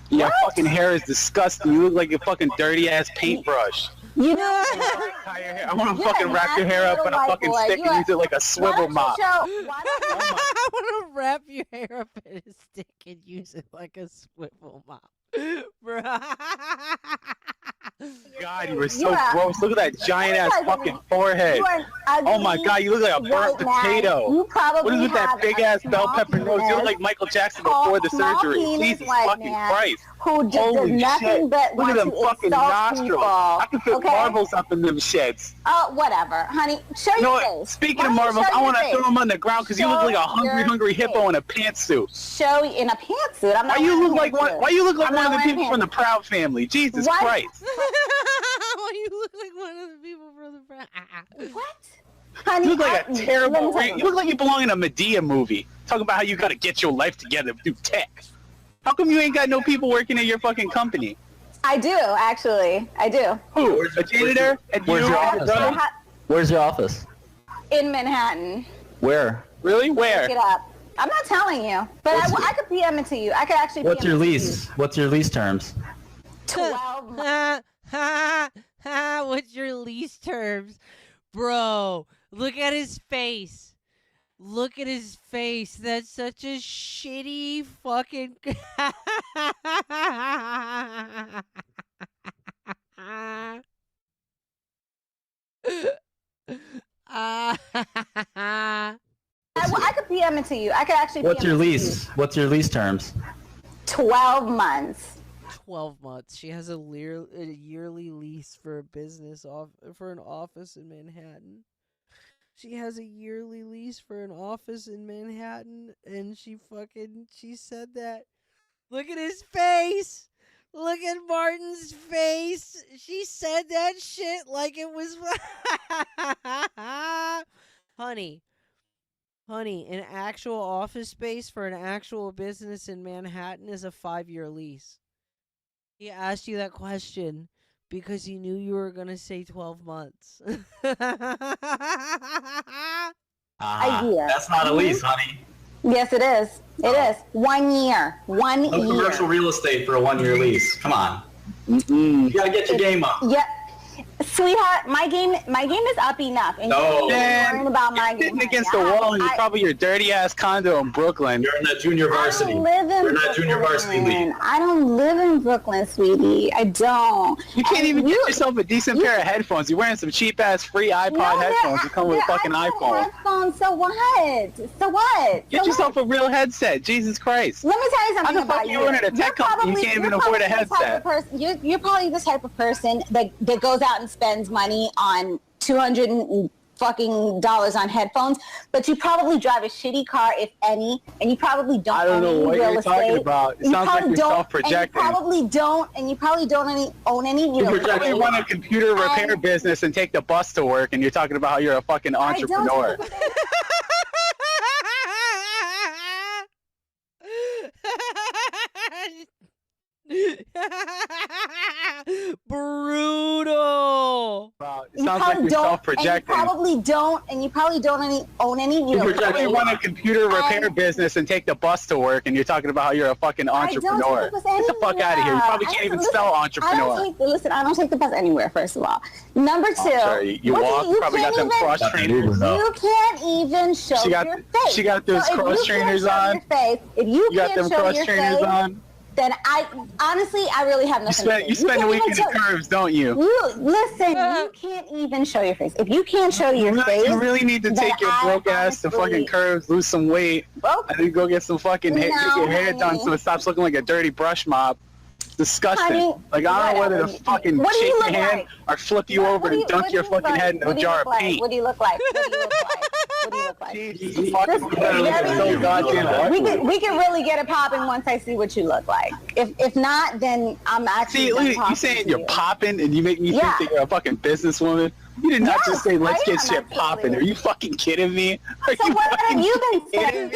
Your fucking hair is disgusting. You look like a fucking dirty-ass paintbrush. You know, I want to fucking wrap your hair up in a fucking stick and use it like a swivel mop. I want to wrap your hair up in a stick and use it like a swivel mop. God, you were so gross. Look at that giant ass fucking forehead. Oh my God, you look like a burnt potato. What is with that big ass bell pepper nose? You look like Michael Jackson before the surgery. Jesus fucking Christ. Who does nothing but look at them fucking nostrils. I can fit marbles up in them sheds. Oh, whatever, honey. Show your face. Speaking of marbles, I want to throw them on the ground because you look like a hungry hippo in a pantsuit. Show in a pantsuit. I'm not. Why you look like one? Why you look like one of the people from the Proud Family? Jesus Christ. Why you look like one of the people from the Proud? What? Honey, you look like a terrible. You look like you belong in a Medea movie. Talking about how you got to get your life together through tech. How come you ain't got no people working at your fucking company? I do, actually. I do. Who? A janitor? Where's your office? Where's your office? In Manhattan. Where? Really? Where? Look it up. I'm not telling you, but I could PM it to you. I could actually. What's your PM it to lease? What's your lease terms? 12 months. What's your lease terms? Bro, look at his face. Look at his face. That's such a shitty fucking... I could PM it to you. I could actually. What's your lease? What's your lease terms? 12 months. 12 months. She has a yearly lease for a business for an office in Manhattan. She has a yearly lease for an office in Manhattan, and she said that. Look at his face. Look at Martin's face. She said that shit like it was... Honey, an actual office space for an actual business in Manhattan is a 5-year lease. He asked you that question because he knew you were going to say 12 months. That's not a lease, honey. Yes, it is. It is. 1 year. 1 year. No commercial real estate for a 1-year lease. Come on. You gotta get your game up. Yeah. Sweetheart, my game is up enough. And no. You're worrying about my game. Sitting against the wall in probably your dirty ass condo in Brooklyn. You're in that junior varsity. You're in that junior varsity league. I don't live in Brooklyn, sweetie. I don't. You can't even get yourself a decent pair of headphones. You're wearing some cheap ass free iPod headphones. You come with a fucking iPhone. Headphones, so what? So what? Get yourself a real headset. Jesus Christ. Let me tell you something about you. You're in a tech company. You can't even afford a headset. You're probably the type of person that goes out and spends money on $200 on headphones, but you probably drive a shitty car, if any, and you probably don't. I don't know what you're talking about. It sounds like you're self-projecting. You probably don't own any real estate. You probably run a computer repair business and take the bus to work, and you're talking about how you're a fucking entrepreneur. Brutal. Wow, it sounds like you're self-projecting. You probably don't own any real estate. You probably run a computer repair business and take the bus to work, and you're talking about how you're a fucking entrepreneur. Get the fuck out of here. You probably can't even spell entrepreneur. I don't take the bus anywhere, first of all. Number two. Sorry, you walk, probably got them cross trainers. You can't even show your face. She got those cross trainers on. If you got them cross trainers on. Then I really have nothing to say. You spend the weekend in Curves, don't you? Listen, you can't even show your face. If you can't show your face, you really need to take your broke ass to fucking Curves, lose some weight, and then go get some fucking get your hair done so it stops looking like a dirty brush mop. Disgusting. Honey, like I don't know whether to fucking shake your hand or flip you over and dunk your fucking head in a jar of paint. What do you look like? What do you look like? What do you look like? We can really get it popping once I see what you look like. If not, then I'm actually. See, look, you saying you're popping and you make me think that you're a fucking businesswoman? You did not just say let's get shit popping. Are you fucking kidding me? So what have you been saying?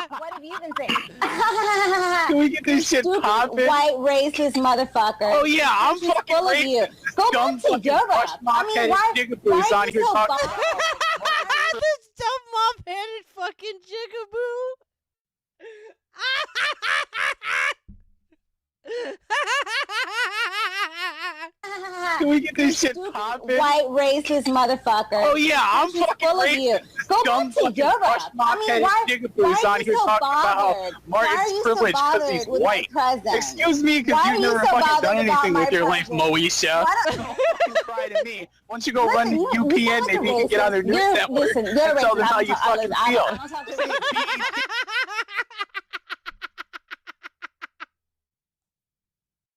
What have you been saying? Can we get this shit popping? White racist motherfucker. Oh yeah, I'm fucking full of you. Go back to Europe. I mean, why are you so bothered? This dumb mop-headed fucking jigaboo. Can we get this shit popping? White racist motherfucker. Oh yeah, I'm fucking full of you. Go back to Europe. I mean, why are you so bothered? Why are you so bothered with my presence? Excuse me, because you've never fucking done anything with your life, Moesha. Cry to me. Once you go run the UPN, maybe you can get on their news network and tell them how you fucking feel.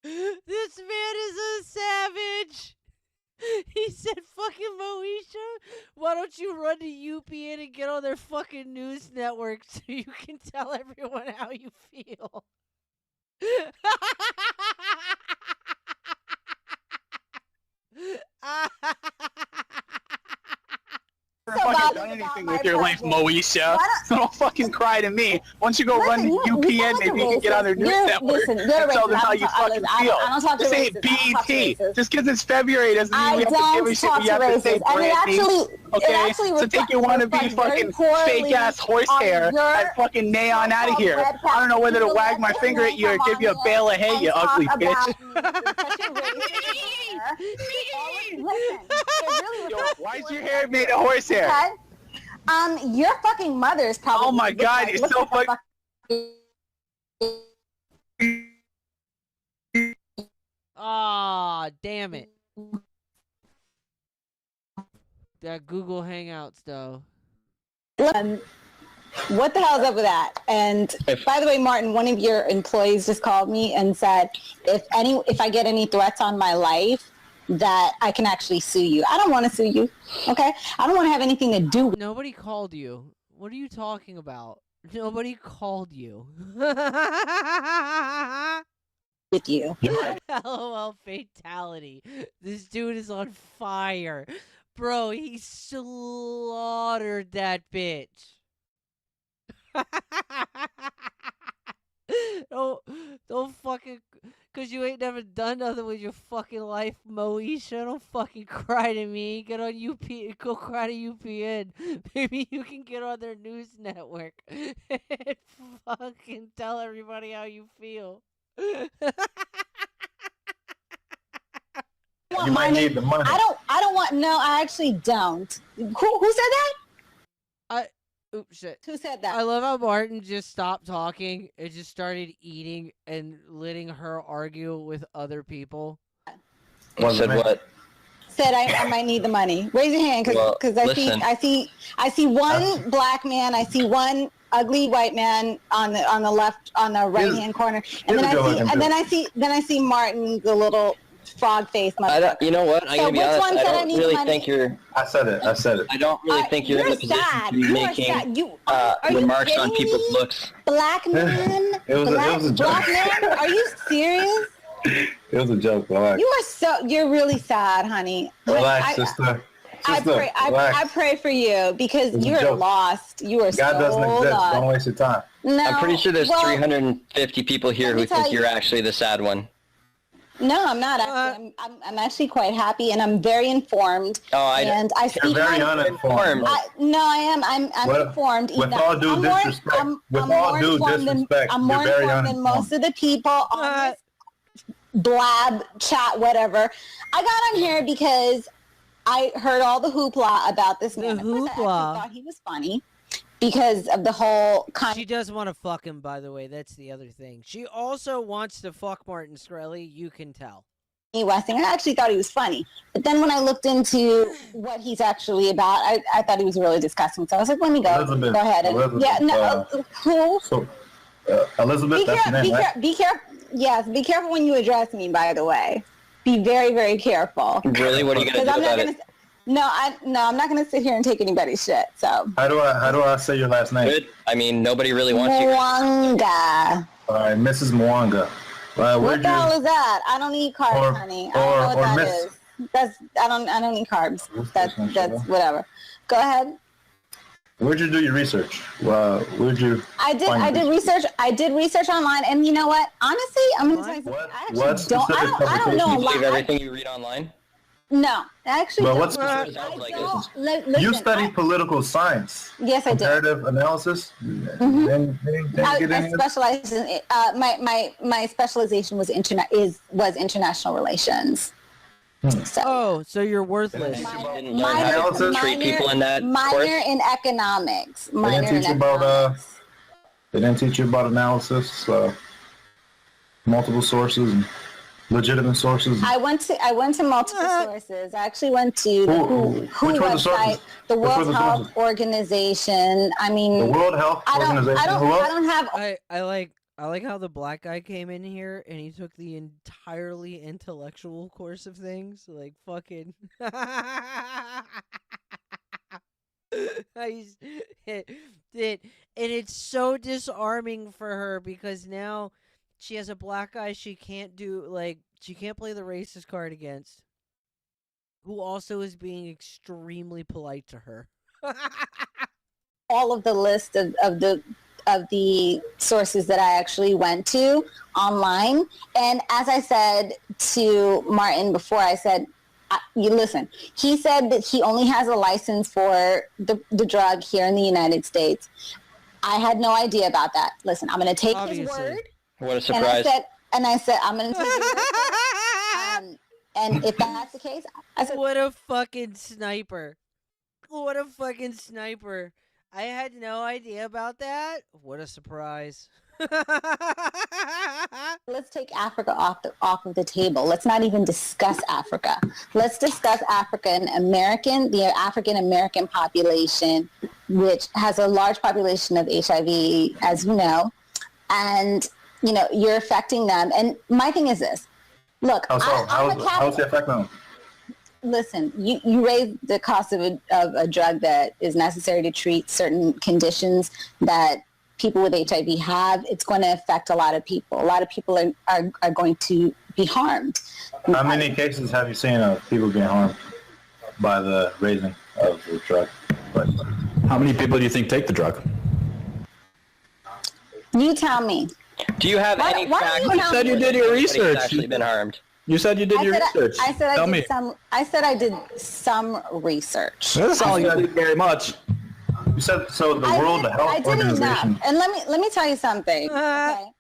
This man is a savage. He said fucking Moesha, why don't you run to UPN and get on their fucking news network so you can tell everyone how you feel. Never fucking done anything with your life, Moesha. So don't fucking cry to me. Once you go run the UPN, maybe you can get on their news network and tell them how you fucking feel. This ain't BET. Just because it's February doesn't mean we have to give a shit. We have to say Brandy. Okay? So take your wannabe fucking fake ass horsehair and fucking neon out of here. I don't know whether to wag my finger at you or give you a bale of hay, you ugly bitch. Yo, why is your hair made of horsehair? Your fucking mother is probably. Oh my god, you're so fucking. Aw, damn it. That Google Hangouts, though. What the hell is up with that? And by the way, Martin, one of your employees just called me and said, if I get any threats on my life, that I can actually sue you. I don't want to sue you, okay? I don't want to have anything to do with. Nobody called you. What are you talking about? Nobody called you. With you. LOL fatality. This dude is on fire. Bro, he slaughtered that bitch. Don't fucking, cause you ain't never done nothing with your fucking life, Moesha. Don't fucking cry to me. Get on go cry to UPN. Maybe you can get on their news network and fucking tell everybody how you feel. You might need the money. I don't want. No, I actually don't. Who said that? Oops, shit. Who said that? I love how Martin just stopped talking and just started eating and letting her argue with other people. Said what? Said I might need the money. Raise your hand, because I see one black man, I see one ugly white man on the left, on the right hand corner, and then I see Martin, the little frog face. You know what? I'm gonna be honest. I don't really think you're. I said it. I don't really think you're in the position to be making remarks on people's looks. Black man. It was a joke. Black man. Are you serious? It was a joke. Relax. You're really sad, honey. Relax, sister. I pray for you because you're lost. You are God doesn't exist. lost. Don't waste your time. No, I'm pretty sure there's 350 people here who think you're actually the sad one. No, I'm not. Actually, I'm actually quite happy, and I'm very informed. I speak. You're very uninformed. I am. I'm informed. With all due disrespect, I'm more informed than most of the people on this blab chat, whatever. I got on here because I heard all the hoopla about this man. The hoopla. I thought he was funny because of the whole. She does want to fuck him, by the way. That's the other thing. She also wants to fuck Martin Shkreli. You can tell. Westing. I actually thought he was funny, but then when I looked into what he's actually about, I thought he was really disgusting. So I was like, let me go. Elizabeth, go ahead. Who? Elizabeth. Be careful. Yes, be careful when you address me. By the way, be very, very careful. Really? What are you gonna do about it? No, I'm not gonna sit here and take anybody's shit. So. How do I say your last name? Good. I mean, nobody really wants you. Mwanga. All right, Mrs. Mwanga. What the hell is that? I don't eat carbs, honey. I don't know what that is. I don't eat carbs. That's whatever. Go ahead. Where'd you do your research? Where'd you? I did research. I did research online, and you know what? Honestly, I'm gonna tell you something. I actually I don't know a lot. You believe everything you read online? No, actually. But what's you study political science? Yes, I did. Comparative analysis. I specialized in my specialization was international relations. So you're worthless. Treat people in that minor in economics. They didn't teach you about analysis, multiple sources, and legitimate sources. I went to multiple sources. I actually went to the WHO website, the World Health Organization. I mean, the World Health Organization. I don't have. I like how the black guy came in here and he took the entirely intellectual course of things. Like, fucking... and it's so disarming for her because now she has a black guy she can't play the racist card against, who also is being extremely polite to her. All of the list of the sources that I actually went to online. And as I said to Martin before, I said, you listen, he said that he only has a license for the drug here in the United States. I had no idea about that. Listen, I'm going to take his word. What a surprise. And I said, I'm going to take his word. And if that's the case, I said, what a fucking sniper. What a fucking sniper. I had no idea about that. What a surprise. Let's take Africa off of the table. Let's not even discuss Africa. Let's discuss the African American population, which has a large population of HIV, as you know, and you're affecting them. And my thing is this: look, how's it affecting them? Listen, you raise the cost of a drug that is necessary to treat certain conditions that people with HIV have. It's going to affect a lot of people. A lot of people are going to be harmed. How many cases have you seen of people being harmed by the raising of the drug? How many people do you think take the drug? You tell me. Do you have any facts? You said you did your research. Actually been harmed. You said you did your research. I said I did some research. That's all you did very much. You said so. The World Health Organization. And let me tell you something. Okay?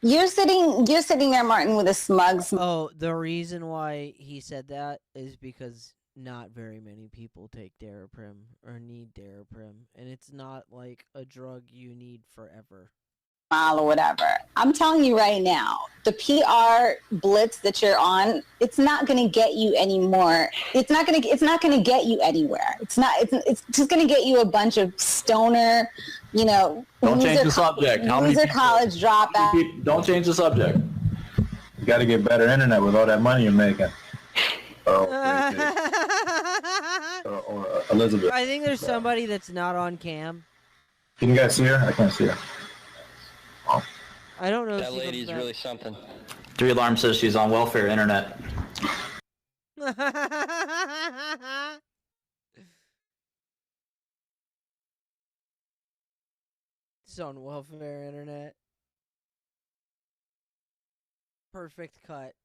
You're sitting there, Martin, with a smug. Oh, the reason why he said that is because not very many people take Daraprim or need Daraprim, and it's not like a drug you need forever. Or whatever. I'm telling you right now, the PR blitz that you're on, it's not going to get you anymore. It's not going to get you anywhere. It's just going to get you a bunch of stoner, Don't change the subject. How many people, college dropout. Don't change the subject. You got to get better internet with all that money you're making. Or Elizabeth. I think there's somebody that's not on cam. Can you guys see her? I can't see her. I don't know. That lady's really something. 3 Alarm says she's on welfare internet. It's on welfare internet. Perfect cut.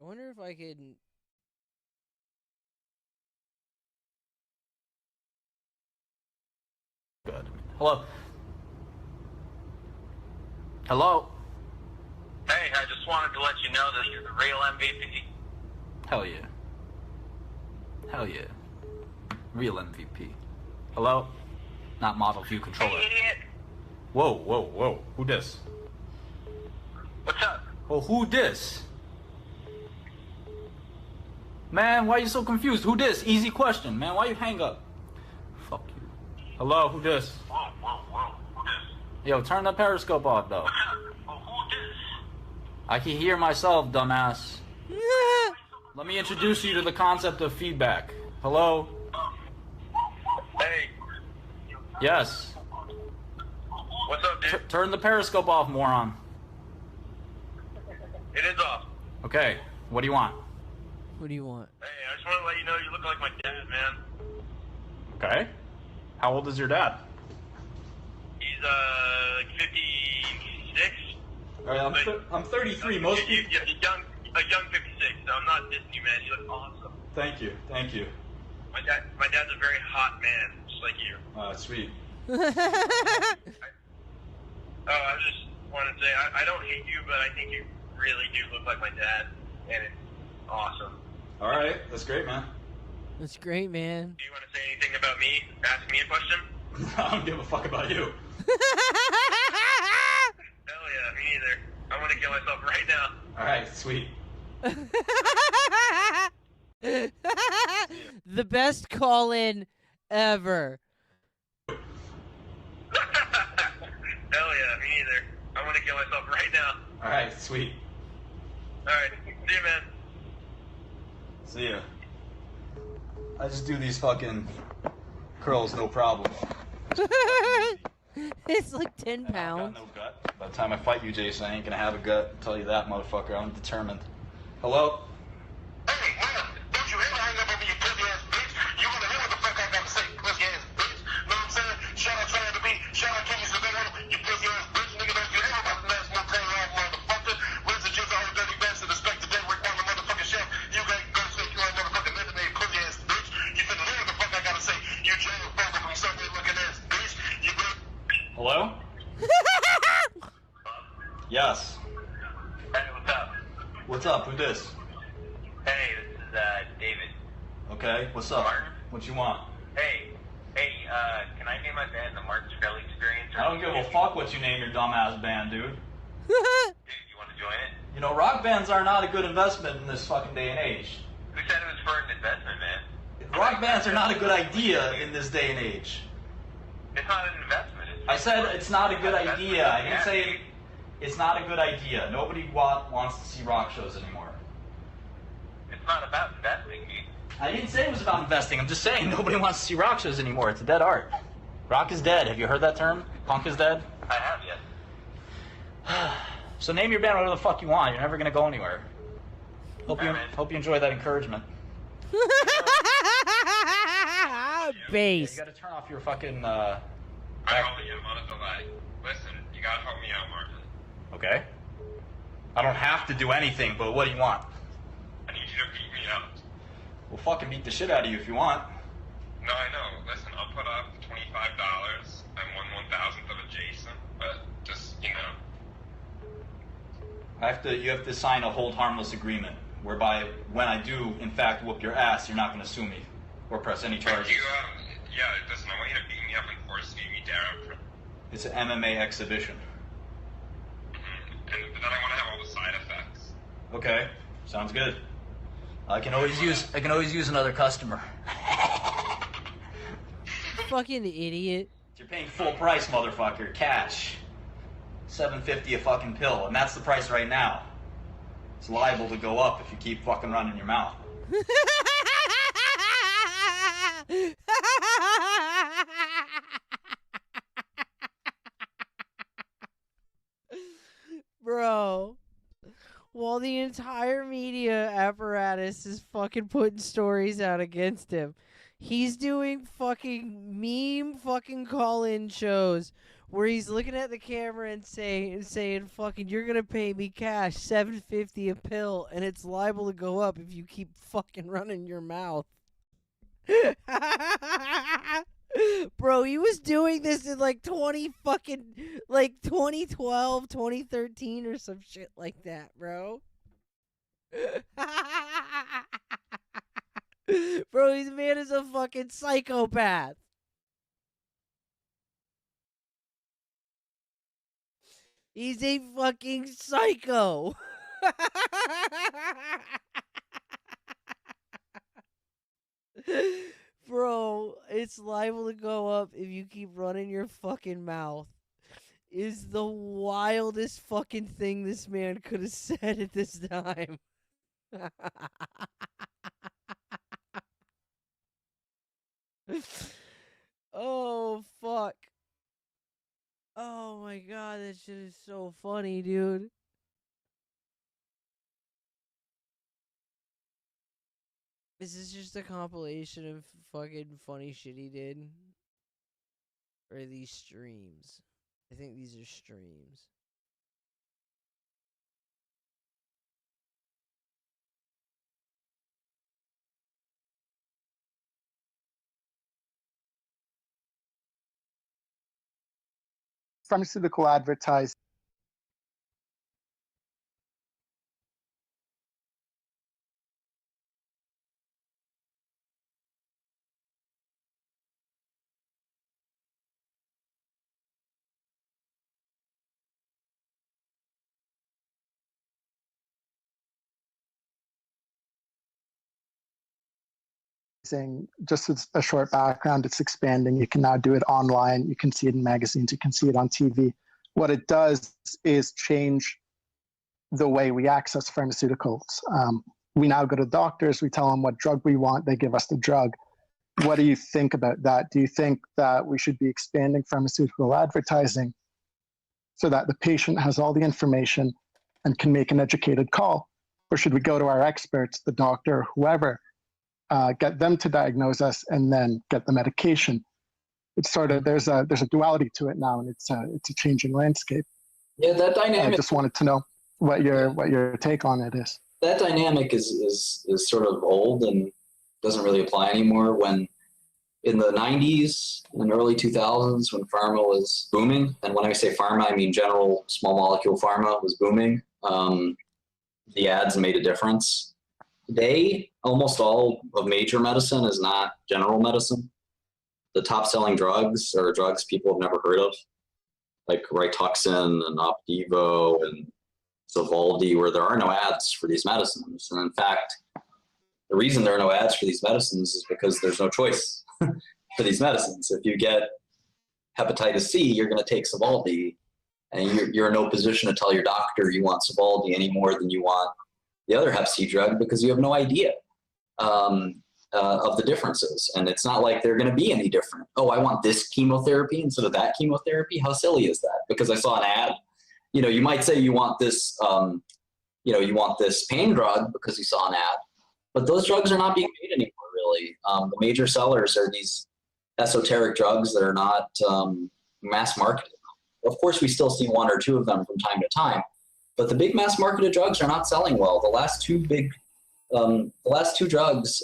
I wonder if I can... Good. Hello? Hello? Hey, I just wanted to let you know that you're the real MVP. Hell yeah. Hell yeah. Real MVP. Hello? Not model view controller. Hey, idiot! Whoa. Who dis? What's up? Oh, who dis? Man, why you so confused? Who dis? Easy question, man. Why you hang up? Fuck you. Hello, who dis? Whoa, who dis? Yo, turn the periscope off, though. What's up? Who dis? I can hear myself, dumbass. Let me introduce you to the concept of feedback. Hello? Hey. Yes. What's up, dude? Turn the periscope off, moron. It is off. Okay, what do you want? What do you want? Hey, I just want to let you know you look like my dad, man. Okay. How old is your dad? He's, like 56. Alright, I'm 33. Most people... A young 56, so I'm not dissing you, man. You look awesome. Thank you. My dad's a very hot man, just like you. Sweet. I just want to say, I don't hate you, but I think you really do look like my dad, and it's awesome. Alright, that's great, man. That's great, man. Do you want to say anything about me? Ask me a question? I don't give a fuck about you. Hell yeah, me neither. I want to kill myself right now. Alright, sweet. The best call-in ever. Hell yeah, me neither. I want to kill myself right now. Alright, sweet. Alright, see you, man. See ya. I just do these fucking curls, no problem. It's like 10 pounds. I got no gut. By the time I fight you, Jason, I ain't gonna have a gut. I'll tell you that, motherfucker. I'm determined. Hello? Hey, man, don't you ever hang up on me, you pussy ass bitch. You wanna hear what the fuck I got to say, pussy ass bitch. Know what I'm saying? Shout out trying to be, shout out Kenny Savannah, you pussy ass bitch. Nigga, don't you ever about to last no tail off, motherfucker. Where's the juice, all the dirty bastard, respect the day, work on the motherfucking chef. You ain't gonna say you ain't motherfucking living there, pussy ass bitch. You finna hear what the fuck I gotta say. You jail phobic from Sunday looking ass bitch. You good? Hello? Yes. Hey, what's up? What's up? Who this? Hey, this is, David. Okay, what's up? Martin? What you want? Hey, can I name my band the Mark Shkreli Experience? I don't give a fuck what you name your dumbass band, dude. Dude, you want to join it? You know, rock bands are not a good investment in this fucking day and age. Who said it was for an investment, man? Rock bands are not a good idea in this day and age. It's not an investment. I said it's not a good idea. I didn't say it's not a good idea. Nobody wants to see rock shows anymore. It's not about investing, dude. I didn't say it was about investing. I'm just saying nobody wants to see rock shows anymore. It's a dead art. Rock is dead. Have you heard that term? Punk is dead? I have, yes. So name your band whatever the fuck you want. You're never gonna go anywhere. Hope you enjoy that encouragement. Bass. You gotta turn off your fucking. I only am on a delay. Listen, you gotta help me out, Martin. Okay. I don't have to do anything, but what do you want? I need you to beat me up. We'll fucking beat the shit out of you if you want. No, I know. Listen, I'll put up $25 and 1/1000th of a Jason, but just, you know. You have to sign a hold harmless agreement, whereby when I do, in fact, whoop your ass, you're not gonna sue me or press any charges. Yeah, listen, I want you to beat me up and force feed me down. It's an MMA exhibition. But then I want to have all the side effects. Okay, sounds good. I can always use another customer. Fucking idiot. You're paying full price, motherfucker. Cash. $7.50 a fucking pill, and that's the price right now. It's liable to go up if you keep fucking running your mouth. Bro, while the entire media apparatus is fucking putting stories out against him, he's doing fucking meme fucking call-in shows where he's looking at the camera and saying fucking, you're gonna pay me cash, $7.50 a pill, and it's liable to go up if you keep fucking running your mouth. Bro, he was doing this in like 2012, 2013 or some shit like that, bro. Bro, he's man is a fucking psychopath. He's a fucking psycho. Bro, it's liable to go up if you keep running your fucking mouth. Is the wildest fucking thing this man could have said at this time. Oh, fuck. Oh my god, that shit is so funny, dude. Is this just a compilation of fucking funny shit he did? Or are these streams? I think these are streams. Pharmaceutical advertising. Just as a short background, it's expanding. You can now do it online. You can see it in magazines. You can see it on TV. What it does is change the way we access pharmaceuticals. We now go to doctors. We tell them what drug we want. They give us the drug. What do you think about that? Do you think that we should be expanding pharmaceutical advertising so that the patient has all the information and can make an educated call? Or should we go to our experts, the doctor, whoever, get them to diagnose us and then get the medication? It's sort of, there's a duality to it now, and it's a changing landscape. Yeah, that dynamic. I just wanted to know what your take on it is. That dynamic is sort of old and doesn't really apply anymore. When in the 90s and early 2000s, when pharma was booming, and when I say pharma, I mean general small molecule pharma was booming, the ads made a difference. Today, almost all of major medicine is not general medicine. The top selling drugs are drugs people have never heard of, like Rituxan and Opdivo and Sovaldi, where there are no ads for these medicines. And in fact, the reason there are no ads for these medicines is because there's no choice for these medicines. If you get hepatitis C, you're going to take Sovaldi, and you're in no position to tell your doctor you want Sovaldi any more than you want the other hep C drug, because you have no idea of the differences. And it's not like they're going to be any different. Oh, I want this chemotherapy instead of that chemotherapy. How silly is that? Because I saw an ad. You know, you might say you want this, you want this pain drug because you saw an ad, but those drugs are not being made anymore, really. The major sellers are these esoteric drugs that are not mass marketed. Of course, we still see one or two of them from time to time, but the big mass marketed drugs are not selling well. The last two drugs,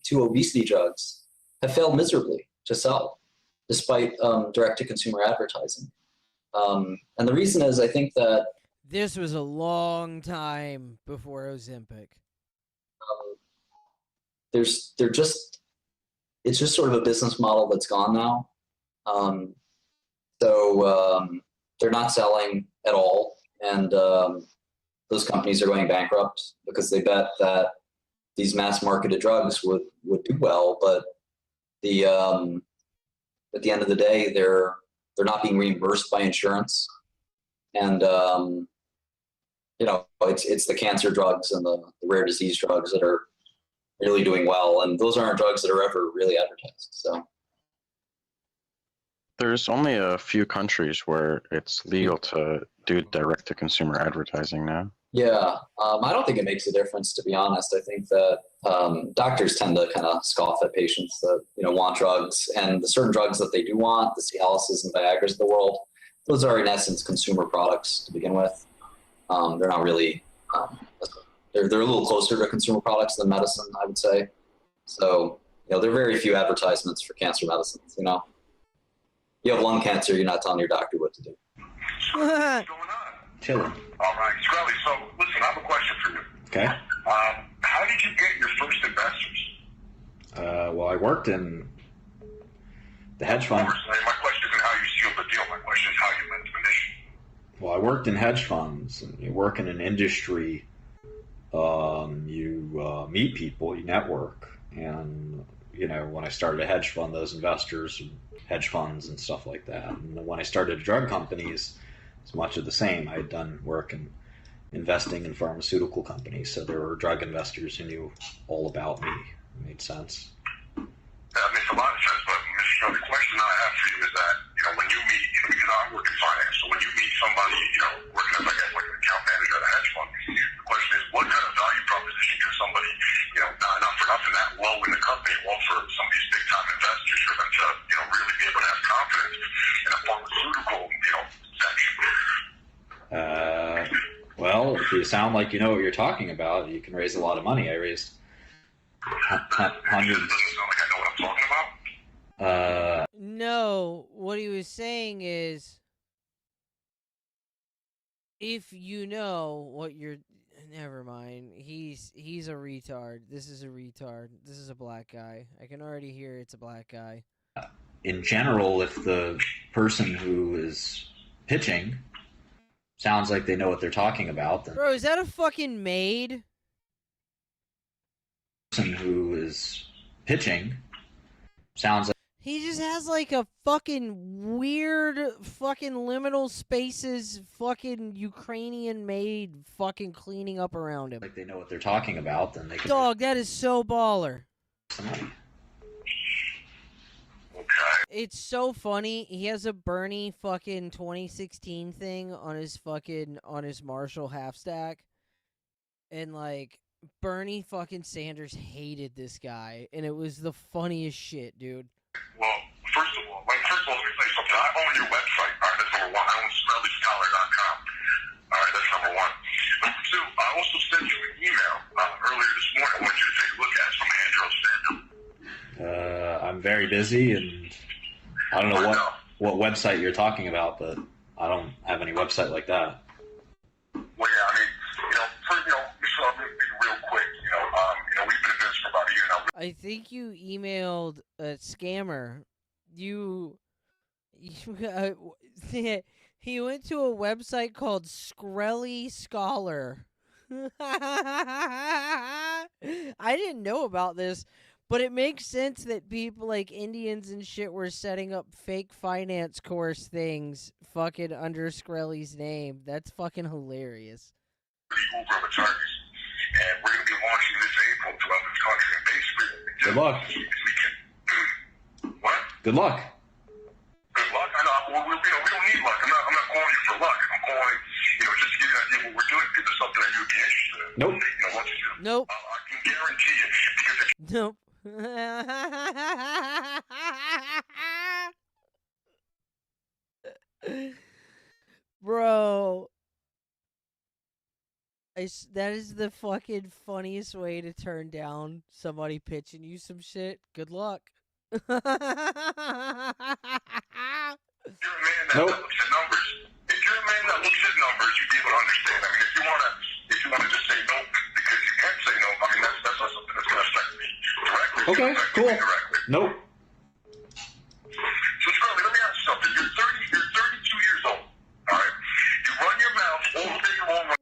two obesity drugs, have failed miserably to sell, despite direct-to-consumer advertising. And the reason is, I think that this was a time before Ozempic. It's just sort of a business model that's gone now. So they're not selling at all, and those companies are going bankrupt because they bet that these mass marketed drugs would do well, but at the end of the day, they're not being reimbursed by insurance. And, it's the cancer drugs and the rare disease drugs that are really doing well. And those aren't drugs that are ever really advertised. So there's only a few countries where it's legal to do direct-to-consumer advertising now. Yeah, I don't think it makes a difference, to be honest. I think that doctors tend to kind of scoff at patients that want drugs, and the certain drugs that they do want, the Cialises and Viagras of the world, those are in essence consumer products to begin with. They're not really. They're a little closer to consumer products than medicine, I would say. So there are very few advertisements for cancer medicines. You have lung cancer, you're not telling your doctor what to do. What's going on? Chilling. All right, Scully, so listen, I have a question for you. Okay. How did you get your first investors? Well, I worked in the hedge fund. My question isn't how you sealed the deal. My question is how you met the initiative. Well, I worked in hedge funds. And you work in an industry, you meet people, you network. And, when I started a hedge fund, those investors, hedge funds and stuff like that. And when I started drug companies, it's much of the same. I had done work in investing in pharmaceutical companies, so there were drug investors who knew all about me. It made sense. That makes a lot of sense, but Mr. the question I have for you is that, when you meet, because I work in finance, so when you meet somebody, working as, I guess, like an account manager at a hedge fund, the question is, what kind of value proposition can somebody, not for nothing, that low in the company offer some of these big-time investors for them to, really be able to have confidence in a pharmaceutical, section? Well, if you sound like you know what you're talking about, you can raise a lot of money. I raised hundreds. No, what he was saying is, if you know what you're, never mind. He's a retard. This is a retard. This is a black guy. I can already hear it's a black guy. In general, if the person who is pitching sounds like they know what they're talking about, then Bro, is that a fucking maid? The person who is pitching sounds like He just has like a fucking weird fucking liminal spaces fucking Ukrainian maid fucking cleaning up around him. like they know what they're talking about, then they can Dog, that is so baller. raise some money. It's so funny. He has a Bernie fucking 2016 thing on his Marshall half stack. And like Bernie fucking Sanders hated this guy, and it was the funniest shit, dude. Well, first of all, let me say something. I own your website. All right, that's number one. I own SmellyScholar.com. All right, that's number one. Number two, I also sent you an email earlier this morning. I want you to take a look at it from Andros Daniel. I'm very busy, and I don't know what website you're talking about, but I don't have any website like that. Well, yeah, I mean, Mr. Real quick, we've been in business for about a year now. I think you emailed a scammer. He went to a website called Skrelly Scholar. I didn't know about this, but it makes sense that people like Indians and shit were setting up fake finance course things fucking under Skrelly's name. That's fucking hilarious. Uber of attorneys, and we're going to be launching this April throughout this country. And basically, Good luck. What? Good luck. Good luck? I know. We don't need luck. I'm not calling you for luck. I'm calling, just to give you an idea of what we're doing. If there's something that you'd be interested in. Nope. Once you do, Nope. I can guarantee it because if Nope. Bro. That is the fucking funniest way to turn down somebody pitching you some shit. Good luck. you're a man that Nope. looks at numbers, if you're a man that looks at numbers, you'd be able to understand. I mean, if you want to just say no because you can't say no, I mean, that's not something that's going to affect me directly. It's Okay, gonna affect cool. me directly. Nope. So, Scully, let me ask you something. You're 32 years old, all right? You run your mouth all day long.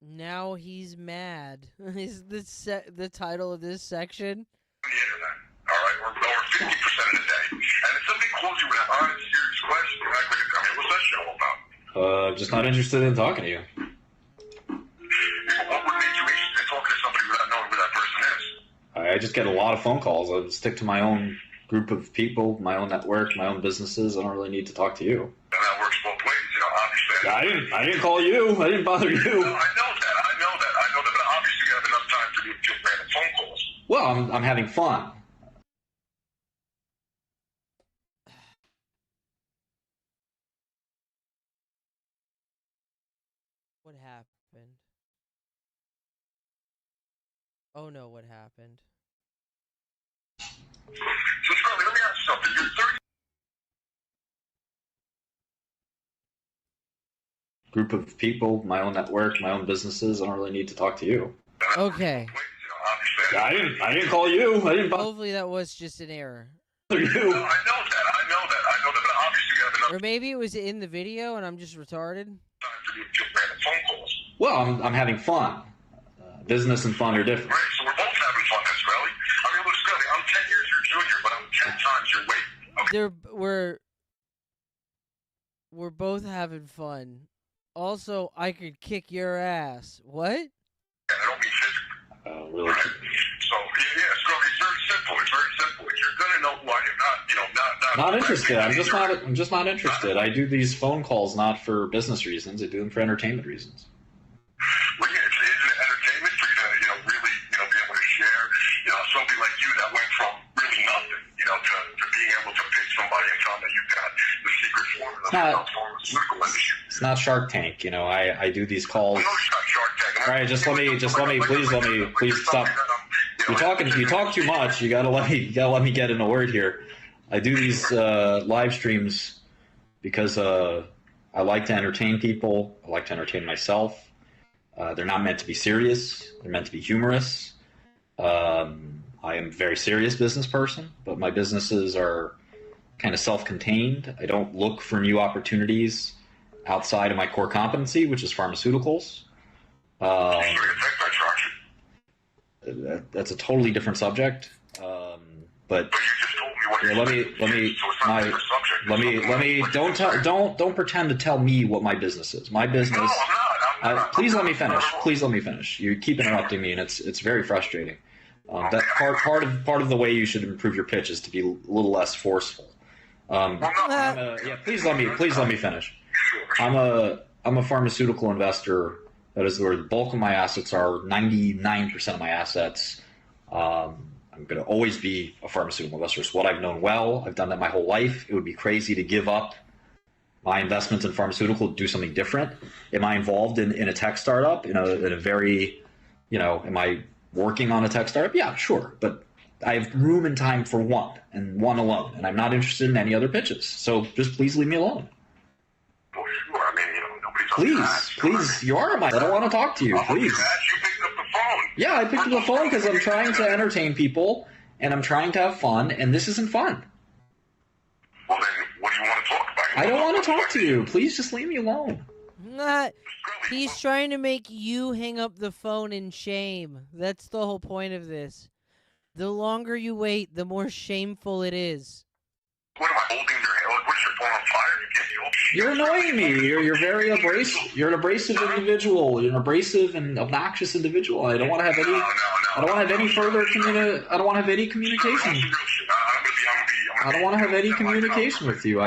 Now he's mad. Is the title of this section? On the internet, all right, or 50% of the day. And if somebody calls you with an honest, serious question, you're like, what's that show about? Just not interested in talking to you. What would make you interested in talking to somebody without knowing who that person is? I just get a lot of phone calls. I stick to my own group of people, my own network, my own businesses. I don't really need to talk to you. And that works both ways, obviously. I didn't call you. I didn't bother you. No, I know that, but obviously you have enough time to do random phone calls. Well, I'm having fun. What happened? Oh no, what happened? So, Charlie, let me ask you something. You're 30. Group of people, my own network, my own businesses. I don't really need to talk to you. Okay. I didn't call you. I didn't bother Hopefully that was just an error. you. I know that, but obviously you have enough Or maybe it was in the video and I'm just retarded. time to do random phone calls. Well, I'm having fun. Business and fun are different. Right, so we're both having fun, Miss Scully. I mean, look, Scully, I'm 10 years your junior, but I'm 10 times your weight. Okay? We're both having fun. Also, I could kick your ass. What? And I don't mean physically. Really? Right? So, yeah, it's very simple. It's very simple. If you're gonna know who I am, Not interested. I'm just not interested. I do these phone calls not for business reasons. I do them for entertainment reasons. Well, yeah, it's entertainment for you to, really, be able to share, somebody like you that went from really nothing, to being able to pitch somebody and tell them that you've got the secret formula for the pharmaceutical industry. It's not Shark Tank. I do these calls. I know it's not Shark Tank. All right, please stop. You talk too much. You gotta let me get in a word here. I do these live streams because I like to entertain people. I like to entertain myself. They're not meant to be serious. They're meant to be humorous. I am a very serious business person, but my businesses are kind of self-contained. I don't look for new opportunities outside of my core competency, which is pharmaceuticals. That's a totally different subject. But let me don't pretend to tell me what my business is. My business. Please let me finish. Please let me finish. You keep interrupting me, and it's very frustrating. That part of the way you should improve your pitch is to be a little less forceful. Please let me finish. I'm a pharmaceutical investor. That is where the bulk of my assets are. 99% of my assets. I'm going to always be a pharmaceutical investor. It's what I've known well. I've done that my whole life. It would be crazy to give up my investments in pharmaceutical to do something different. Am I involved in a tech startup? In a very, am I working on a tech startup? Yeah, sure. But I have room and time for one, and one alone. And I'm not interested in any other pitches. So just please leave me alone. Well, sure. I mean, nobody's Please, you are my. I don't want to talk to you. Please. You picked up the phone. Yeah, I picked up the phone because I'm trying to entertain people, and I'm trying to have fun, and this isn't fun. Well, then, what do you want to talk about? I don't want to talk to you. Please just leave me alone. He's trying to make you hang up the phone in shame. That's the whole point of this. The longer you wait, the more shameful it is. What am I holding your hand? What is your phone on fire? You're annoying me. You're very abrasive. You're an abrasive individual. You're an abrasive and obnoxious individual. I don't want to have any. I don't want to have any further I don't want to have any communication. I don't want to have any communication with you.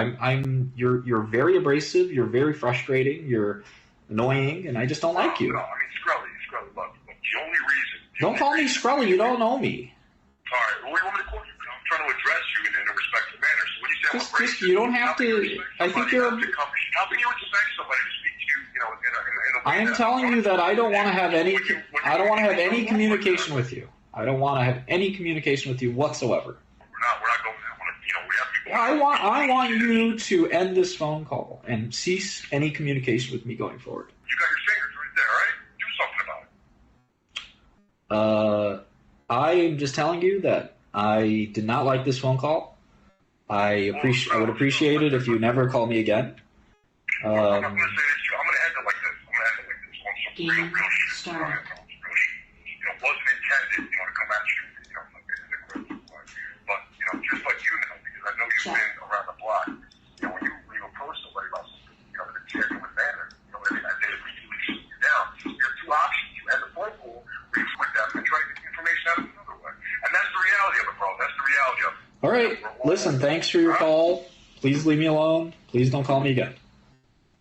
You're very abrasive. You're very frustrating. You're annoying, and I just don't like you. No, I mean Skrelly. Look, the only reason. Don't call me Skrelly. You don't know me. All right. Well, what do you want me to call you? I'm trying to address you in a respectful manner. So when you say I'm abrasive, you don't have to. I think you're. How can you expect somebody to speak to you, in a way I am telling you that I don't want to have any. I don't want to have any communication with you. I don't want to have any communication with you whatsoever. We're not going there. We have to go. I want you to end this phone call and cease any communication with me going forward. You got your fingers right there, right? Do something about it. I am just telling you that I did not like this phone call. I would appreciate it if you never call me again. I'm not going to say this to you. I'm going to end it like this. On some real shit. It wasn't intended, to come at you, in a aggressive way. But, just like you know, because I know you've been around the block, when you approach somebody about something, in a genuine manner, they immediately shoot you down. You have two options. You end the phone call, or you with them and try to get the information out of another way. And that's the reality of it, bro. That's the reality of it. All right. Listen, thanks for your call. Please leave me alone. Please don't call me again.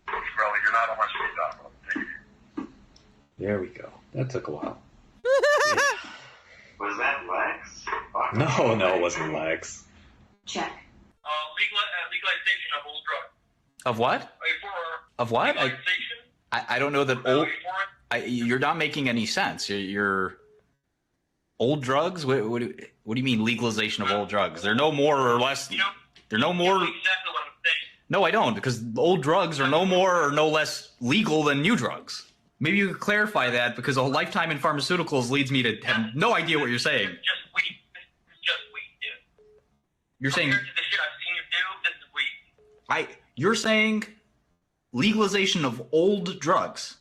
You're not on my speed dial. There we go. That took a while. Was that Lex? No, it wasn't Lex. Check. Legalization of old drugs. Of what? Of what? I don't know that old. You're not making any sense. You're old drugs. What do you mean legalization of old drugs? They're no more or less. They're no more. No, I don't, because old drugs are no more or no less legal than new drugs. Maybe you could clarify that, because a lifetime in pharmaceuticals leads me to have no idea what you're saying. Just weed. It's just weed, dude. You're saying. Compared to the shit I've seen you do, this is weed. You're saying legalization of old drugs.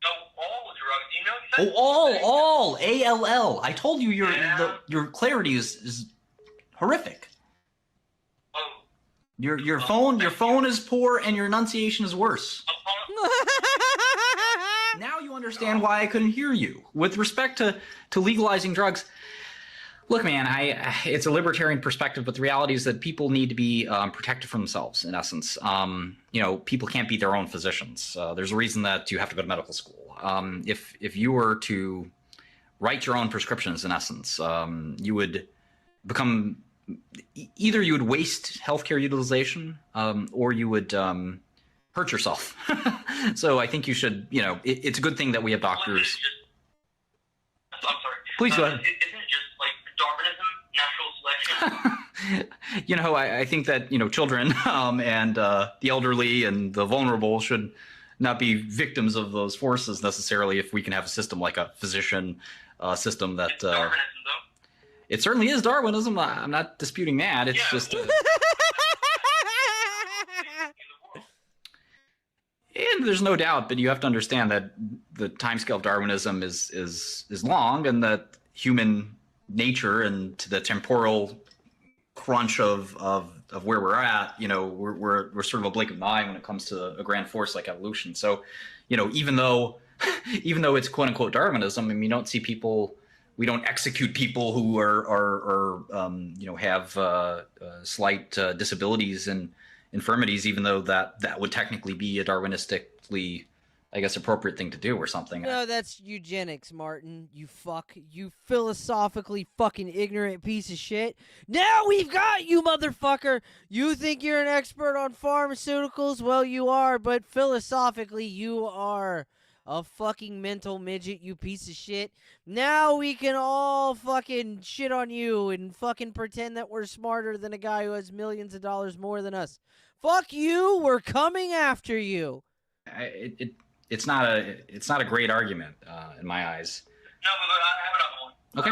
No, all drugs. You know. All ALL. I told you your clarity is horrific. Your phone is poor and your enunciation is worse. understand why I couldn't hear you. With respect to legalizing drugs, look, man, it's a libertarian perspective, but the reality is that people need to be protected from themselves, in essence. People can't be their own physicians. There's a reason that you have to go to medical school. If you were to write your own prescriptions, in essence, you would become either you would waste healthcare utilization, or you would hurt yourself. So I think you should, it's a good thing that we have doctors. I'm sorry. Please go ahead. Isn't it just like Darwinism, natural selection? I think that, children and the elderly and the vulnerable should not be victims of those forces necessarily if we can have a system like a physician system that... Darwinism, though. It certainly is Darwinism. I'm not disputing that. It's just... and there's no doubt, but you have to understand that the timescale of Darwinism is long, and that human nature and to the temporal crunch of where we're at, we're sort of a blink of an eye when it comes to a grand force like evolution. So, even though it's quote unquote Darwinism, I mean, you don't see people, we don't execute people who have slight disabilities and infirmities, even though that would technically be a Darwinistically, I guess, appropriate thing to do or something. No, that's eugenics, Martin. You philosophically fucking ignorant piece of shit. Now we've got you, motherfucker. You think you're an expert on pharmaceuticals? Well, you are, but philosophically, you are a fucking mental midget, you piece of shit. Now we can all fucking shit on you and fucking pretend that we're smarter than a guy who has millions of dollars more than us. Fuck you, we're coming after you. It's not a great argument in my eyes. No, but I have another one. Okay.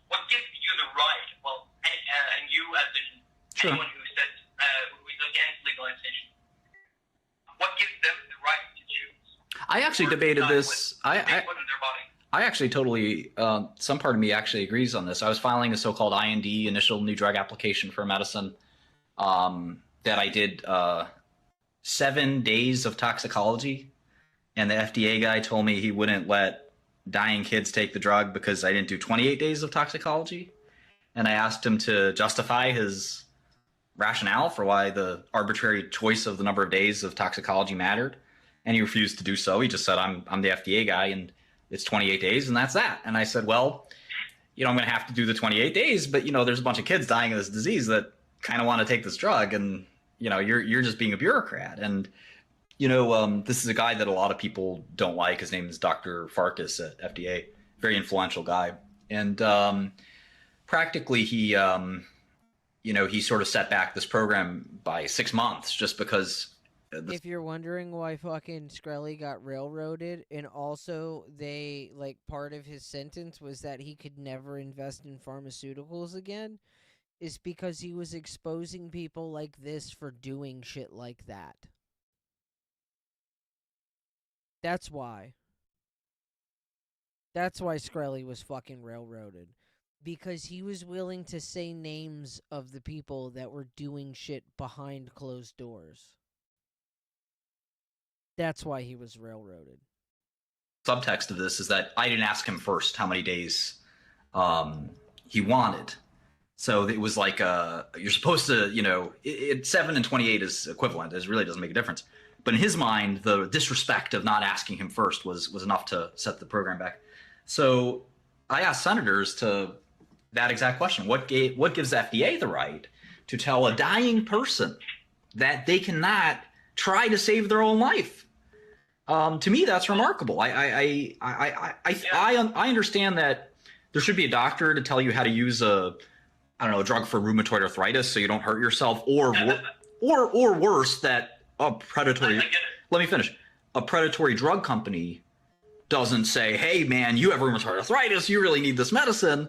What gives you the right? Well, and you as in anyone who says who is against legalization, what gives them the right to choose? I actually debated this. They put in their body. I actually totally. Some part of me actually agrees on this. I was filing a so-called IND, initial new drug application for medicine, that I did 7 days of toxicology, and the FDA guy told me he wouldn't let dying kids take the drug because I didn't do 28 days of toxicology. And I asked him to justify his rationale for why the arbitrary choice of the number of days of toxicology mattered. And he refused to do so. He just said, I'm the FDA guy, and it's 28 days, and that's that. And I said, well, I'm going to have to do the 28 days, but, there's a bunch of kids dying of this disease that kind of want to take this drug, and, you're just being a bureaucrat. And, this is a guy that a lot of people don't like. His name is Dr. Farkas at FDA, very influential guy. And practically he sort of set back this program by 6 months just because... If you're wondering why fucking Skrelly got railroaded, and also part of his sentence was that he could never invest in pharmaceuticals again, is because he was exposing people like this for doing shit like that. That's why. That's why Skrelly was fucking railroaded. Because he was willing to say names of the people that were doing shit behind closed doors. That's why he was railroaded. Subtext of this is that I didn't ask him first how many days he wanted. So it was like you're supposed to, 7 and 28 is equivalent. It really doesn't make a difference. But in his mind, the disrespect of not asking him first was enough to set the program back. So I asked senators to that exact question. What gives FDA the right to tell a dying person that they cannot try to save their own life? To me, that's remarkable. I understand that there should be a doctor to tell you how to use a drug for rheumatoid arthritis so you don't hurt yourself, or worse, that a predatory. Let me finish. A predatory drug company doesn't say, "Hey, man, you have rheumatoid arthritis. You really need this medicine,"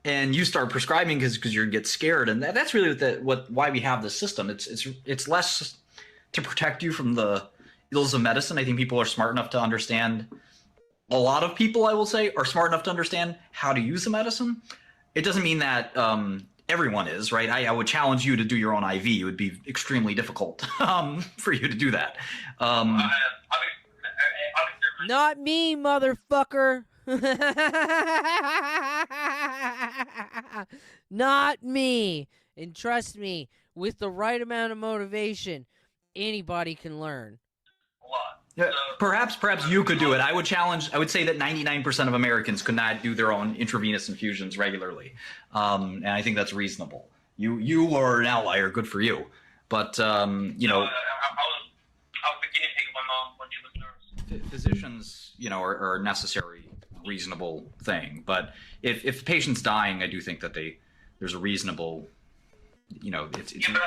and you start prescribing because you get scared. And that's really why we have this system. It's less to protect you from the ills of medicine. I think people are smart enough to understand. A lot of people, I will say, are smart enough to understand how to use the medicine. It doesn't mean that everyone is, right? I would challenge you to do your own IV. It would be extremely difficult for you to do that. Not me, motherfucker. Not me. And trust me, with the right amount of motivation, anybody can learn. Yeah, perhaps you could do it. I would say that 99% of Americans could not do their own intravenous infusions regularly. And I think that's reasonable. You are an outlier, good for you. But, you know. I was the guinea pig of my mom when she was a nurse. Physicians, you know, are a necessary, reasonable thing. But if the patient's dying, I do think that there's a reasonable, you know, it's yeah, but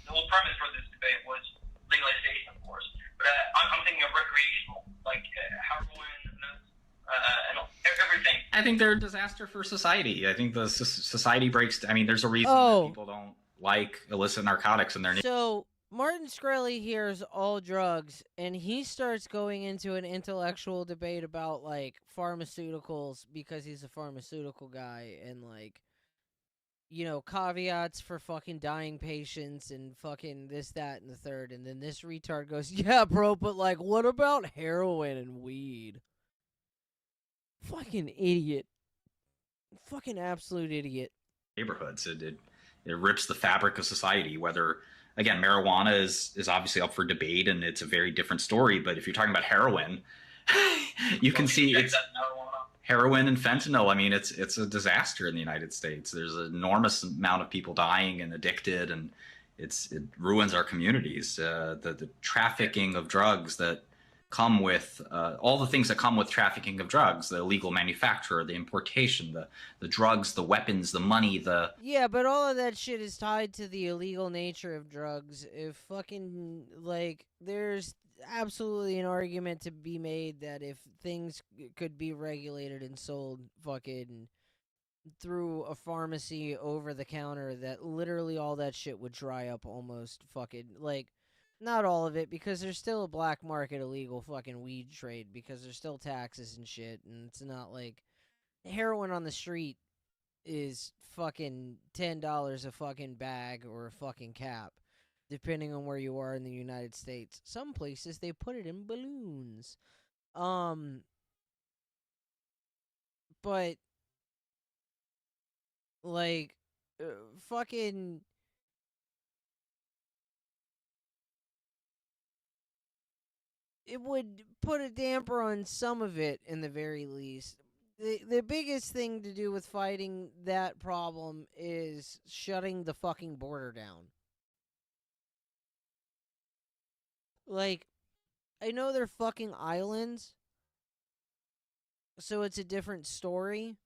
the whole premise for this debate was legalization, of course. But I'm thinking of recreational, like heroin and everything. I think they're a disaster for society. I think the society breaks. I mean, there's a reason that people don't like illicit narcotics in their. So Martin Shkreli hears all drugs, and he starts going into an intellectual debate about like pharmaceuticals because he's a pharmaceutical guy, and like, you know, caveats for fucking dying patients and fucking this, that, and the third. And then this retard goes, yeah, bro, but like, what about heroin and weed? Fucking idiot. Fucking absolute idiot. Neighborhoods. It rips the fabric of society. Whether, again, marijuana is obviously up for debate, and it's a very different story. But if you're talking about heroin, you can see it's heroin and fentanyl. I mean, it's a disaster in the United States. There's an enormous amount of people dying and addicted, and it ruins our communities. The trafficking of drugs that come with all the things that come with trafficking of drugs, the illegal manufacture, the importation, the drugs, the weapons, the money, Yeah, but all of that shit is tied to the illegal nature of drugs. If fucking, like, there's absolutely an argument to be made that if things could be regulated and sold fucking through a pharmacy over the counter, that literally all that shit would dry up almost fucking, like, not all of it, because there's still a black market illegal fucking weed trade, because there's still taxes and shit, and it's not like heroin on the street is fucking $10 a fucking bag or a fucking cap, depending on where you are in the United States. Some places they put it in balloons. But like fucking it would put a damper on some of it, in the very least. The biggest thing to do with fighting that problem is shutting the fucking border down. Like, I know they're fucking islands, so it's a different story.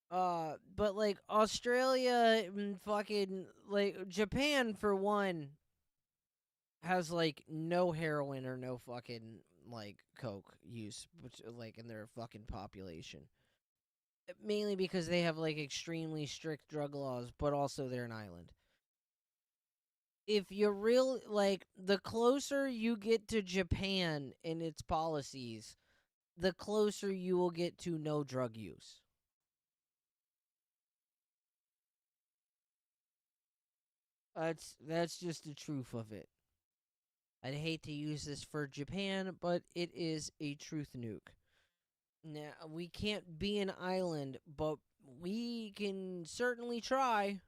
But like Australia and fucking, like, Japan, for one, has like no heroin or no fucking like coke use, which like in their fucking population. Mainly because they have like extremely strict drug laws, but also they're an island. If you're like, the closer you get to Japan in its policies, the closer you will get to no drug use. That's just the truth of it. I'd hate to use this for Japan, but it is a truth nuke. Now, we can't be an island, but we can certainly try.